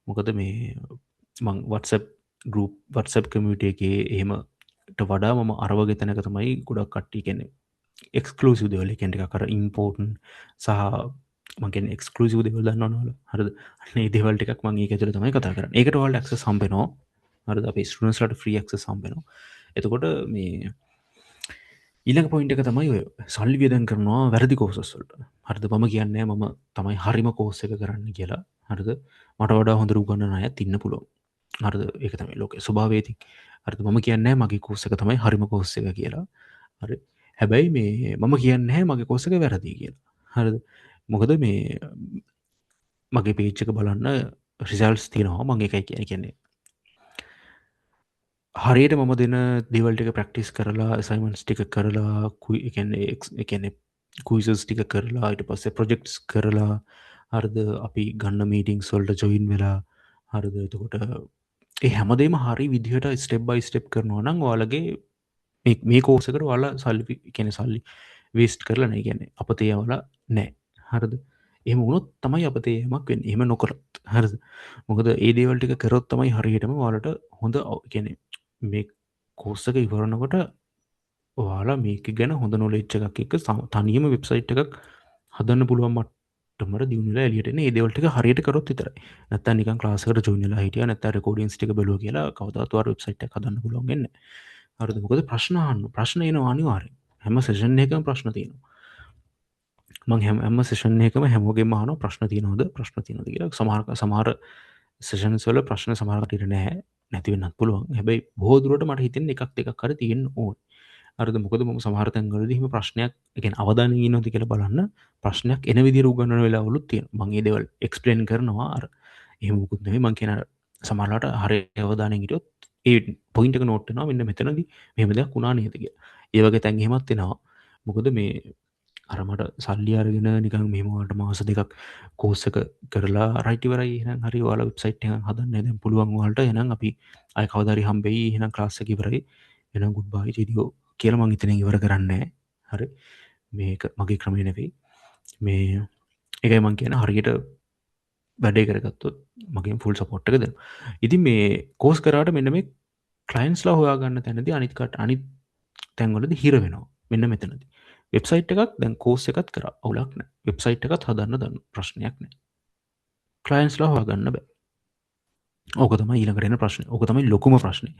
මොකද මේ මං WhatsApp කමියුනිටි එකේ එහෙමට වඩා මම අර වගේ තැනක තමයි ගොඩක් කට්ටිය කියන්නේ එක්ස්ක්ලූසිව් දේවල්. ඒ කියන්නේ ටිකක් අර ඉම්පෝටන්ට් සහ මගෙන් එක්ස්කලූසිව් දේවල් දන්නවනේ ඔයාලා. හරිද? අන්න ඒ දේවල් ටිකක් මම ඒක ඇතුලේ තමයි කතා කරන්නේ. ඒකට ඔයාලට ඇක්සස් හම්බ වෙනවා. හරිද? අපේ ස්ටුඩන්ට්ස් ලාට ෆ්‍රී ඇක්සස් හම්බ වෙනවා. එතකොට මේ ඊළඟ පොයින්ට් එක තමයි ඔය සල්ලි වියදම් කරනවා වැරදි කෝසස් වලට. හරිද? මම කියන්නේ මම තමයි හරිම කෝස් එක කරන්න කියලා. හරිද? මට වඩා හොඳට උගන්නන අයත් ඉන්න පුළුවන්. හරිද? ඒක තමයි ලෝකේ ස්වභාවය ඉතින්. හරිද? මම කියන්නේ මගේ කෝස් එක තමයි හරිම කෝස් එක කියලා. හරි? හැබැයි මේ මම කියන්නේ නැහැ මගේ කෝස් එක වැරදි කියලා. හරිද? මොකද මේ මගේ පේජ් එක බලන්න රිසල්ට්ස් තියෙනවා. මම ඒකයි කියන්නේ හරියට මම දෙන දේවල් ටික ප්‍රැක්ටිස් කරලා අසයින්මන්ට්ස් ටික කරලා ඒ කියන්නේ ක්විසස් ටික කරලා ඊට පස්සේ ප්‍රොජෙක්ට්ස් කරලා හරිද අපි ගන්න මීටින්ග්ස් වලට ජොයින් වෙලා හරිද එතකොට ඒ හැමදේම හරි විදිහට ස්ටෙප් බයි ස්ටෙප් කරනවා නම් ඔයාලගේ මේ කෝස් එකට ඔයාලා සල්ලි කියන්නේ සල්ලි වේස්ට් කරලා නැහැ කියන්නේ අපතේ යවලා නැහැ හරිද එහෙම වුණොත් තමයි අපතේ යමක් වෙන්නේ එහෙම නොකරත් හරිද මොකද ඒ දේවල් ටික කරොත් තමයි හරියටම ඔයාලට හොඳ කියන්නේ මේ කෝස් එක ඉවරනකොට ඔයාලා මේක ගැන හොඳ නොලෙජ් එකක් එක්ක තනියම වෙබ්සයිට් එකක් හදන්න පුළුවන් මට්ටමට දියුණු වෙලා එළියට එන්නේ. ඒ දේවල් ටික හරියට කරොත් විතරයි. නැත්තම් නිකන් ක්ලාස් එකට ජොයින් වෙලා හිටියා නැත්තම් රෙකෝඩින්ග්ස් ටික බැලුවා කියලා කවදාවත් ඔයාලා වෙබ්සයිට් එකක් හදන්න පුළුවන් වෙන්නේ නැහැ. හරිද? මොකද ප්‍රශ්න අහන්න. ප්‍රශ්න එනවා අනිවාර්යෙන්. හැම සෙෂන් එකකම ප්‍රශ්න තියෙනවා. මං හැම සෙෂන් එකකම හැමෝගෙම අහනවා ප්‍රශ්න තියෙනවද කියලා. සමහර සෙෂන්ස් වල ප්‍රශ්න සමහර කටියට නැහැ. නැති වෙන්නත් පුළුවන්. හැබැයි බොහෝ දුරට මට හිතෙන්නේ එකක් දෙකක් හරි තියෙන්න ඕනේ. හරිද? මොකද මම සමහර තැන්වලදී එහෙම ප්‍රශ්නයක් ඒ කියන්නේ අවධානයෙන් ඉන්නවද කියලා බලන්න ප්‍රශ්නයක් එන විදිහට උගන්වන වෙලාවලුත් තියෙනවා. මම මේ දේවල් එක්ස්ප්ලেইন කරනවා අර එහෙම මොකුත් නෙවෙයි මං කියන අර සමහරවිට හරිය අවධානයෙන් හිටියොත් ඒ පොයින්ට් එක නෝට් වෙනවා මෙන්න මෙතනදී මෙහෙම දෙයක් වුණා නේද කියලා. ඒ වගේ තැන් එහෙමත් එනවා. මොකද මේ අර මට සල්ලි අරගෙන නිකන් මෙහෙම වලට මාස දෙකක් කෝස් එක කරලා රයිට් ඉවරයි එහෙනම් හරි ඔයාලා වෙබ්සයිට් එකක් හදන්න දැන් පුළුවන් ඔයාලට එහෙනම් අපි ආයෙ කවදා හරි හම්බෙයි එහෙනම් ක්ලාස් එක ඉවරයි එහෙනම් ගුඩ් බයි වීඩියෝ කියලා මං ඉතින් ඉවර කරන්නේ හරි මේක මගේ ක්‍රමය නෙවෙයි මේ ඒකයි මං කියන හරියට වැඩේ කරගත්තොත් මගෙන් ෆුල් සපෝට් එක දෙනවා. ඉතින් මේ කෝස් කරාට මෙන්න මේ ක්ලයන්ට්ස්ලා හොයාගන්න තැනදී අනිත් තැන්වලදී හිර වෙනවා. මෙන්න මෙතනදී. වෙබ්සයිට් එකක් දැන් කෝස් එකත් කරා අවුලක් නැහැ. වෙබ්සයිට් එකත් හදන්න දන්න ප්‍රශ්නයක් නැහැ. ක්ලයන්ට්ස්ලා හොයාගන්න බෑ. ඕක තමයි ඊළඟට එන ප්‍රශ්නේ. ඕක තමයි ලොකුම ප්‍රශ්නේ.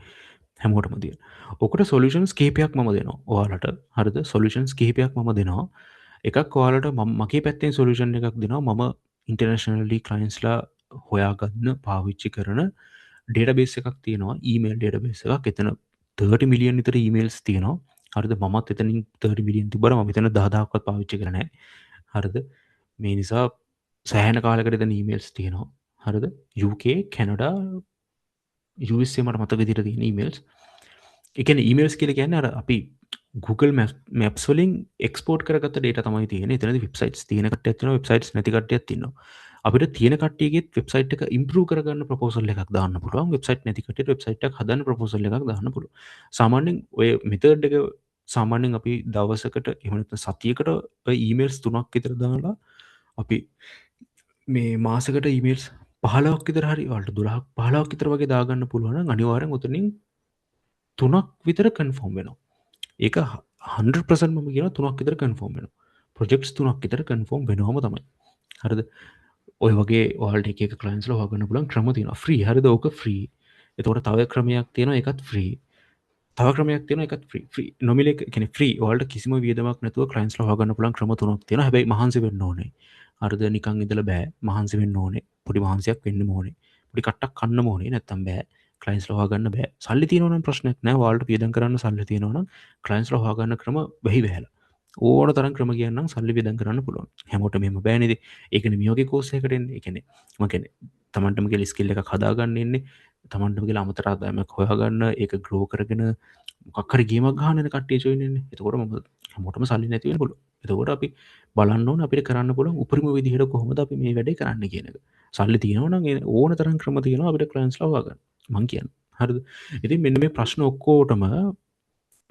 හැමෝටම තියෙන. ඕකට සොලියුෂන්ස් කිහිපයක් මම දෙනවා. ඔයාලට හරිද? සොලියුෂන්ස් කිහිපයක් මම දෙනවා. එකක් ඔයාලට මගේ පැත්තෙන් සොලියුෂන් එකක් දෙනවා. මම ඉන්ටර්නැෂනලි ක්ලයන්ට්ස්ලා හොයාගන්න පාවිච්චි කරන ඩේටාබේස් එකක් තියෙනවා. ඊමේල් ඩේටාබේස් එකක්. එතන 30 මිලියන් විතර ඊමේල්ස් තියෙනවා. හරිද? මමත් එතනින් 30 මිලියන් තිබ්බර මම එතන 10000ක්වත් පාවිච්චි කරලා නැහැ. හරිද? මේ නිසා සෑහෙන කාලයකට එතන ඊමේල්ස් තියෙනවා. හරිද? UK, කැනඩා, USA මට මතක විදිහට තියෙන ඊමේල්ස්. ඒ කියන්නේ ඊමේල්ස් කියලා කියන්නේ අර අපි Google Maps වලින් එක්ස්පෝර්ට් කරගත්ත data තමයි තියෙන්නේ. එතනදී වෙබ්සයිට්ස් තියෙන කට්ටියක් තියෙනවා, වෙබ්සයිට්ස් නැති කට්ටියක් ඉන්නවා. අපිට තියෙන කට්ටියගෙත් වෙබ්සයිට් එක ඉම්ප්‍රූව් කරගන්න ප්‍රොපෝසල් එකක් දාන්න පුළුවන්. වෙබ්සයිට් නැති කට්ටියට වෙබ්සයිට් එකක් හදන්න ප්‍රොපෝසල් එකක් දාන්න පුළුවන්. සාමාන්‍යයෙන් ඔය මෙතඩ් එක සාමාන්‍යයෙන් අපි දවසකට එහෙම නැත්නම් සතියකට ඔය ඊමේල්ස් 3ක් විතර දාලා අපි මේ මාසෙකට ඊමේල්ස් 15ක් විතර හරි වලට 12ක් 15ක් විතර වගේ දාගන්න පුළුවන් නම් අනිවාර්යෙන් උතනින් 3ක් විතර කන්ෆර්ම් වෙනවා. ඒක 100% මම කියනවා 3ක් විතර කන්ෆර්ම් වෙනවා. ප්‍රොජෙක්ට්ස් 3ක් විතර කන්ෆර්ම් වෙනවම තමයි. හරිද? ඔය වගේ ඔයාලට එක එක ක්ලයන්ට්ස්ලා හොයාගන්න පුළුවන් ක්‍රම තියෙනවා. ෆ්‍රී. හරිද? ඕක ෆ්‍රී. එතකොට තව ක්‍රමයක් තියෙනවා ඒකත් ෆ්‍රී. තව ක්‍රමයක් තියෙනවා ඒකත් ෆ්‍රී. ෆ්‍රී නොමිලේ කියන්නේ ෆ්‍රී. ඔයාලට කිසිම වියදමක් නැතුව ක්ලයන්ට්ස්ලා හොයාගන්න පුළුවන් ක්‍රම තුනක් තියෙනවා. හැබැයි මහන්සි වෙන්න ඕනේ. හරිද? නිකන් ඉඳලා බෑ. මහන්සි වෙන්න ඕනේ. පොඩි මහන්සියක් වෙන්න ඕනේ. පොඩි කට්ටක් කන්න ඕනේ. නැත්තම් බෑ. ක්ලයින්ස්ලා හොයාගන්න බෑ. සල්ලි තියෙනවා නම් ප්‍රශ්නයක් නෑ. ඔයාලට වියදම් කරන්න සල්ලි තියෙනවා නම් ක්ලයින්ස්ලා හොයාගන්න ක්‍රම වෙහි වැහැලා. ඕන තරම් ක්‍රම කියන්නම් සල්ලි වියදම් කරන්න පුළුවන්. හැමෝටම මෙහෙම බෑනේ ඉතින්. ඒකනේ මේ වගේ කෝස් එකකට එන්නේ. ඒ කියන්නේ මම කියන්නේ තමන්ටම කියලා ස්කිල් එකක් හදාගන්න එන්නේ. තමන්ටම කියලා අමතර ආදායමක් හොයාගන්න ඒක ග්‍රෝ කරගෙන මොකක් හරි ගේමක් ගහන්න එන කට්ටිය ජොයින් වෙන්නේ. එතකොට මම හැමෝටම සල්ලි නැති වෙන්න පුළුවන්. එතකොට අපි බලන්න ඕන අපිට කරන්න පුළුවන් උපරිම විදිහට කොහොමද අපි මේ වැඩේ කරන්න කියන එක. සල්ලි තියෙනවා නම් ඕන තරම් ක්‍රම තියෙනවා අපිට ක්ලයන්ට්ස්ලා හොයාගන්න. මං කියන්නේ. හරිද? ඉතින් මෙන්න මේ ප්‍රශ්න ඔක්කොටම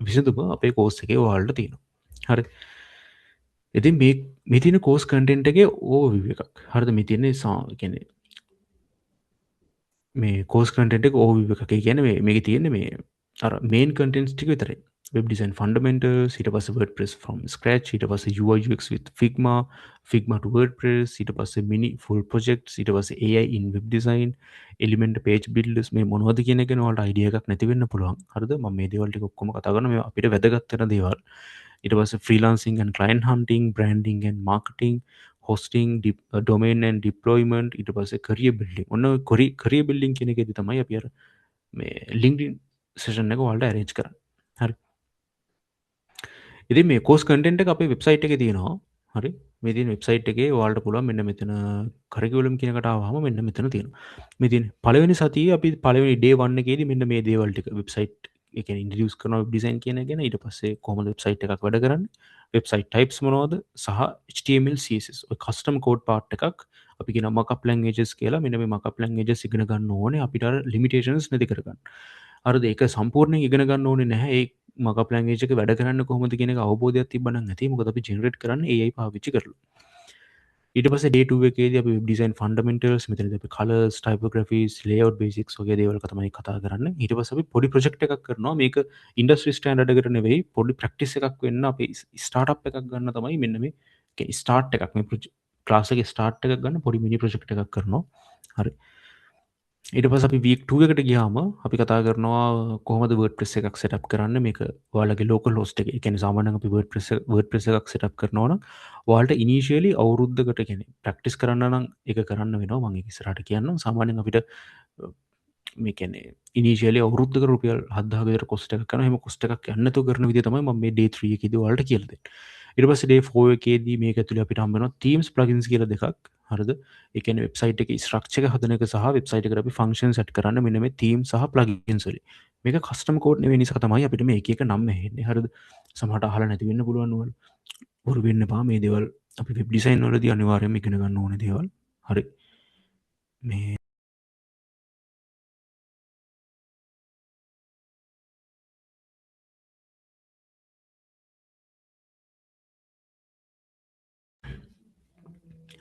විසඳුම අපේ කෝස් එකේ ඔයාලට තියෙනවා. හරි. ඉතින් මේ තියෙන කෝස් කන්ටෙන්ට් එකේ ඕවර්විව් එකක්. හරිද? මේ තියෙන්නේ කියන්නේ මේ කෝස් කන්ටෙන්ට් එක ඕවර්විව් එකක්. ඒ කියන්නේ මේකේ තියෙන්නේ මේ අර මේන් කන්ටෙන්ට්ස් ටික විතරයි. web design fundamentals, ඊට පස්සේ WordPress from scratch, ඊට පස්සේ UI UX with Figma, Figma to WordPress, ඊට පස්සේ mini full projects, ඊට පස්සේ AI in web design, element page builders මේ මොනවද කියන එක ගැන ඔයාලට අයිඩියා එකක් නැති වෙන්න පුළුවන්. හරිද? මම මේ දේවල් ටික ඔක්කොම කතා කරනවා. මේ අපිට වැදගත් වෙන දේවල්. ඊට පස්සේ freelancing and client hunting, branding and marketing, hosting, domain and deployment, ඊට පස්සේ career building. ඔන්න career building කියන එකේදී තමයි අපි අර මේ LinkedIn session එක ඔයාලට arrange කරන්නේ. හරි. ඉතින් මේ කෝස් කන්ටෙන්ට් එක අපේ වෙබ්සයිට් එකේ තියෙනවා. හරි මේ තියෙන වෙබ්සයිට් එකේ ඔයාලට පුළුවන් මෙන්න මෙතන කරිකියුලම් කියන එකට ආවම මෙන්න මෙතන තියෙනවා. මේ තියෙන පළවෙනි සතියේ අපි පළවෙනි ඩේ 1 එකේදී මෙන්න මේ දේවල් ටික වෙබ්සයිට් ඒ කියන්නේ ඉන්ට්‍රොඩියුස් කරනවා වෙබ් ඩිසයින් කියන එක ගැන. ඊට පස්සේ කොහොමද වෙබ්සයිට් එකක් වැඩ කරන්නේ, වෙබ්සයිට් ටයිප්ස් මොනවද සහ HTML CSS ඔය කස්ටම් කෝඩ් පාර්ට් එකක් අපි කියන මොකක් ලැන්ග්වේජස් කියලා. මෙන්න මේ මොකක් ලැන්ග්වේජස් ඉගෙන ගන්න ඕනේ අපිට අර ලිමිටේෂන්ස් නැති කරගන්න. හරිද? ඒක සම්පූර්ණයෙන් ඉගෙන ගන්න ඕනේ නැහැ. ඒ මකප් ලැන්ග්වේජ් එක වැඩ කරන්නේ කොහොමද කියන එක අවබෝධයක් තිබ්බනම් ඇති. මොකද අපි ජෙනරේට් කරන්නේ AI පාවිච්චි කරලා. ඊට පස්සේ day 2 එකේදී අපි වෙබ් ඩිසයින් ෆන්ඩමෙන්ටල්ස් මෙතනදී අපි කලර්ස්, ටයිපෝග්‍රැෆීස්, ලේඅවුට් බේසික්ස් වගේ දේවල් තමයි කතා කරන්නේ. ඊට පස්සේ අපි පොඩි ප්‍රොජෙක්ට් එකක් කරනවා. මේක ඉන්ඩස්ට්‍රි ස්ටෑන්ඩඩ් එකට නෙවෙයි පොඩි ප්‍රැක්ටිස් එකක් වෙන්න අපි ස්ටාර්ට්අප් එකක් ගන්න තමයි මෙන්න මේ ස්ටාර්ට් එකක් මේ ක්ලාස් එකේ ස්ටාර්ට් එකක් ගන්න පොඩි මිනි ප්‍රොජෙක්ට් එකක් කරනවා. හරි. ඊට පස්සේ අපි week 2 එකට ගියාම අපි කතා කරනවා කොහොමද WordPress එකක් setup කරන්න. මේක ඔයාලගේ local host එකේ. ඒ කියන්නේ සාමාන්‍යයෙන් අපි WordPress එකක් setup කරනවා නම් ඔයාලට initially අවුරුද්දකට කියන්නේ practice කරන්න නම් ඒක කරන්න වෙනවා. මම ඒක ඉස්සරහට කියන්නම්. සාමාන්‍යයෙන් අපිට මේ කියන්නේ initially අවුරුද්දකට රුපියල් 7000 විතර cost එකක් කරනවා. එහෙම cost එකක් යන්නේ නැතුව කරන විදිය තමයි මම මේ day 3 එකේදී ඔයාලට කියලා දෙන්නේ. ඊට පස්සේ day 4 එකේදී මේක ඇතුලේ අපිට හම්බ වෙනවා themes plugins කියලා දෙකක්. හරිද? ඒ කියන්නේ වෙබ්සයිට් එකේ ස්ට්‍රක්චර් එක හදන එක සහ වෙබ්සයිට් එකට අපි ෆන්ක්ෂන් සෙට් කරන්න මෙන්න මේ theme සහ plugins වලින්. මේක කස්ටම් කෝඩ් නෙවෙයි නිසා තමයි අපිට මේ එක එක නම් ඇහෙන්නේ. හරිද? සමහරට අහලා නැති වෙන්න පුළුවන් වල. බොරු වෙන්න එපා. මේ දේවල් අපි වෙබ් ඩිසයින් වලදී අනිවාර්යයෙන්ම ඉගෙන ගන්න ඕනේ දේවල්. හරි. මේ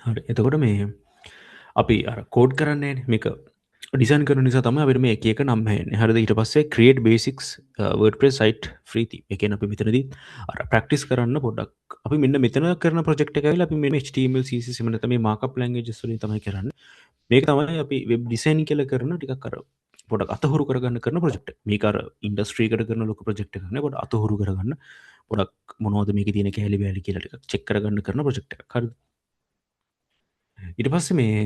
හරි. එතකොට මේ අපි අර කෝඩ් කරන්නේ මේක ඩිසයින් කරන නිසා තමයි අපිට මේ එක එක නම් හැෙන්නේ. හරිද? ඊට පස්සේ create basics WordPress site free theme. ඒ කියන්නේ අපි මෙතනදී අර ප්‍රැක්ටිස් කරන්න පොඩ්ඩක් අපි මෙන්න මෙතන කරන ප්‍රොජෙක්ට් එක ඇවිල්ලා අපි මේ HTML CSS එහෙම නැත්නම් මේ markup languages වලින් තමයි කරන්නේ. මේක තමයි අපි වෙබ් ඩිසයින් කියලා කරන ටිකක් අර පොඩක් අතහුරු කරගන්න කරන ප්‍රොජෙක්ට් එක. මේක අර ඉන්ඩස්ට්‍රි එකට කරන ලොකු ප්‍රොජෙක්ට් එකක් නේ. පොඩක් අතහුරු කරගන්න පොඩක් මොනවද මේකේ තියෙන කැලි බෑලි කියලා ටිකක් චෙක් කරගන්න කරන ප්‍රොජෙක්ට් එකක්. හරිද? ඊට පස්සේ මේ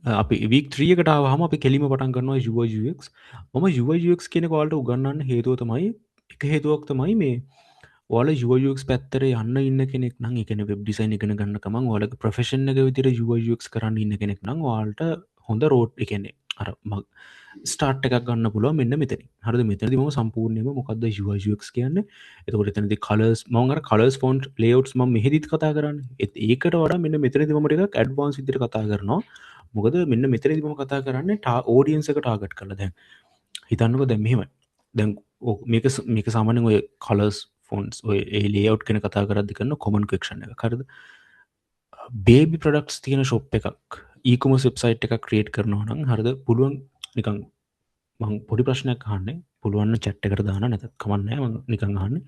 අපි week 3 එකට ආවහම අපි කෙලිම පටන් ගන්නවා UI UX. මම UI UX කියන එක ඔයාලට උගන්වන්න හේතුව තමයි එක හේතුවක් තමයි මේ ඔයාලා UI UX පැත්තට යන්න ඉන්න කෙනෙක් නම් ඒ කියන්නේ වෙබ් ඩිසයින් ඉගෙන ගන්න ගමන් ඔයාලගේ ප්‍රොෆෙෂන් එක විදිහට UI UX කරන්න ඉන්න කෙනෙක් නම් ඔයාලට හොඳ රෝඩ් ඒ කියන්නේ අර ස්ටාර්ට් එකක් ගන්න පුළුවන් මෙන්න මෙතනින්. හරිද? මෙතනදී මම සම්පූර්ණයෙන්ම මොකද්ද UI UX කියන්නේ? එතකොට එතනදී කලර්ස් මම අර කලර්ස් ෆොන්ට් ලේඅවුට්ස් මම මෙහෙදිත් කතා කරන්නේ. ඒකට වඩා මෙන්න මෙතනදී මම ටිකක් ඇඩ්වාන්ස් විදිහට කතා කරනවා. මොකද මෙන්න මෙතනදී මම කතා කරන්නේ ඔඩියන්ස් එක ටාගට් කරලා. දැන් හිතන්නකෝ දැන් මෙහෙමයි. දැන් මේක සාමාන්‍යයෙන් ඔය කලර්ස් ෆොන්ට්ස් ඔය ඒ ලේඅවුට් ගැන කතා කරද්දි කරන කොමන් ක්වෙස්චන් එක. හරිද? බේබි ප්‍රොඩක්ට්ස් තියෙන ෂොප් එකක් e-commerce වෙබ්සයිට් එකක් ක්‍රියේට් කරනවා නම් හරිද? පුළුවන් නිකන් මං පොඩි ප්‍රශ්නයක් අහන්නේ. පුළුවන් නම් chat එකට දාන්න නැත්නම් කමක් නැහැ. මං නිකන් අහන්නේ.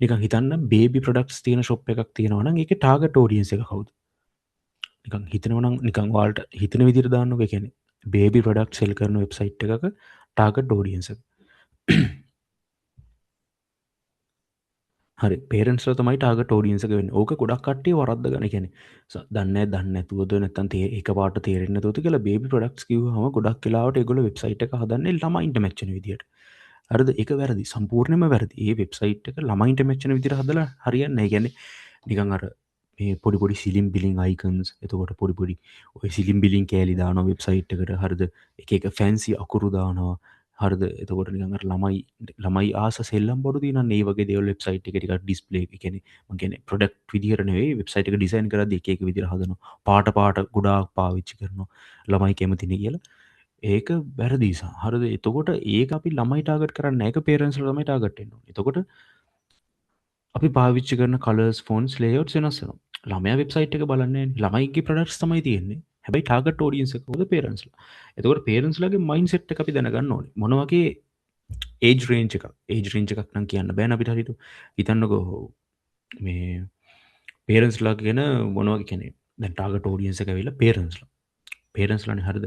නිකන් හිතන්න බේබි ප්‍රොඩක්ට්ස් තියෙන ෂොප් එකක් තියෙනවා නම් ඒකේ ටාගට් ඔඩියන්ස් එක කවුද? නිකන් හිතනවා නම් නිකන් ඔයාලට හිතන විදිහට දාන්නකෝ. ඒ කියන්නේ බේබි ප්‍රොඩක්ට් සෙල් කරන වෙබ්සයිට් එකක ටාගට් ඔඩියන්ස් එක. හරි පේරන්ට්ස්ලා තමයි ටාගට් ඔඩියන්ස් එක වෙන්නේ. ඕක ගොඩක් කට්ටිය වරද්ද ගන්න. කියන්නේ දන්නේ නැතුවද නැත්නම් එකපාරට තේරෙන්නේ නැතුවද කියලා බේබි ප්‍රොඩක්ට්ස් කිව්වම ගොඩක් වෙලාවට ඒගොල්ලෝ වෙබ්සයිට් එක හදන්නේ ළමයින්ට මැච් වෙන විදියට. හරිද? ඒක වැරදි. සම්පූර්ණයෙන්ම වැරදි. ඒ වෙබ්සයිට් එක ළමයින්ට මැච් වෙන විදියට හදලා හරියන්නේ නැහැ. කියන්නේ නිකන් අර මේ පොඩි පොඩි සිලිම් බිලින් අයිකන්ස් එතකොට පොඩි පොඩි ඔය සිලිම් බිලින් කෑලි දානවා වෙබ්සයිට් එකට. හරිද? එක එක ෆැන්සි අකුරු දානවා. හරිද? එතකොට නිකන් අර ළමයි ආස සෙල්ලම් බඩු දිනන ඒ වගේ දේවල් වෙබ්සයිට් එකේ ටිකක් ඩිස්ප්ලේ ඒ කියන්නේ මම කියන්නේ ප්‍රොඩක්ට් විදියට නෙවෙයි වෙබ්සයිට් එක ඩිසයින් කරද්දී එක එක විදියට හදනවා. පාට ගොඩාක් පාවිච්චි කරනවා. ළමයි කැමතිනේ කියලා. ඒක වැරදි සා. හරිද? එතකොට ඒක අපි ළමයි ටාගට් කරන්නේ නැහැ. ඒක පේරන්ට්ස්ලා තමයි ටාගට් වෙන්න ඕනේ. එතකොට අපි පාවිච්චි කරන කලර්ස් ෆොන්ට්ස් ලේඅවුට්ස් වෙනස් වෙනවා. ළමයා වෙබ්සයිට් එක බලන්නේ නැහැ. ළමයිගේ ප්‍රොඩක්ට්ස් තමයි තියෙන්නේ. හැබැයි ටාගට් ඔඩියන්ස් එක කවුද? පේරන්ට්ස්ලා. එතකොට පේරන්ට්ස්ලාගේ මයින්ඩ්සෙට් එක අපි දැනගන්න ඕනේ. මොන වගේ ඒජ් රේන්ජ් එකක්. ඒජ් රේන්ජ් එකක් නම් කියන්න බෑනේ අපිට හරියට. හිතන්නකෝ මේ පේරන්ට්ස්ලා කියන මොන වගේ කියන්නේ දැන් ටාගට් ඔඩියන්ස් එක ඇවිල්ලා පේරන්ට්ස්ලා. පේරන්ට්ස්ලානේ හරිද?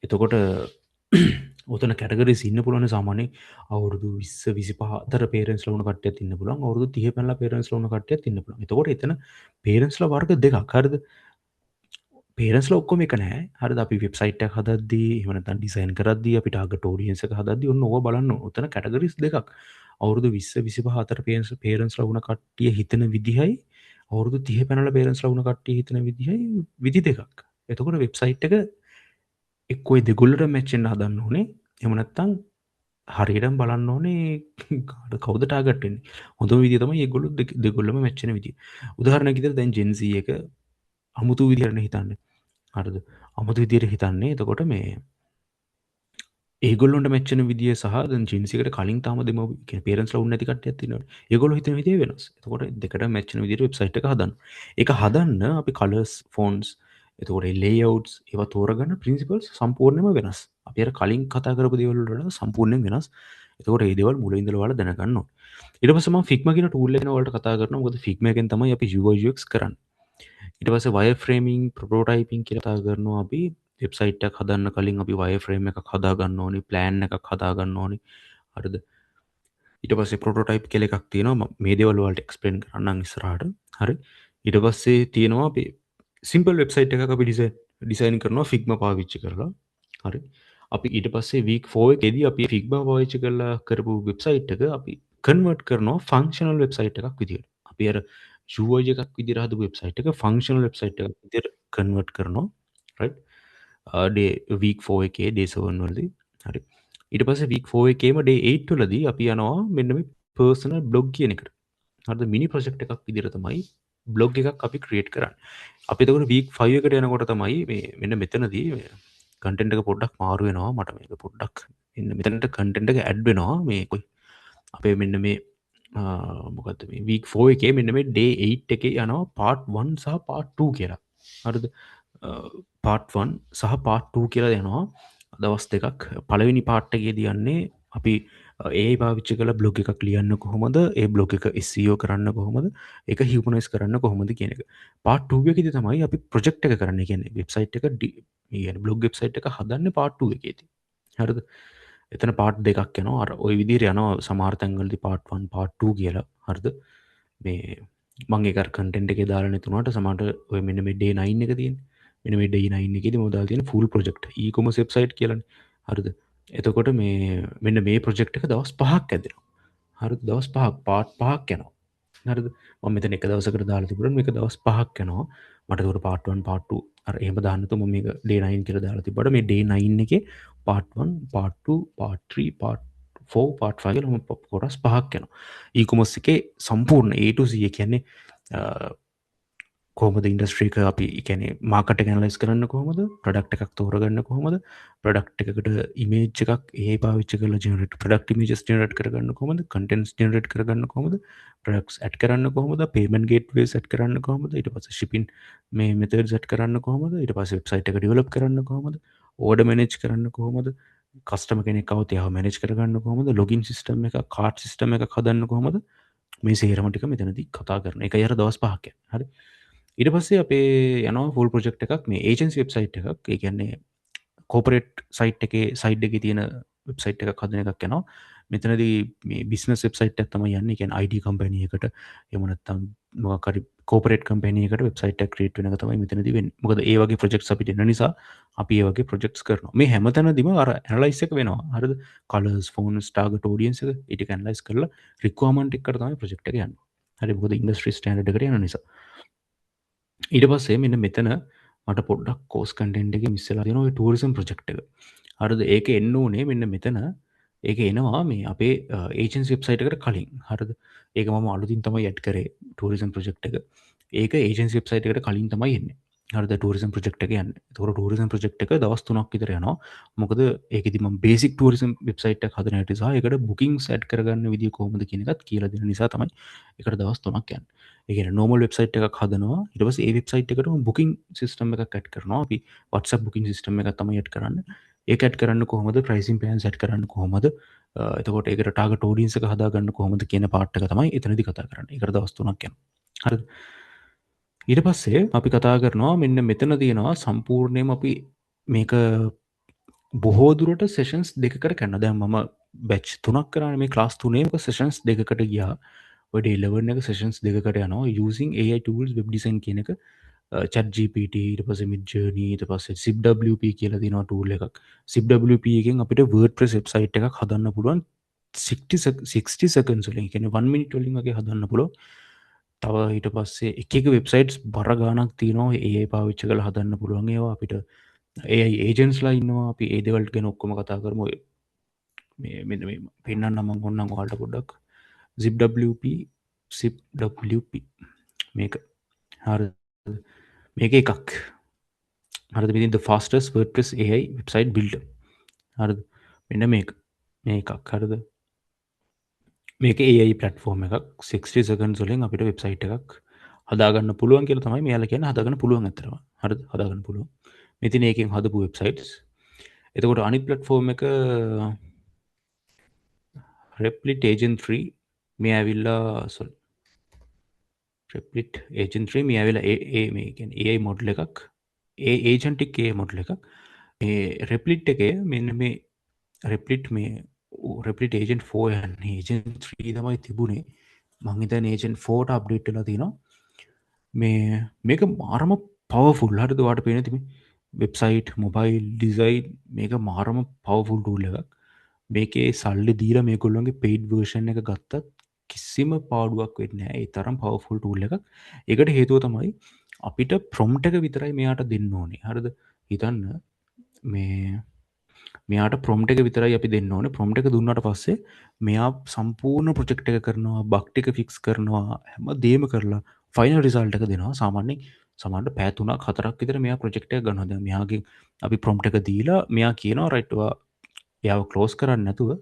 එතකොට ඔතන කැටගරිස් ඉන්න පුළුවන් සාමාන්‍යයෙන් අවුරුදු 20 25 අතර පේරන්ට්ස්ලා වුණ කට්ටියත් ඉන්න පුළුවන්. අවුරුදු 30 පැනලා පේරන්ට්ස්ලා වුණ කට්ටියත් ඉන්න පුළුවන්. එතකොට එතන පේරන්ට්ස්ලා වර්ග දෙකක්. හරිද? පේරන්ට්ස්ලා ඔක්කොම එක නෑ. හරිද? අපි වෙබ්සයිට් එකක් හදද්දී එහෙම නැත්නම් ඩිසයින් කරද්දී අපි ටාගට් ඔඩියන්ස් එක හදද්දී ඔන්න ඕවා බලන්න ඕන. ඔතන කැටගරිස් දෙකක්. අවුරුදු 20 25 අතර පේරන්ට්ස්ලා වුණ කට්ටිය හිතන විදිහයි අවුරුදු 30 පැනලා පේරන්ට්ස්ලා වුණ කට්ටිය හිතන විදිහයි විදි දෙකක්. එතකොට වෙබ්සයිට් එක එක්කෝ ඒ දෙගොල්ලට මැච් වෙන්න හදන්න ඕනේ. එහෙම නැත්නම් හරියටම බලන්න ඕනේ කවුද ටාගට් වෙන්නේ. හොඳම විදිය තමයි ඒගොල්ලෝ දෙගොල්ලම මැච් වෙන විදිය. උදාහරණයක් විදිහට දැන් Gen Z එක අමුතු විදිහට හිතන්නේ. හරිද? අමුතු විදිහට හිතන්නේ. එතකොට මේ ඒගොල්ලොන්ට මැච්චෙන විදිය සහ දැන් ජින්සිකට කලින් තාම දෙමව්පියෝ කියන්නේ පේරන්ට්ස්ලා වුණ නැති කට්ටියක් ඉන්නවනේ. ඒගොල්ලෝ හිතන විදිය වෙනස්. එතකොට දෙකට මැච්චෙන විදියට වෙබ්සයිට් එක හදන්න. ඒක හදන්න අපි කලර්ස්, ෆොන්ට්ස්, එතකොට ඒ ලේඅවුට්ස් ඒවා තෝරගන්න ප්‍රින්සිපල්ස් සම්පූර්ණයෙන්ම වෙනස්. අපි අර කලින් කතා කරපු දේවල් වලට සම්පූර්ණයෙන් වෙනස්. එතකොට මේ දේවල් මුලින් ඉඳලා ඔයාලා දැනගන්න ඕනේ. ඊට පස්සේ මම Figma කියන ටූල් එක ගැන ඔයාලට කතා කරනවා. මොකද Figma එකෙන් තමයි අපි UI UX කරන්නේ. ඊට පස්සේ වයර්ෆ්‍රේමින්, ප්‍රොටෝටයිපින් කියලා කතා කරනවා අපි වෙබ්සයිට් එකක් හදන්න කලින් අපි වයර්ෆ්‍රේම් එකක් හදාගන්න ඕනේ, ප්ලෑන් එකක් හදාගන්න ඕනේ. හරිද? ඊට පස්සේ ප්‍රොටෝටයිප් කියලා එකක් තියෙනවා. මේ දේවල් වලට එක්ස්ප්ලেইন කරන්නම් ඉස්සරහට. හරි. ඊට පස්සේ තියෙනවා අපි සිම්පල් වෙබ්සයිට් එකක් අපි ඩිසයින් කරනවා Figma පාවිච්චි කරලා. හරි. අපි ඊට පස්සේ week 4 එකේදී අපි Figma පාවිච්චි කරලා කරපු වෙබ්සයිට් එක අපි කන්වර්ට් කරනවා ෆන්ක්ෂනල් වෙබ්සයිට් එකක් විදියට. අපි අර UI එකක් විදියට හදපු වෙබ්සයිට් එක ෆන්ක්ෂනල් වෙබ්සයිට් එකක් විදියට කන්වර්ට් කරනවා. රයිට්. ඩේ week 4 එකේ day 7 වලදී. හරි. ඊට පස්සේ week 4 එකේම day 8 වලදී අපි යනවා මෙන්න මේ personal blog කියන එකට. හරිද? මිනි ප්‍රොජෙක්ට් එකක් විදියට තමයි blog එකක් අපි ක්‍රියේට් කරන්නේ. අපි එතකොට week 5 එකට යනකොට තමයි මේ මෙන්න මෙතනදී කන්ටෙන්ට් එක පොඩ්ඩක් මාරු වෙනවා. මට මේක පොඩ්ඩක් මෙන්න මෙතනට කන්ටෙන්ට් එක ඇඩ් වෙනවා. මේ කොයි අපේ මෙන්න මේ මොකද්ද මේ week 4 එකේ මෙන්න මේ day 8 එකේ යනවා part 1 සහ part 2 කියලා. හරිද? part 1 සහ part 2 කියලා යනවා. දවස් දෙකක්. පළවෙනි part එකේදී යන්නේ අපි AI පාවිච්චි කරලා blog එකක් ලියන්න කොහොමද? ඒ blog එක SEO කරන්න කොහොමද? ඒක humanize කරන්න කොහොමද කියන එක. part 2 එකේදී තමයි අපි project එක කරන්න. ඒ කියන්නේ website එක කියන්නේ blog website එක හදන්නේ part 2 එකේදී. හරිද? එතන part දෙකක් යනවා. අර ওই විදිහට යනවා සමහර තැන්වලදී part 1 part 2 කියලා. හරිද? මේ මම ඒක අර content එකේ දාලා නැතුණාට සමහරට ඔය මෙන්න මේ day 9 එක තියෙන්නේ. මෙන්න මේ day 9 එකේදී මම දාලා තියෙන full project e-commerce website කියලානේ. හරිද? එතකොට මේ මෙන්න මේ project එක දවස් 5ක් ඇදෙනවා. හරිද? දවස් 5ක් part 5ක් යනවා. හරිද? මම මෙතන එක දවසකට දාලා තිබුණා මේක දවස් 5ක් යනවා. මට ඒකට part 1 part 2 අර එහෙම දාන්න නැතුව මම මේක day 9 කියලා දාලා තිබ්බට මේ day 9 එකේ part 1 part 2 part 3 part 4 part 5 කියලා මම කොටස් 5ක් යනවා. e-commerce එකේ සම්පූර්ණ A to Z කියන්නේ කොහොමද ඉන්ඩස්ට්‍රී එක අපි කියන්නේ මාකට් එක ඇනලයිස් කරන්න කොහොමද ප්‍රොඩක්ට් එකක් තෝරගන්න කොහොමද ප්‍රොඩක්ට් එකකට ඉමේජ් එකක් AI පාවිච්චි කරලා ජෙනරේට් ප්‍රොඩක්ට් ඉමේජස් ජෙනරේට් කරගන්න කොහොමද කන්ටෙන්ට්ස් ජෙනරේට් කරගන්න කොහොමද ප්‍රොඩක්ට්ස් ඇඩ් කරන්න කොහොමද පේමන්ට් ගේට්වේස් ඇඩ් කරන්න කොහොමද ඊට පස්සේ shipping මේ මෙතඩ්ස් ඇඩ් කරන්න කොහොමද ඊට පස්සේ වෙබ්සයිට් එක ඩෙවලොප් කරන්න කොහොමද ඕඩර් මැනේජ් කරන්න කොහොමද කස්ටමර් කෙනෙක් આવුත් එයාව මැනේජ් කරගන්න කොහොමද ලොගින් සිස්ටම් එක කාඩ් සිස්ටම් එක හදන්න කොහොමද මේ සේරම ටික මෙතනදී කතා කරන එකයි අර දවස් 5ක් යන හරි ඊට පස්සේ අපේ යනවා ෆුල් ප්‍රොජෙක්ට් එකක් මේ ඒජන්සි වෙබ්සයිට් එකක් ඒ කියන්නේ කෝපරේට් සයිට් එකේ සයිඩ් එකේ තියෙන වෙබ්සයිට් එකක් හදන එකක් යනවා මෙතනදී මේ බිස්නස් වෙබ්සයිට් එකක් තමයි යන්නේ. ඒ කියන්නේ IT කම්පැනි එකකට එහෙම නැත්නම් මොකක් හරි කෝපරේට් කම්පැනි එකකට වෙබ්සයිට් එකක් ක්‍රියේට් වෙන එක තමයි මෙතනදී වෙන්නේ. මොකද ඒ වගේ ප්‍රොජෙක්ට්ස් අපිට එන නිසා අපි ඒ වගේ ප්‍රොජෙක්ට්ස් කරනවා. මේ හැමතැනදීම අර ඇනලයිස් එක වෙනවා. හරිද? කලර්ස්, ෆොන්ට්ස්, ටාගට් ඔඩියන්ස් එක ඊට එක ඇනලයිස් කරලා රික්වයර්මන්ට් එකකට තමයි ප්‍රොජෙක්ට් එක යන්නේ. හරි මොකද ඉන්ඩස්ට්‍රි ස්ටෑන්ඩඩ් එකට යන නිසා. ඊට පස්සේ මෙන්න මෙතන මට පොඩ්ඩක් කෝස් කන්ටෙන්ට් එකේ මිස් වෙලා තියෙනවා ඔය ටූරිසම් ප්‍රොජෙක්ට් එක. හරිද? ඒක එන්න ඕනේ මෙන්න මෙතන. ඒක එනවා මේ අපේ ඒජන්සි වෙබ්සයිට් එකට කලින්. හරිද? ඒක මම අලුතින් තමයි ඇඩ් කරේ ටූරිසම් ප්‍රොජෙක්ට් එක. ඒක ඒජන්සි වෙබ්සයිට් එකට කලින් තමයි එන්නේ. හරිද? ටූරිසම් ප්‍රොජෙක්ට් එක යන්නේ. ඒතකොට ටූරිසම් ප්‍රොජෙක්ට් එක දවස් 3ක් විතර යනවා. මොකද ඒකෙදි මම බේසික් ටූරිසම් වෙබ්සයිට් එකක් හදන හැටි සහ ඒකට බුකින්ග්ස් ඇඩ් කරගන්න විදිය කොහොමද කියන එකත් කියලා දෙන නිසා තමයි ඒකට දවස් 3ක් යන්නේ. ඒ කියන්නේ නෝමල් වෙබ්සයිට් එකක් හදනවා. ඊට පස්සේ ඒ වෙබ්සයිට් එකටම බුකින් සිස්ටම් එකක් ඇඩ් කරනවා. අපි WhatsApp බුකින් සිස්ටම් එකක් තමයි ඇඩ් කරන්නේ. ඒක ඇඩ් කරන්න කොහොමද ප්‍රයිසින් ප්ලෑන්ස් ඇඩ් කරන්න කොහොමද එතකොට ඒකට ටාගට් ඔඩියන්ස් එක හදාගන්න කොහොමද කියන පාර්ට් එක තමයි එතනදී කතා කරන්නේ. ඒකට දවස් 3ක් යනවා. හරිද? ඊට පස්සේ අපි කතා කරනවා මෙන්න මෙතන තියෙනවා සම්පූර්ණයෙන්ම අපි මේක බොහෝ දුරට සෙෂන්ස් දෙකකට කරනවා. දැන් මම බැච් 3ක් කරානේ මේ ක්ලාස් 3ේම සෙෂන්ස් දෙකකට ගියා. ඔය day 11 එක සෙෂන්ස් දෙකකට යනවා using AI tools web design කියන එක ChatGPT ඊට පස්සේ Midjourney ඊට පස්සේ ZipWP කියලා තියෙනවා tool එකක්. ZipWP එකෙන් අපිට WordPress website එකක් හදන්න පුළුවන් 60 seconds වලින්. ඒ කියන්නේ 1 minute වලින් වගේ හදන්න පුළුවන්. තව ඊට පස්සේ එක වෙබ්සයිට්ස් බර ගානක් තියනවා ඒ පාවිච්ච කළ හදන්න පුළුවන් ඒවා අපිට ඒ ඒජන්ස්ලා ඉන්නවා අපි ඒදවල්ට ගෙන ඔක්කොම කතා කරම පෙන්න්න නම ගොන්නම් වාල්ට පොඩ්ඩක් ZipWP ZipWP මේක හර මේක එකක් හරද විදින් the fastest WordPress AI website builder හරද මෙන්න මේ එකක් හරද මේක AI පලටෆෝර්ම එකක් 60 සකන් සොලින් අපිට වෙබ්සයිට් එකක් හදාගන්න පුළුවන් කියල තමයි මේල කියන හදාගන්න පුළුවන් ඇතරම හර හදාගන්න පුළුවන් මෙතින ඒකින් හදපු වෙබ්සයිටස් එතකොට අනි පලට්ෆෝර්ම් එක රෙප්ලිට ඒජන් 3 මේ ඇවිල්ලා සොල් රෙප්ලිට් ඒජන් 3 මේ ඇවිලා මේකෙන් AI මොඩ්ල එකක් ඒ ඒජන්ටික් ඒ මොඩ්ල එකක් රෙප්ලිට් එක මෙන්න මේ රෙප්ලිට් මේ රෙපලිට ඒජන් 4 යන්න ඒජන් 3 තමයි තිබුණේ මංහිත ඒජන් 4ට අප්ඩේට්ලා තිනවා මේක මාරම පවෆුල් හරද වාට පේන තිබි වෙබ්සයිට් මොබයිල් ඩිසයින් මේක මාරම පවෆුල් ටූල් එකක් මේකේ සල්ලි දීර මේ කොල්ලොන්ගේ පෙයිඩ් වර්ෂන් එක ගත්තත් කිසිම පාඩුවක් වෙන්න ඒ තරම් පවෆුල් ටූල් එකක් එකට හේතුව තමයි අපිට ප්‍රොම්ට එක විතරයි මෙයාට දෙන්න ඕනේ හරද හිතන්න මේ මෙයාට ප්‍රොම්ට එක විතරයි අපි දෙන්න ඕනේ ප්‍රොම්ට එක දුන්නට පස්සේ මෙයා සම්පූර්ණ ප්‍රොජෙක්ට එක කරනවා බක්්ටික ෆික්ස් කරනවා හැම දේම කරලා ෆයිනල් රිසල්ට එක දෙනවා සාමාන්‍යෙන් සමන්ට පැතුනක් හතරක් විතර මෙයා ප්‍රජෙක්ට ගන්නද මෙයාගේ අපි ප්‍රොම්ට එක දීලා මෙයා කියනවා රයිට්වා යාව කලෝස් කරන්න නැතුව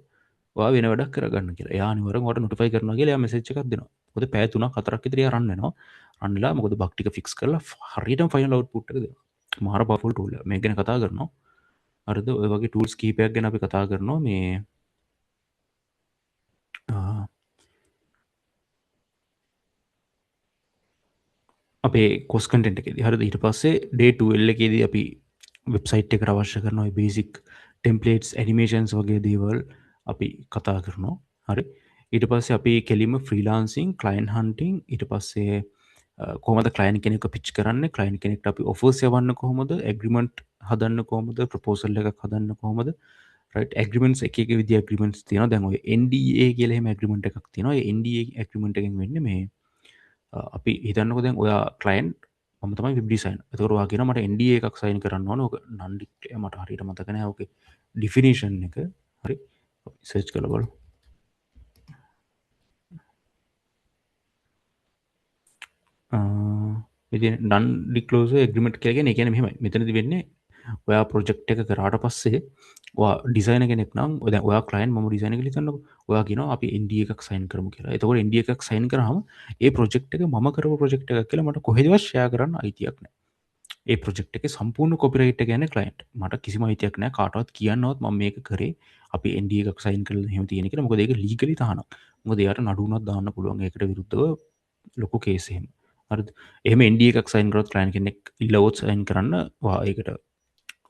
වෙන වැඩක් කරගන්න කියලා යානිවර ට නොටිෆයි කරන කියලා මෙසච්ච එකක් දෙනවා ොද පැතුන හතරක් විතර රන්නවා අන්නලා මොකද බක්්ටික ෆික්ස් කරලා හරිට ෆයිනල් අවට් පුට්ද මාර පෆුල් ටූල මේ ගැන කතා කරනවා අරද ඔය වගේ ටූල්ස් කීපයක් ගැන අපි කතා කරනවා මේ අපේ කොස්කටෙන්ට එක හරද ඊට පස්සේ ඩේටල් එකේද අපි වෙබ්සයිට් එක අවශ්‍ය කරනවා බේසික් ටෙම්පලේටස් ඇනිමේෂන්ස් වගේ දේවල් අපි කතා කරනවා හරි ඊට පස්සේ අපි කෙලිම ෆ්‍රීලාන්සිං කලයින් හන්ටිං ඊට පස්සේ කොමද කලයින් කෙනෙක පිච් කරන්න කලයින් කෙනෙක්ට අපි ඔෆෝස් යවන්න කොහොමද ඇග්‍රිමෙන්ට් හදන්න කොමද ප්‍රපෝසල් එකක් හදන්න කොහොමද ඇග්‍රිමෙන්ට් එක විදි ඇග්‍රිමෙන්ට් තියන දැන්ව NDA කියලෙම ඇග්‍රිමෙන්ට් එකක් තියෙනවා NDA ඇග්‍රිමෙන්ට් එකෙන් වෙන්න මේ අපි හිතන්නක දැන් ඔයා කලයින්් ම තමයි විබිසයින් තකරවා කියෙන මට NDA එකක් සයින් කරන්න ඕන නන්ඩික් මට හරිට මතකන ඕක ඩිෆිනිෂන් එක හරි සර්ච් කළ බල නන් ඩිකලෝස ග්‍රිමට කියගෙන එකන මෙම මෙතනති වෙන්නේ ඔයා ප්‍රජෙක්් එක කරාට පස්සේ ඩිසයින කෙනෙක් නම් ඔද ඔයා කලයින් ම ඩිසයින ලිතන්න ඔයා කියන අපි ඉන්ඩිය එකක් සයින් කරම කියලා එතකොට ඉන්ඩිය එකක් සයින් කරහම ඒ ප්‍රජෙක්් එක ම කර ප්‍රජෙක්් එක කියලා මට කොහෙදවශ්‍යය කරන්න අයිතියක්න ඒ ප්‍රජෙක්් එක සම්පූර්ණ කොපිරයිට් ගැන කලයින්ට් මට කිසිම අයිතියක් නෑ කාටවත් කියන්නවත් ම මේක කරේ අපි එන්ඩිය එකක් සයින් කල හෙම තියෙනෙ එක මොකද ඒක ලීගලි තහන මොකද එයාට නඩුනත් දාන්න පුළුවන් එකට විරුද්ධව ලොකු කේසහෙම හරි එහම ඉන්ඩිය එකක් සයින් කරොත් ලයින් කෙනෙක් ඉල්ලවොත් සයින් කරන්න ඒකට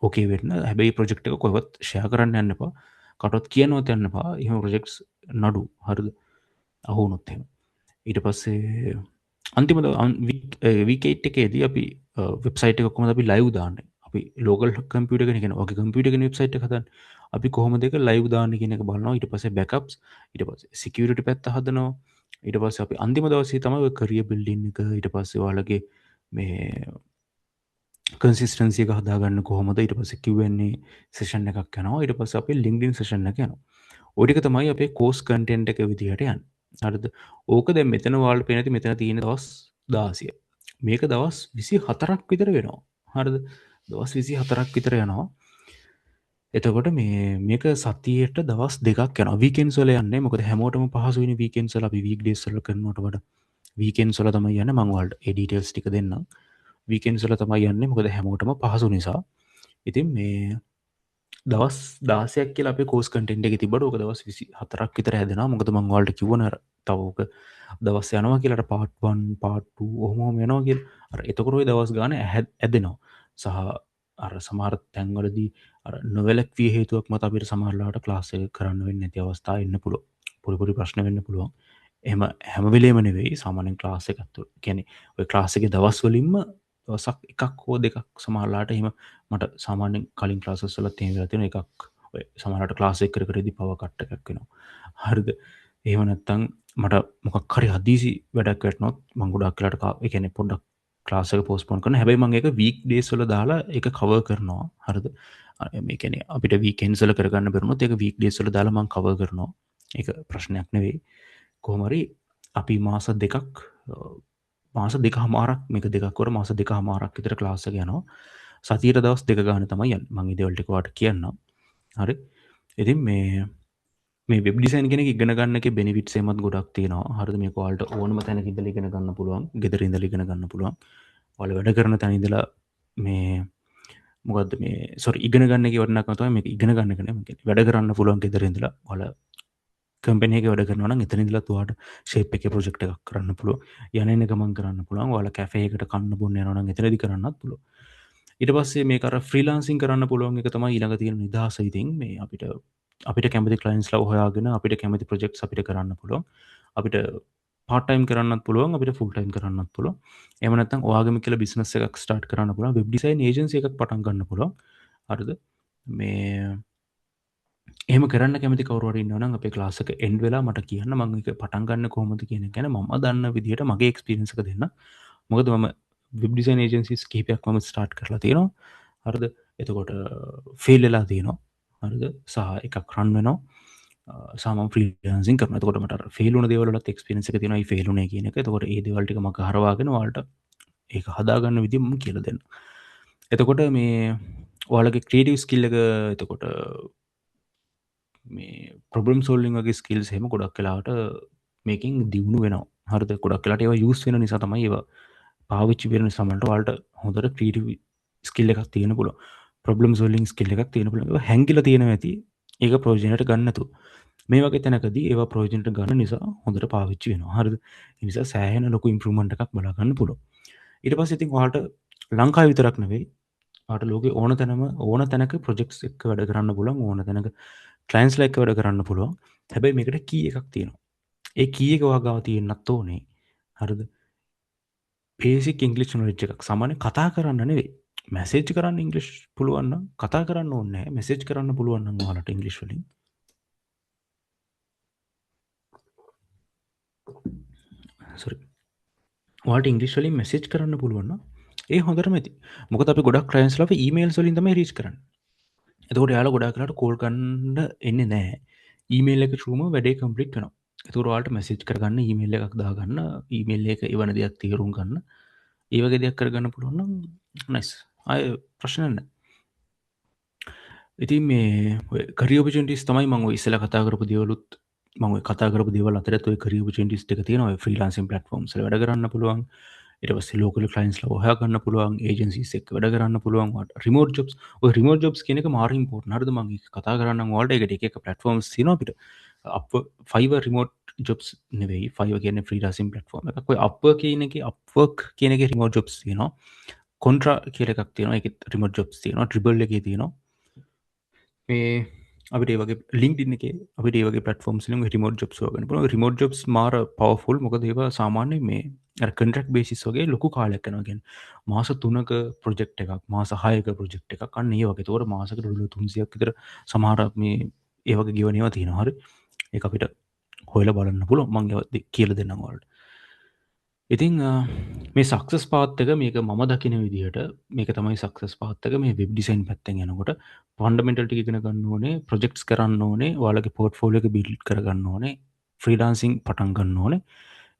ඕකේ වෙන්න හැබැයි ප්‍රජෙක්් එක කොවත් ෂය කරන්න යන්න එපා කටොත් කියනවත් යන්න පා එහම ප්‍රජෙක්ස් නඩු හරිද අහුනොත්හෙම ඊට පස්සේ අන්තිමද විකේට් එකේදී අපි වෙබ්සයිට් එකක්කොම අපි ලයිව් දාන්න අපි ලෝකල් කම්පියට කෙන ගේ කම්පියට වෙබ්සයිට් හදන් අපි කොහොම දෙක ලයිව් දාන්න කියනක බලන්නවා ඊට පසේ බැකප්ස් ඊට පස සිකියරිට පැත්ත හදනවා ඊට පස්ස අපි අන්තිම දවසේ තමයි කරිය බිල්ඩින් එක ඊට පස්සේ වාලගේ මේ කන්සිස්ටන්සිය හදාගන්න කොහොමද ඊට පස කිවන්නේ සේෂන් එකක් යනවා ඊට පස අපේ ලින්ඩින් සේෂන් එක යනවා ඕටික තමයි අපේ කෝස් කන්ටෙන්ට් එක විදිහට යන් හරිද ඕක දැ මෙතන වාල් පෙනති මෙතන තියෙන දවස් දාසිය මේක දවස් 24ක් විතර වෙනවා හරිද දවස් 24ක් විතර යනවා එතකොට මේක සතියට දවස් දෙකක් යන වීකෙන් සොල යන්න මොකද හැමෝටම පහසුවනි වීකෙන් සල අපි වීක් ඩේසල කරනට වඩ වීකෙන් සොල තම යන්න මංවල්ට එඩිටල්ස් ටික දෙන්න වීකෙන් සොල තමයි යන්න මොකද හැමෝටම පහසු නිසා ඉතින් මේ දවස් දාසයක් කියල අප කෝස් කටෙන්ට එක තිබට ෝක දවස් 24ක් විතර හැදෙන මොකද මංවල්ට කිවන තවෝක දවස් යනවා කියලට පාට්වන් පාට්ටු ඔහොම යනවා කියල් එතකොරුයි දවස් ගාන ඇදෙනවා සහ අර සමාර තැන්වලදී නොවලක් විය හේතුවක් මත අපිට සමහරලාට ක්ලාසය කරන්න වෙන්න ඇති අවස්ථා එන්න පුළුව පොරිපොරි ප්‍රශ්න වෙන්න පුළුවන් එම හැමවෙලේම නෙවෙයි සාමානෙන් ක්ලාස එකත්තු ගැන ඔය ක්ලාසික දවස් වලින්ම දවසක් එකක් හෝ දෙකක් සමහරලාට එහෙම මට සාමාන්‍යෙන් කලින් ක්ලාසස්සල තේවෙලා තියෙන එකක් සමහරට ක්ලාසෙක් කරදි පව කට්ට එකක් වෙනවා හරිද එහෙම නැත්නම් මට මොකක් හරි හදිසි වැඩක් වැටුනොත් මම ගොඩක් වෙලාට ඒ කියන්නේ පොඩ්ඩක් ක්ලාස් එක පෝස්ට්පෝන් කරනවා. හැබැයි මම ඒක වීක් ඩේස් වල දාලා ඒක කවර් කරනවා. හරිද? මේ කියන්නේ අපිට වීකෙන්ඩ්ස් වල කරගන්න බැරුණොත් ඒක වීක් ඩේස් වල දාලා මම කවර් කරනවා. ඒක ප්‍රශ්නයක් නෙවෙයි. කොහොම හරි අපි මාස 2ක් මාස 2කමාරක් මේක දෙකක් වර මාස 2කමාරක් විතර ක්ලාස් එක යනවා. සතියට දවස් 2 ගාන තමයි යන්නේ. මම ඒ දේවල් ටික ඔයාලට කියන්නම්. හරි. ඉතින් මේ වෙබ් ඩිසයින් කෙනෙක් ඉගෙන ගන්න එකේ බෙනිෆිට්ස් එහෙමත් ගොඩක් තියෙනවා. හරිද? මේක ඔයාලට ඕනම තැනක ඉඳලා ඉගෙන ගන්න පුළුවන්. ගෙදර ඉඳලා ඉගෙන ගන්න පුළුවන්. ඔයාලා වැඩ කරන තැන ඉඳලා මේ මොකද්ද මේ සෝරි ඉගෙන ගන්න එකේ වටිනාකම තමයි මේක ඉගෙන ගන්න එක නෙමෙයි. වැඩ කරන්න පුළුවන් ගෙදර ඉඳලා. ඔයාලා කම්පැනි එකේ වැඩ කරනවා නම් එතන ඉඳලා ඔයාලට ෂේප් එකේ ප්‍රොජෙක්ට් එකක් කරන්න පුළුවන්. යන එන ගමන් කරන්න පුළුවන්. ඔයාලා කැෆේ එකට කන්න බොන්න යනවා නම් එතනදී කරන්නත් පුළුවන්. ඊට පස්සේ මේක අර ෆ්‍රීලාන්සින් කරන්න පුළුවන් එක තමයි ඊළඟ තියෙන නිදහස. ඉතින් මේ අපිට කැමති ක්ලයින්ට්ස්ලා හොයාගෙන අපිට කැමති ප්‍රොජෙක්ට්ස් අපිට කරන්න පුළුවන්. අපිට පාර්ට් ටයිම් කරන්නත් පුළුවන්. අපිට ෆුල් ටයිම් කරන්නත් පුළුවන්. එහෙම නැත්නම් ඔයාගම කියලා බිස්නස් එකක් ස්ටාර්ට් කරන්න පුළුවන්. වෙබ් ඩිසයින් ඒජන්සි එකක් පටන් ගන්න පුළුවන්. හරිද? මේ එහෙම කරන්න කැමති කවුරු හරි ඉන්නවා නම් අපේ ක්ලාස් එක එන්ඩ් වෙලා මට කියන්න. මම ඒක පටන් ගන්න කොහොමද කියන එක ගැන මම දන්න විදිහට මගේ එක්ස්පීරියන්ස් එක දෙන්න. මොකද මම වෙබ් ඩිසයින් ඒජන්සිස් කිහිපයක් මම ස්ටාර්ට් කරලා තියෙනවා. හරිද? එතකොට ෆේල් වෙලා තියෙනවා. හරිද? සහ එකක් රන් වෙනවා. සහ මම ෆ්‍රීලාන්සින් කරනවා. එතකොට මට අර ෆේල් වුණ දේවල් වලත් එක්ස්පීරියන්ස් එක තියෙනවා. ඒ ෆේල් වුණේ කියන එක. එතකොට ඒ දේවල් ටික මම හරවාගෙන ඔයාලට ඒක හදාගන්න විදිහ මම කියලා දෙන්න. එතකොට මේ ඔයාලගේ ක්‍රියේටිව් ස්කිල් එක එතකොට මේ ප්‍රොබ්ලම් සෝල්විං වගේ ස්කිල්ස් එහෙම ගොඩක් වෙලාවට මේකෙන් දියුණු වෙනවා. හරිද? ගොඩක් වෙලාවට ඒවා යූස් වෙන නිසා තමයි ඒවා පාවිච්චි වෙන නිසා මට ඔයාලට හොඳට ක්‍රියේටිව් ස්කිල් එකක් තියෙන්න පුළුවන්. ප්‍රොබ්ලම් සෝල්විං ස්කිල් එකක් තියෙන්න පුළුවන්. ඒවා හැංගිලා තියෙනවා ඇති. ඒක ප්‍රයෝජනයට ගන්න නැතුව. මේ වගේ තැනකදී ඒවා ප්‍රයෝජනයට ගන්න නිසා හොඳට පාවිච්චි වෙනවා. හරිද? ඒ නිසා සෑහෙන ලොකු ඉම්ප්‍රූව්මන්ට් එකක් බලා ගන්න පුළුවන්. ඊට පස්සේ ඉතින් ඔයාලට ලංකාවේ විතරක් නෙවෙයි ඔයාලට ලෝකේ ඕන තැනක ප්‍රොජෙක්ට්ස් එක්ක වැඩ කරන්න පුළුවන්. ඕන තැනක ක්ලයින්ට්ස්ලා එක්ක වැඩ කරන්න පුළුවන්. හැබැයි මේකට කී එකක් තියෙනවා. ඒ කී එක ඔයා ගාව තියෙන්නත් ඕනේ. හරිද? බේසික් ඉංග්‍රීසි නොලෙජ් එකක්. සාමාන්‍යයෙන් කතා කරන්න නෙවෙයි. මැසේජ් කරන්න ඉංග්‍රීසි පුළුවන් නම් කතා කරන්න ඕනේ නැහැ. මැසේජ් කරන්න පුළුවන් නම් ඔයාලට ඉංග්‍රීසි වලින් සෝරි. ඔයාලට ඉංග්‍රීසි වලින් මැසේජ් කරන්න පුළුවන් නම් ඒ හොඳටම ඇති. මොකද අපි ගොඩක් ක්ලයන්ට්ස්ලාව ඊමේල්ස් වලින් තමයි රීච් කරන්නේ. එතකොට එයාලා ගොඩක් වෙලාවට කෝල් ගන්න එන්නේ නැහැ. ඊමේල් එක through ම වැඩේ කම්ප්ලීට් වෙනවා. එතකොට ඔයාලට මැසේජ් කරගන්න ඊමේල් එකක් දාගන්න, ඊමේල් එක එවන දෙයක් තේරුම් ගන්න. ඒ වගේ දෙයක් කරගන්න පුළුවන් නම් නයිස්. ආය ප්‍රශ්න නැහැ. ඉතින් මේ ඔය කරියර් ඔපචුනිටිස් තමයි මම ඔය ඉස්සෙල්ලා කතා කරපු දේවලුත් මම ඔය කතා කරපු දේවල් අතරත් ඔය කරියර් ඔපචුනිටිස් ටික තියෙනවා. ඔය ෆ්‍රීලාන්සින් ප්ලැට්ෆෝම්ස් වල වැඩ කරන්න පුළුවන්. ඊට පස්සේ ලෝකල් ක්ලයින්ට්ස්ලා හොයා ගන්න පුළුවන්. ඒජන්සිස් එක්ක වැඩ කරන්න පුළුවන්. රිමෝට් ජොබ්ස් ඔය රිමෝට් ජොබ්ස් කියන එක මාර ඉම්පෝටන්ට්. හරිද? මම ඒක කතා කරන්නම් ඔයාලට. ඒකට එක එක ප්ලැට්ෆෝම්ස් තියෙනවා අපිට. Fiverr රිමෝට් ජොබ්ස් නෙවෙයි. Fiverr කියන්නේ ෆ්‍රීලාන්සින් ප්ලැට්ෆෝම් එකක්. ඔය Upwork කියන එකේ රිමෝට් ජොබ්ස් තියෙනවා. කොන්ට්‍රා කියලා එකක් තියෙනවා. ඒකෙත් රිමෝට් ජොබ්ස් තියෙනවා. ට්‍රිබල් එකේ තියෙනවා. මේ අපිට ඒ වගේ LinkedIn එකේ අපිට ඒ වගේ platforms වලින් රිමෝට් ජොබ්ස් හොයන්න පුළුවන්. රිමෝට් ජොබ්ස් මාර පවර්ෆුල්. මොකද ඒවා සාමාන්‍යයෙන් මේ අර කොන්ට්‍රැක්ට් බේසිස් වගේ ලොකු කාලයක් යනවා. කියන්නේ මාස 3ක ප්‍රොජෙක්ට් එකක්, මාස 6ක ප්‍රොජෙක්ට් එකක්. අන්න ඒ වගේ. ඒතකොට මාසෙකට ඩොලර් 300ක් විතර සමහර මේ ඒ වගේ ගෙවන ඒවා තියෙනවා. හරි. ඒක අපිට හොයලා බලන්න පුළුවන්. මම ඒවා කියලා දෙන්නම් ඔයාලට. ඉතින් මේ සක්සස් පාත් එක මේක මම දකින විදිහට මේක තමයි සක්සස් පාත් එක මේ වෙබ් ඩිසයින් පැත්තෙන් යනකොට ෆන්ඩමෙන්ටල් ටික ඉගෙන ගන්න ඕනේ, ප්‍රොජෙක්ට්ස් කරන්න ඕනේ, ඔයාලගේ පෝර්ට්ෆෝලියෝ එක බිල්ඩ් කරගන්න ඕනේ, ෆ්‍රීලාන්සින් පටන් ගන්න ඕනේ.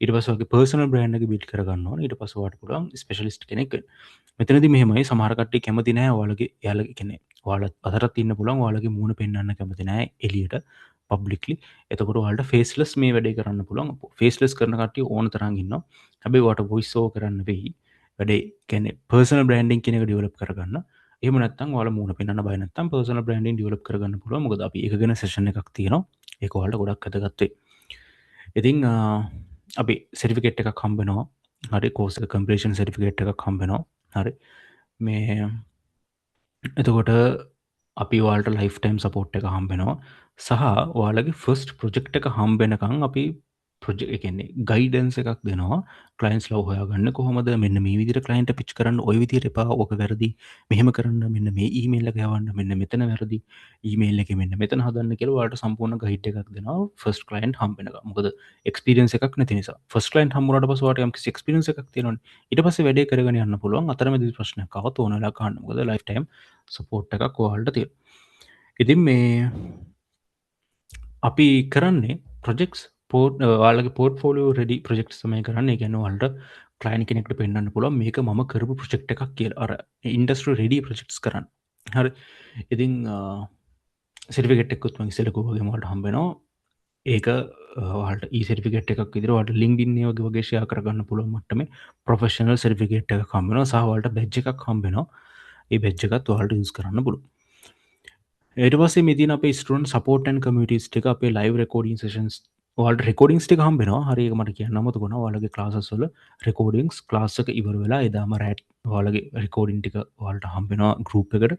ඊට පස්සේ ඔයාගේ පර්සනල් බ්‍රෑන්ඩ් එක බිල්ඩ් කරගන්න ඕනේ. ඊට පස්සේ ඔයාලට පුළුවන් ස්පෙෂලිස්ට් කෙනෙක් වෙන්න. මෙතනදී මෙහෙමයි සමහර කට්ටිය කැමති නැහැ ඔයාලගේ එයාලගේ කියන්නේ ඔයාලා අතරත් ඉන්න පුළුවන් ඔයාලගේ මූණ පෙන්වන්න කැමති නැහැ එළියට පබ්ලික්ලි. එතකොට ඔයාලට ෆේස්ලස් මේ වැඩේ කරන්න පුළුවන්. ෆේස්ලස් කරන කට්ටිය ඕන තරම් ඉන්නවා. හැබැයි ඔයාට වොයිස් ඕවර් කරන්න වෙයි. වැඩේ කියන්නේ පර්සනල් බ්‍රෑන්ඩින් කියන එක ඩෙවලොප් කරගන්න. එහෙම නැත්නම් ඔයාලා මූණ පෙන්වන්න බය නැත්නම් පර්සනල් බ්‍රෑන්ඩින් ඩෙවලොප් කරගන්න පුළුවන්. මොකද අපි ඒක ගැන සෙෂන් එකක් තියෙනවා. ඒක ඔයාලට ගොඩක් වැදගත් වෙයි. ඉතින් අපි සර්ටිෆිකේට් එකක් හම්බ වෙනවා. හරි කෝස් එක කම්ප්ලීෂන් සර්ටිෆිකේට් එකක් හම්බ වෙනවා. හරි. මේ එතකොට අපි ඔයාලට ලයිෆ් ටයිම් සපෝට් එක හම්බ වෙනවා. සහ ඔයාලගේ ෆස්ට් ප්‍රොජෙක්ට් එක හම්බ වෙනකන් අපි ප්‍රොජෙක්ට් ඒ කියන්නේ ගයිඩන්ස් එකක් දෙනවා ක්ලයන්ට්ස්ලා හොයාගන්න කොහොමද මෙන්න මේ විදිහට ක්ලයන්ට් පිච් කරන්න ওই විදිහට එපා ඕක වැරදි මෙහෙම කරන්න මෙන්න මේ ඊමේල් එක යවන්න මෙන්න මෙතන වැරදි ඊමේල් එකේ මෙන්න මෙතන හදන්න කියලා ඔයාලට සම්පූර්ණ ගයිඩ් එකක් දෙනවා ෆස්ට් ක්ලයන්ට් හම්බ වෙනකම් මොකද එක්ස්පීරියන්ස් එකක් නැති නිසා ෆස්ට් ක්ලයන්ට් හම්බුනාට පස්සේ ඔයාලට යම්කිසි එක්ස්පීරියන්ස් එකක් තියෙනවනේ ඊට පස්සේ වැඩේ කරගෙන යන්න පුළුවන් අතරමැදි ප්‍රශ්නයක් ආවොත් ඕන වෙලාවක අහන්න මොකද ලයිෆ් ටයිම් සපෝට් එකක් ඔයාලට තියෙනවා ඉතින් මේ අපි කරන්නේ ප්‍රොජෙක්ස් පෝට් වාලගේ පෝට් ෆෝලියෝ රෙඩි ප්‍රජෙක්් සමය කරන්න ගැන වලට කලයින් කෙනෙක්ට පෙන්න්න පුල මේක ම කරපු ප්‍රජෙක්් එකක් කිය අර ඉන්ඩස්ට්‍ර රෙඩි ප්‍රජෙක්ස් කරන්න හරි ඉතින් සිරිගටෙක්කුත් මගේ සෙලකුවගේ මට හම්බෙනවා ඒක ට සරිිකට එකක් විදිරට ලින්ගින්න වගේ වගේ ෂයා කරගන්න පුළුව මටම ප්‍රොෆෙෂනල් සරිිකේට් එක කම්බෙන සහවලට බැජ් එකක් කම්බෙනවා ඒ බෙච්චකත් වහල්ට යස් කරන්න පුළුව ඊට පස්සේ මෙතින් අපේ ස්ටුඩන්ට් සපෝට් ඇන්ඩ් කමියුනිටිස් ටික අපේ ලයිව් රෙකෝඩින් සෙෂන්ස් ඔයාලට රෙකෝඩින්ස් ටික හම්බෙනවා හරිය මට කියන්න අමතකුණා ඔයාලගේ ක්ලාසස් වල රෙකෝඩින්ස් ක්ලාස් එක ඉවර වෙලා එදාම රැට් ඔයාලගේ රෙකෝඩින් ටික ඔයාලට හම්බෙනවා ගෲප් එකට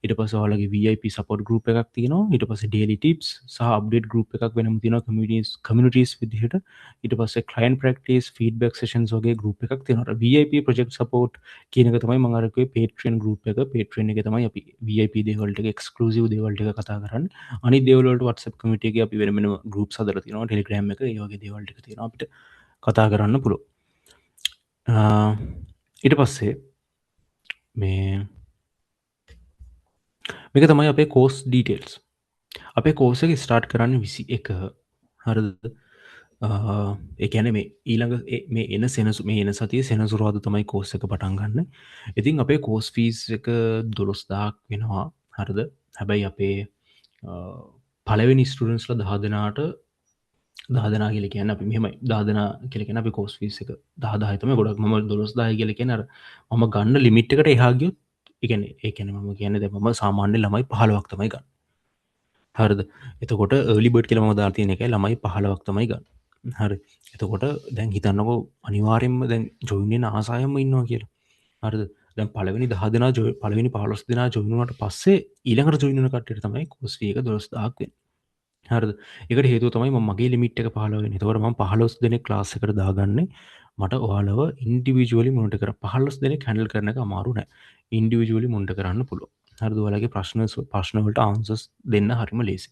ඊට පස්සේ ඔයාලගේ VIP සපෝට් ගෲප් එකක් තියෙනවා ඊට පස්සේ ඩේලි ටිප්ස් සහ අප්ඩේට් ගෲප් එකක් වෙනම තියෙනවා කමියුනිටිස් විදිහට ඊට පස්සේ ක්ලයන්ට් ප්‍රැක්ටිස් ෆීඩ්බැක් සෙෂන්ස් වගේ ගෲප් එකක් තියෙනවා VIP ප්‍රොජෙක්ට් සපෝට් කියන එක තමයි මම අර කිව්වේ Patreon ගෲප් එක Patreon එකේ තමයි අපි VIP දේවල් ටික එක්ස්ක්ලූසිව් දේවල් ටික කතා කරන්නේ අනිත් දේවල් වලට WhatsApp කමියුනිටි එකේ අපි වෙන වෙනම ගෲප්ස් හදලා තියෙනවා Telegram එක ඒ වගේ දේවල් ටික තියෙනවා අපිට කතා කරන්න පුළුවන් ඊට පස්සේ මේ මේක තමයි අපේ කෝස් ඩීටේල්ස් අපේ කෝස් එක ස්ටාර්ට් කරන්න 21 හරිද ඒකැන මේ ඊළඟ මේ එන සෙනසු මේ එන සතිය සෙනසුරාද තමයි කෝස් එක පටන් ගන්න ඉතින් අපේ කෝස් ෆීස් එක 12000ක් වෙනවා හරිද හැබැයි අපේ පළවෙනි ස්ටුඩන්ට්ස්ලා 10 දෙනාට 10 දෙනා කියලා කියන්නේ අපි මෙහෙමයි 10 දෙනා කියලා කියන්නේ අපි කෝස් ෆීස් එක 10 තමයි ගොඩක් මම 12000 කියලා කියන්නේ අර මම ගන්න ලිමිට් එකට එහා ගියොත් ඒ කියන්නේ මම කියන්නේ දැන් මම සාමාන්‍ය ළමයි 15ක් තමයි ගන්න. හරිද? එතකොට early bird කියලා මම දාලා තියෙන එකයි ළමයි 15ක් තමයි ගන්න. හරි. එතකොට දැන් හිතන්නකෝ අනිවාර්යෙන්ම දැන් join වෙන ආසාවෙන්ම ඉන්නවා කියලා. හරිද? දැන් පළවෙනි 10 දෙනා පළවෙනි 15 දෙනා join වුණාට පස්සේ ඊළඟට join වෙන කට්ටියට තමයි course fee එක 12000ක් වෙන්නේ. හරිද? ඒකට හේතුව තමයි මම මගේ ලිමිට් එක 15 වෙන්නේ. එතකොට මම 15 දෙනෙක් ක්ලාස් එකට දාගන්නේ මට ඔයාලව ඉන්ඩිවිජුවලි මොනිටර් කර 15 දෙනෙක් හැන්ඩල් කරන එක අමාරු නෑ. ඉන්ඩිවිජුවලි මොනිටර් කරන්න පුළුවන්. හරිද? ඔයාලගේ ප්‍රශ්න වලට ආන්සර්ස් දෙන්න හරිම ලේසි.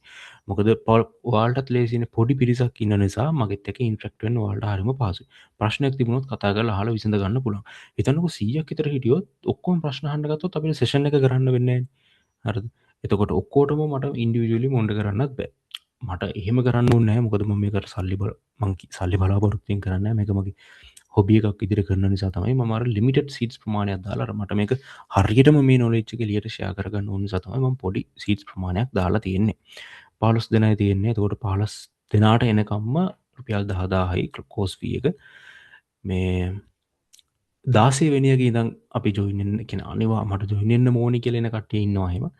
මොකද ඔයාලටත් ලේසිනේ පොඩි පිරිසක් ඉන්න නිසා මගෙත් එක්ක ඉන්ටරැක්ට් වෙන්න ඔයාලට හරිම පහසුයි. ප්‍රශ්නයක් තිබුණොත් කතා කරලා අහලා විසඳ ගන්න පුළුවන්. හිතන්නකෝ 100ක් විතර හිටියොත් ඔක්කොම ප්‍රශ්න අහන්න ගත්තොත් අපිට සෙෂන් එක කරන්න වෙන්නේ නෑනේ. හරිද? එතකොට ඔක්කොටම මට ඉන්ඩිවිජුවලි මොනිටර් කරන්නත් බෑ. මට එහෙම කරන්න ඕනේ නැහැ මොකද මම මේකට සල්ලි බලාපොරොත්තුෙන් කරන්නේ නැහැ මේක මගේ හොබි එකක් විදිහට කරන නිසා තමයි මම අර ලිමිටඩ් සීට්ස් ප්‍රමාණයක් දාලා අර මට මේක හරියටම මේ නොලෙජ් එක එළියට ෂෙයා කරගන්න ඕන නිසා තමයි මම පොඩි සීට්ස් ප්‍රමාණයක් දාලා තියෙන්නේ 15 දෙනයි තියෙන්නේ එතකොට 15 දෙනාට එනකම්ම රුපියල් 10000යි කෝස් ෆී එක මේ 16 වෙනියක ඉඳන් අපි ජොයින් වෙන්න කියන අනිවා මට ජොයින් වෙන්න ඕනි කියලා එන කට්ටිය ඉන්නවා එහෙම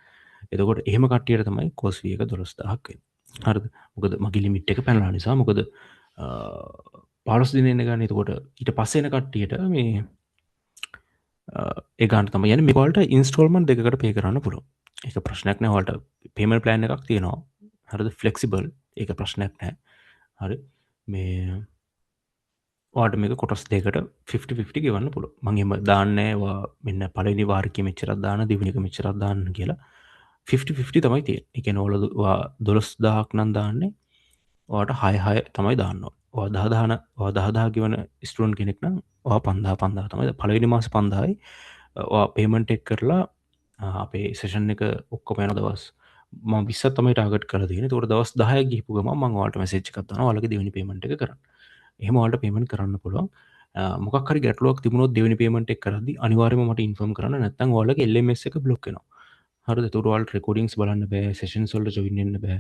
එතකොට එහෙම කට්ටියට තමයි කෝස් ෆී එක 12000ක් වෙන්නේ හරිද මොකද මගේ ලිමිට් එක පැනලා නිසා මොකද 15 දින එන්න ගන්න එතකොට ඊට පස්සේ එන කට්ටියට මේ ඒ ගන්න තමයි යන්නේ මේක වලට ඉන්ස්ටෝල්මන්ට් දෙකකට පේ කරන්න පුළුවන් ඒක ප්‍රශ්නයක් නෑ ඔයාලට පේමන්ට් ප්ලෑන් එකක් තියෙනවා හරිද ෆ්ලෙක්සිබල් ඒක ප්‍රශ්නයක් නෑ හරි මේ ඔයාලට මේක කොටස් දෙකකට 50-50 ගෙවන්න පුළුවන් මම එහෙම දාන්නේ ඔයා මෙන්න පළවෙනි වාරිකෙ මෙච්චරක් දාන්න දෙවෙනි එක මෙච්චරක් දාන්න කියලා 50-50 තමයි තියෙන්නේ. ඒ කියන්නේ ඔයාලා 12000ක් නම් දාන්නේ. ඔයාලට 6 තමයි දාන්න ඕනේ. ඔයා 10000 ගෙවන ස්ටුඩන්ට් කෙනෙක් නම් ඔයා 5000 තමයි. පළවෙනි මාසේ 5000යි. ඔයා පේමන්ට් එක කරලා අපේ සෙෂන් එක ඔක්කොම යන දවස් මම 20ක් තමයි ටාගට් කරලා තියෙන්නේ. ඒකට දවස් 10ක් ගිහපු ගමන් මම ඔයාලට මැසේජ් එකක් දානවා. ඔයාලගේ දෙවෙනි පේමන්ට් එක කරන්න. එහෙම ඔයාලට පේමන්ට් කරන්න පුළුවන්. මොකක් හරි ගැටලුවක් තිබුණොත් දෙවෙනි පේමන්ට් එක කරද්දි අනිවාර්යයෙන්ම මට ඉන්ෆෝම් කරන්න. නැත්නම් ඔයාලගේ LMS එක බ්ලොක් වෙනවා. හරිද එතකොට ඔයාලට රෙකෝඩින්ග්ස් බලන්න බෑ සෙෂන්ස් වලට ජොයින් වෙන්න බෑ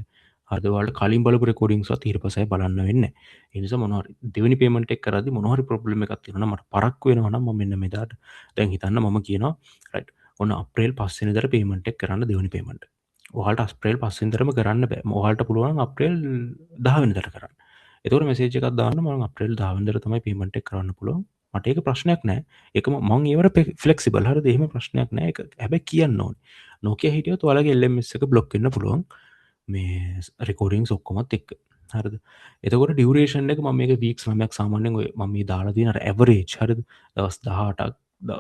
හරිද ඔයාලට කලින් බලපු රෙකෝඩින්ග්ස් වත් ඊට පස්සේ බලන්න වෙන්නේ ඒ නිසා මොනවා හරි දෙවෙනි පේමන්ට් එක කරද්දි මොනවා හරි ප්‍රොබ්ලම් එකක් තියෙනවා නම් මට පරක්කු වෙනවා නම් මම මෙන්න මෙදාට දැන් හිතන්න මම කියනවා රයිට් ඔන්න අප්‍රේල් 5 වෙනිදාට පේමන්ට් එක කරන්න දෙවෙනි පේමන්ට් ඔයාලට අප්‍රේල් 5 වෙනිදාටම කරන්න බෑ ඔයාලට පුළුවන් නම් අප්‍රේල් 10 වෙනිදාට කරන්න එතකොට මෙසේජ් එකක් දාන්න මම අප්‍රේල් 10 වෙනිදාට තමයි පේමන්ට් එක කරන්න පුළුවන් මට ඒක ප්‍රශ්නයක් නෑ ඒක මම ඒවට ෆ්ලෙක්සිබල් හරිද එහෙම ප්‍රශ්නයක් නෑ ඒක හැබැයි කියන්න ඕනේ නොකිය හිටියොත් ඔයාලගේ LMS එක බ්ලොක් වෙන්න පුළුවන් මේ රෙකෝඩින්ග්ස් ඔක්කොමත් එක්ක හරිද? එතකොට ඩියුරේෂන් එක මම මේක වීක්ස් 9ක් සාමාන්‍යයෙන් ඔය මම මේ දාලා තියෙන අර ඇවරේජ් හරිද? දවස් 18ක්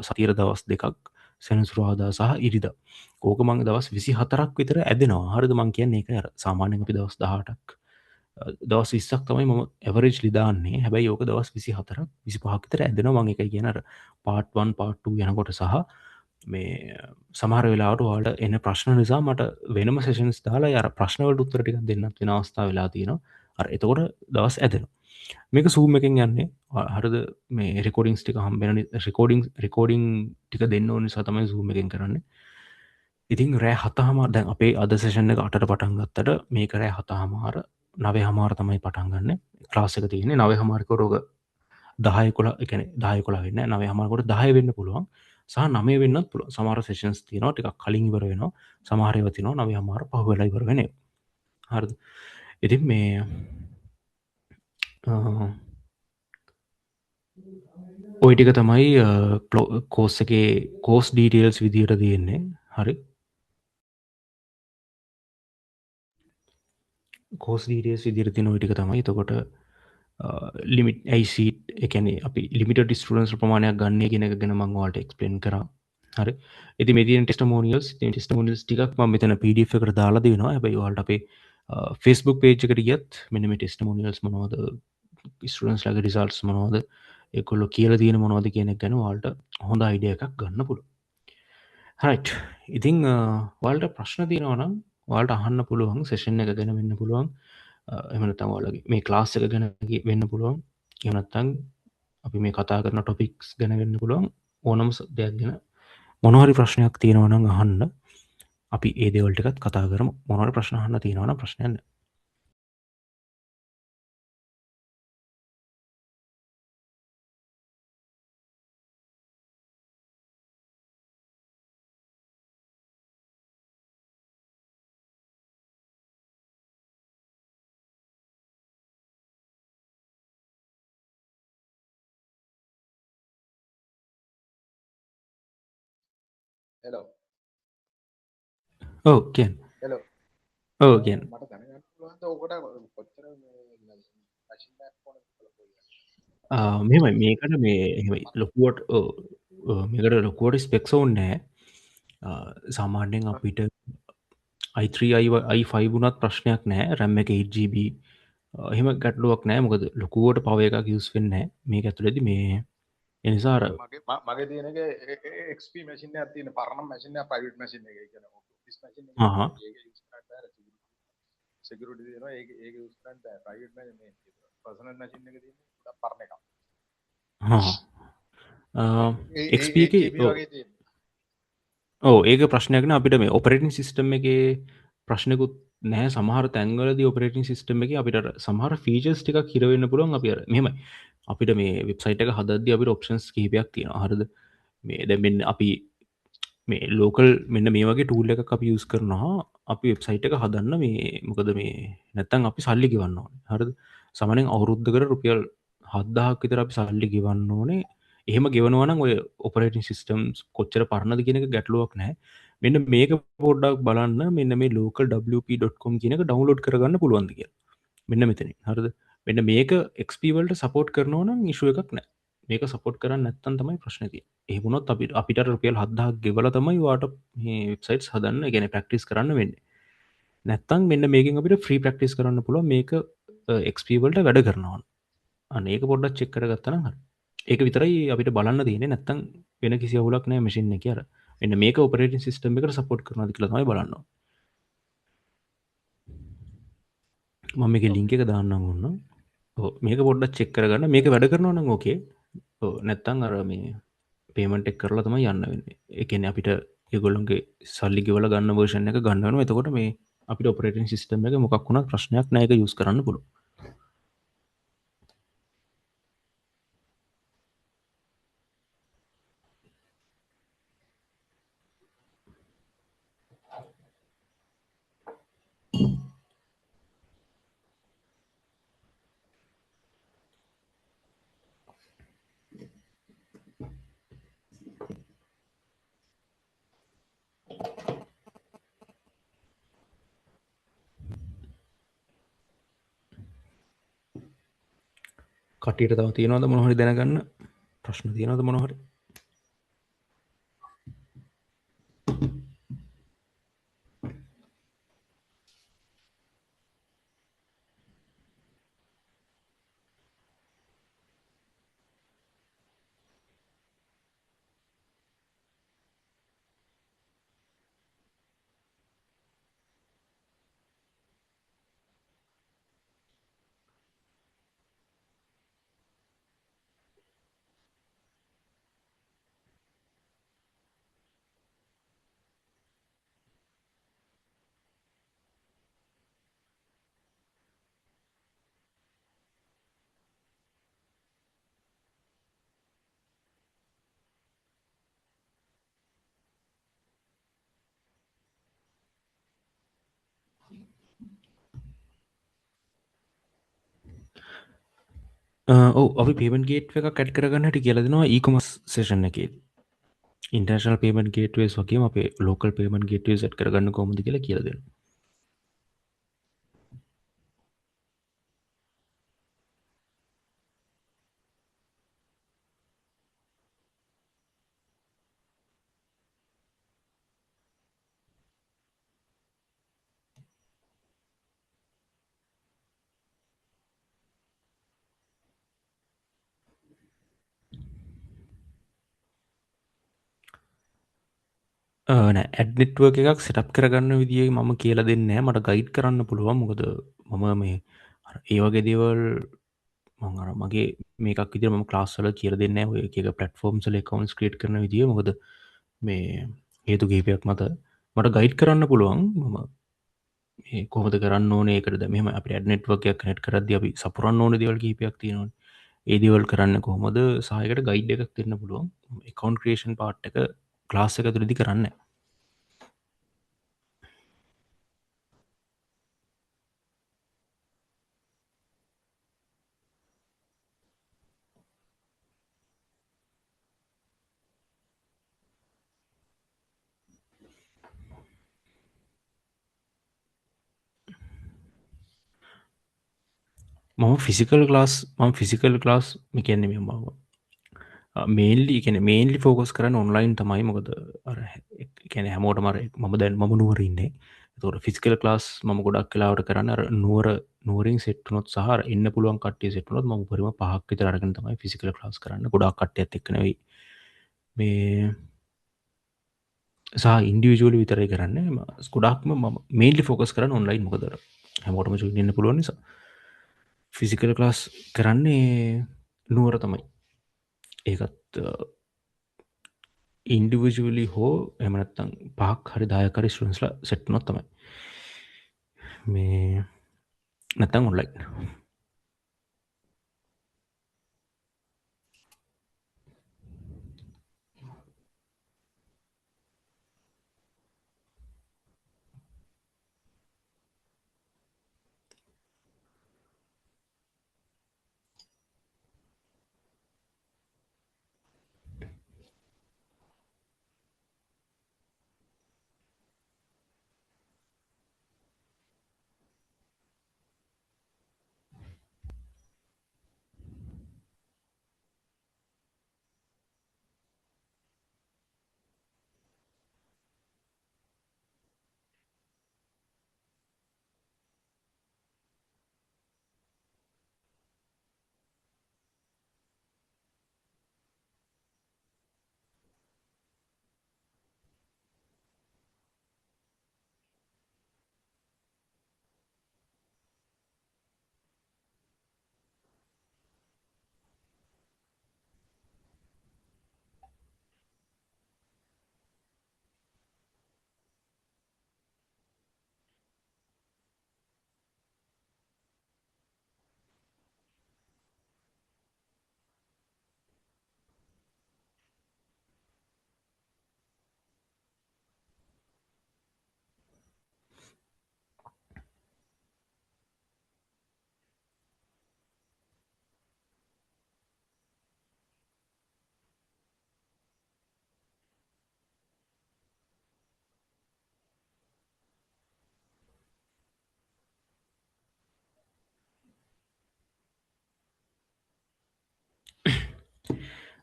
සතියේ දවස් 2ක් සෙනසුරාදා සහ ඉරිදා. ඕක මම දවස් 24ක් විතර ඇදෙනවා. හරිද? මම කියන්නේ ඒක අර සාමාන්‍යයෙන් අපි දවස් 18ක් දවස් 20ක් තමයි මම ඇවරේජ්ලි දාන්නේ. හැබැයි ඕක දවස් 24ක් 25ක් විතර ඇදෙනවා. මම ඒකයි කියන්නේ අර පාර්ට් 1 පාර්ට් 2 යනකොට සහ මේ සමහර වෙලාවට ඔයාලට එන ප්‍රශ්න නිසා මට වෙනම සෙෂන්ස් දාලා අර ප්‍රශ්න වලට උත්තර ටිකක් දෙන්නත් වෙන අවස්ථා වෙලා තියෙනවා. අර එතකොට දවස් ඇදෙනවා. මේක Zoom එකෙන් යන්නේ හරිද මේ රෙකෝඩින්ග්ස් ටික හම්බ වෙන රෙකෝඩින් ටික දෙන්න ඕන නිසා තමයි Zoom එකෙන් කරන්නේ. ඉතින් රෑ 7:00 දැන් අපේ අද සෙෂන් එක 8ට පටන් ගත්තට මේක රෑ 7:00 9:00 තමයි පටන් ගන්න. ක්ලාස් එක තියෙන්නේ 9:00 කොට 10 11 ඒ කියන්නේ 10 11 වෙන්නේ නැහැ 9:00 කොට 10 වෙන්න පුළුවන්. සහ 9 වෙන්නත් පුළුවන්. සමහර සෙෂන්ස් තියෙනවා ටිකක් කලින් ඉවර වෙනවා. සමහර ඒවා තියෙනවා 9:00 පහු වෙලා ඉවර වෙන ඒවා. හරිද? ඉතින් මේ ඔය ටික තමයි කෝස් එකේ කෝස් ඩීටේල්ස් විදියට තියෙන්නේ. හරි. කෝස් ඩීටේල්ස් විදියට තියෙන ඔය ටික තමයි. එතකොට ලිමිට් ඇයිසීට් ඒ කියන්නේ අපි ලිමිටඩ් ස්ටුඩන්ට්ස් ප්‍රමාණයක් ගන්න කියන එක ගැන මම ඔයාලට එක්ස්ප්ලেইন කරා. හරි. ඉතින් මේ තියෙන ටෙස්ටිමෝනියල්ස් ටිකක් මම මෙතන PDF එකට දාලා දෙනවා. හැබැයි ඔයාලට අපේ Facebook page එකට ගියත් මෙන්න මේ ටෙස්ටිමෝනියල්ස් මොනවද ස්ටුඩන්ට්ස් ලගේ රිසල්ට්ස් මොනවද ඒගොල්ලෝ කියලා තියෙන මොනවද කියන එක ගැන ඔයාලට හොඳ අයිඩියා එකක් ගන්න පුළුවන්. රයිට්. ඉතින් ඔයාලට ප්‍රශ්න තියෙනවා නම් ඔයාලට අහන්න පුළුවන් සෙෂන් එක ගැන වෙන්න පුළුවන්. එහෙම නැත්නම් ඔයාලගේ මේ ක්ලාස් එක ගැන වෙන්න පුළුවන්. එහෙම නැත්නම් අපි මේ කතා කරන ටොපික්ස් ගැන වෙන්න පුළුවන්. ඕනම දෙයක් ගැන මොනවා හරි ප්‍රශ්නයක් තියෙනවා නම් අහන්න. අපි ඒ දේවල් ටිකත් කතා කරමු. මොනවා හරි ප්‍රශ්න අහන්න තියෙනවා නම් ප්‍රශ්නයක් නැහැ. හෙලෝ ඔව් කියන්න. හෙලෝ ඔව් කියන්න. මට දැනගන්න පුළුවන්ද ඕකට කොච්චර මැෂින් ලර්නින් ඕනද කියලා පොඩ්ඩක්. මෙහෙමයි මේකට මේ එහෙමයි ලොකුවට මේකට ලොකුවට ස්පෙක්ස් ඕනේ නැහැ. සාමාන්‍යයෙන් අපිට i3 i5 වුණත් ප්‍රශ්නයක් නැහැ. RAM එක 8GB එහෙම ගැටලුවක් නැහැ. මොකද ලොකුවට පව එකක් යූස් වෙන්නේ නැහැ. මේක ඇතුළේදී මේ ඒ නිසා අර මගේ තියෙන එක XP මැෂින් එකක් තියෙන පරණ මැෂින් එකක් ප්‍රයිවට් මැෂින් එකක් කියන ඔෆිස් මැෂින් එකක් හා ඒක යූස් කරන්න බෑ සිකියුරිටි දෙනවා ඒක යූස් කරන්න බෑ ප්‍රයිවට් මැෂින් මේ පර්සනල් මැෂින් එක තියෙන්නේ ගොඩක් පරණ එකක් හා XP 8 එකේ GB වගේ තියෙන්නේ ඔව් ඒක ප්‍රශ්නයක් නෑ අපිට මේ ඔපරේටින් සිස්ටම් එකේ ප්‍රශ්නකුත් නැහැ සමහර තැන්වලදී ඔපරේටින් සිස්ටම් එකේ අපිට සමහර ෆීචර්ස් ටිකක් හිර වෙන්න පුළුවන් අපි අර මෙහෙමයි අපිට මේ වෙබ්සයිට් එක හදද්දී අපිට ඔප්ෂන්ස් කිහිපයක් තියෙනවා හරිද මේ දැන් මෙන්න අපි මේ ලෝකල් මෙන්න මේ වගේ ටූල් එකක් අපි යූස් කරනවා අපි වෙබ්සයිට් එක හදන්න මේ මොකද මේ නැත්තම් අපි සල්ලි ගෙවන්න ඕනේ හරිද සාමාන්‍යයෙන් අවුරුද්දකට රුපියල් 7000ක් විතර අපි සල්ලි ගෙවන්න ඕනේ එහෙම ගෙවනවා නම් ඔය ඔපරේටින් සිස්ටම්ස් කොච්චර පරණද කියන එක ගැටලුවක් නැහැ මෙන්න මේක පොඩ්ඩක් බලන්න මෙන්න මේ localwp.com කියන එක ඩවුන්ලෝඩ් කරගන්න පුළුවන්ද කියලා මෙන්න මෙතනින් හරිද මෙන්න මේක XP වලට සපෝට් කරනවා නම් ඉෂුව එකක් නැහැ මේක සපෝට් කරන්න නැත්තම් තමයි ප්‍රශ්නේ තියෙන්නේ එහෙම වුණොත් අපිට රුපියල් 7000ක් ගෙවලා තමයි ඔයාට මේ වෙබ්සයිට්ස් හදන්න ඒ කියන්නේ ප්‍රැක්ටිස් කරන්න වෙන්නේ නැත්තම් මෙන්න මේකෙන් අපිට ෆ්‍රී ප්‍රැක්ටිස් කරන්න පුළුවන් මේක XP වලට වැඩ කරනවා අන්න ඒක පොඩ්ඩක් චෙක් කරගත්තා නම් හරි ඒක විතරයි අපිට බලන්න තියෙන්නේ නැත්තම් වෙන කිසි අවුලක් නැහැ මැෂින් එකේ අර මෙන්න මේක ඔපරේටින් සිස්ටම් එකට සපෝට් කරනවාද කියලා තමයි බලන්න ඕනේ මම මේකේ ලින්ක් එක දාන්නම් ඔන්න ඔව් මේක පොඩ්ඩක් චෙක් කරගන්න මේක වැඩ කරනවා නම් ඕකේ ඔව් නැත්තම් අර මේ පේමන්ට් එක කරලා තමයි යන්න වෙන්නේ ඒ කියන්නේ අපිට ඒගොල්ලොන්ගේ සල්ලි ගෙවලා ගන්න වර්ෂන් එක ගන්න වෙනවා එතකොට මේ අපිට ඔපරේටින් සිස්ටම් එක මොකක් වුණත් ප්‍රශ්නයක් නැහැ ඒක යූස් කරන්න පුළුවන් කටියට තව තියෙනවද මොනවහරි දැනගන්න ප්‍රශ්න තියෙනවද මොනවහරි ඔව් අපි පේමන්ට් ගේට්වේ එකක් ඇඩ් කරගන්න හැටි කියලා දෙනවා e-commerce session එකේ ඉන්ටර්නැෂනල් පේමන්ට් ගේට්වේස් වගේම අපේ ලෝකල් පේමන්ට් ගේට්වේස් ඇඩ් කරගන්න කොහොමද කියලා කියලා දෙනවා නෑ ඇඩ්නෙට්ුව එකක් සිටප් කරගන්න විදිිය මම කියලා දෙන්න මට ගයිඩ් කරන්න පුළුවන් මොකද මම මේ ඒවගේ දේවල් මගේ මේක විදි ම ලාස්සල කියර දෙන්න ඔය එක පලටෆෝර්ම් සල කවන්ස් ක්‍රේට් කරන විදිිය මොකද මේ හේතු ගේපයක් මත මට ගයිඩ් කරන්න පුළුවන් මම කොහද කරන්න ඕනේකරද මෙම අප ඇඩනෙට්වකයක් කනෙට් කරද අපි සපුරන් ඕන දෙවල් කීපයක් තියෙනවා ඒදවල් කරන්න කොහොමද සහයකට ගයිඩ් එකක් තින්න පුළුවන් එකකවන්් ක්‍රේෂන් පාට් එක ක්ලාස් එක තුරදි කරන්න මම ෆිසිකල් ලාස් ම ෆිසිකල් ලාස් මිකැන්නේ මම මේල්ලි එකන මේන්ලි ෆෝකස් කරන්න ඔන්ලයින් තමයි මොකද කැන හැමෝට මර මම දැන් මම නුවරන්නේ තොට ෆිසිකල් ලාස් ම ගොඩක් කලාවට කරන්න නුවරින් සෙට්නොත් සහ එන්න පුළුවන් කට සෙටනොත් ම පරම පහක් තරගන තමයි ෆිසිකල් ලාස් කරන්න ගොඩක් කට ඇත්තෙක්නවයි මේ සහ ඉන්ඩියජුවල විතරයි කරන්න ස්කුඩක්ම ම මේලි ෆෝකස් කරන්න ඔන්ලයින් මොකදර හැමෝටම ඉන්න පුළුවන් නිසා ෆිසිකල් ලාස් කරන්නේ නුවර තමයි ඒකත් ඉන්ඩිවිජුවලි හෝ එමනත්තං පහක් හරි දායකරි ස්ටන්ස්ලා සෙට්නොත් තමයි මේ නැතං ඔන්ලයින්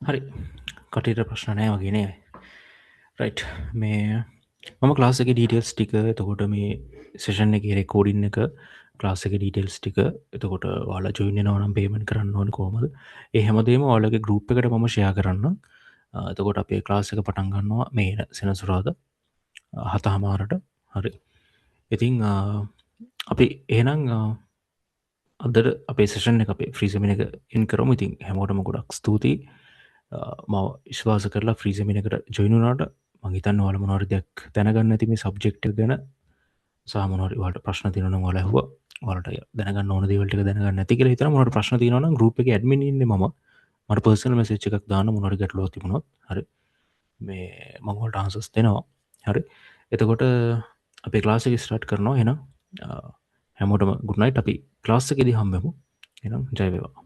හරි කටට ප්‍රශ්න නෑ වගේ රයිට් මේ මම ක්ලාස් එක ඩීටේල්ස් ටික එතකොට මේ සෙෂන් එක රෙකෝඩින් එක ක්ලාස් එක ඩීටේල්ස් ටික එතකොට වාලා ජොයින් වෙනවා නම් පේමන්ට් කරන්න ඕන කොහමද ඒ හැමදේම ඔයාලගේ ගෲප් එකට මම ෂෙයා කරන්නම් එතකොට අපේ ක්ලාස් එක පටන් ගන්නවා මේ සෙනසුරාදා 7:00 හරි ඉතින් අපි එහෙනම් අදට අපේ සෙෂන් එක අපේ ෆ්‍රීසෙමින එක ඉන් කරමු ඉතින් හැමෝටම ගොඩක් ස්තුතියි මව විශ්වාස කරලා ෆ්‍රීසෙමින එකට ජොයින් වුණාට මං හිතන්නේ ඔයාලා මොනවාරි දෙයක් දැනගන්න ඇති මේ සබ්ජෙක්ට් එක ගැන සහ මොනවාරි ඔයාලට ප්‍රශ්න තියෙනවා නම් ඔයාලා ඇහුවා ඔයාලට දැනගන්න ඕන දේවල් ටික දැනගන්න නැති කියලා හිතනවා මොනවාරි ප්‍රශ්න තියෙනවා නම් ගෲප් එකේ ඇඩ්මින් ඉන්නේ මම මට පර්සනල් මෙසේජ් එකක් දාන්න මොනවාරි ගැටලුවක් තිබුණොත් හරි මේ මම ඔයාලට ආන්සර්ස් දෙනවා හරි එතකොට අපේ ක්ලාස් එක ස්ටාර්ට් කරනවා එහෙනම් හැමෝටම ගුඩ් නයිට් අපි ක්ලාස් එකේදී හම්බෙමු එහෙනම් ජය වේවා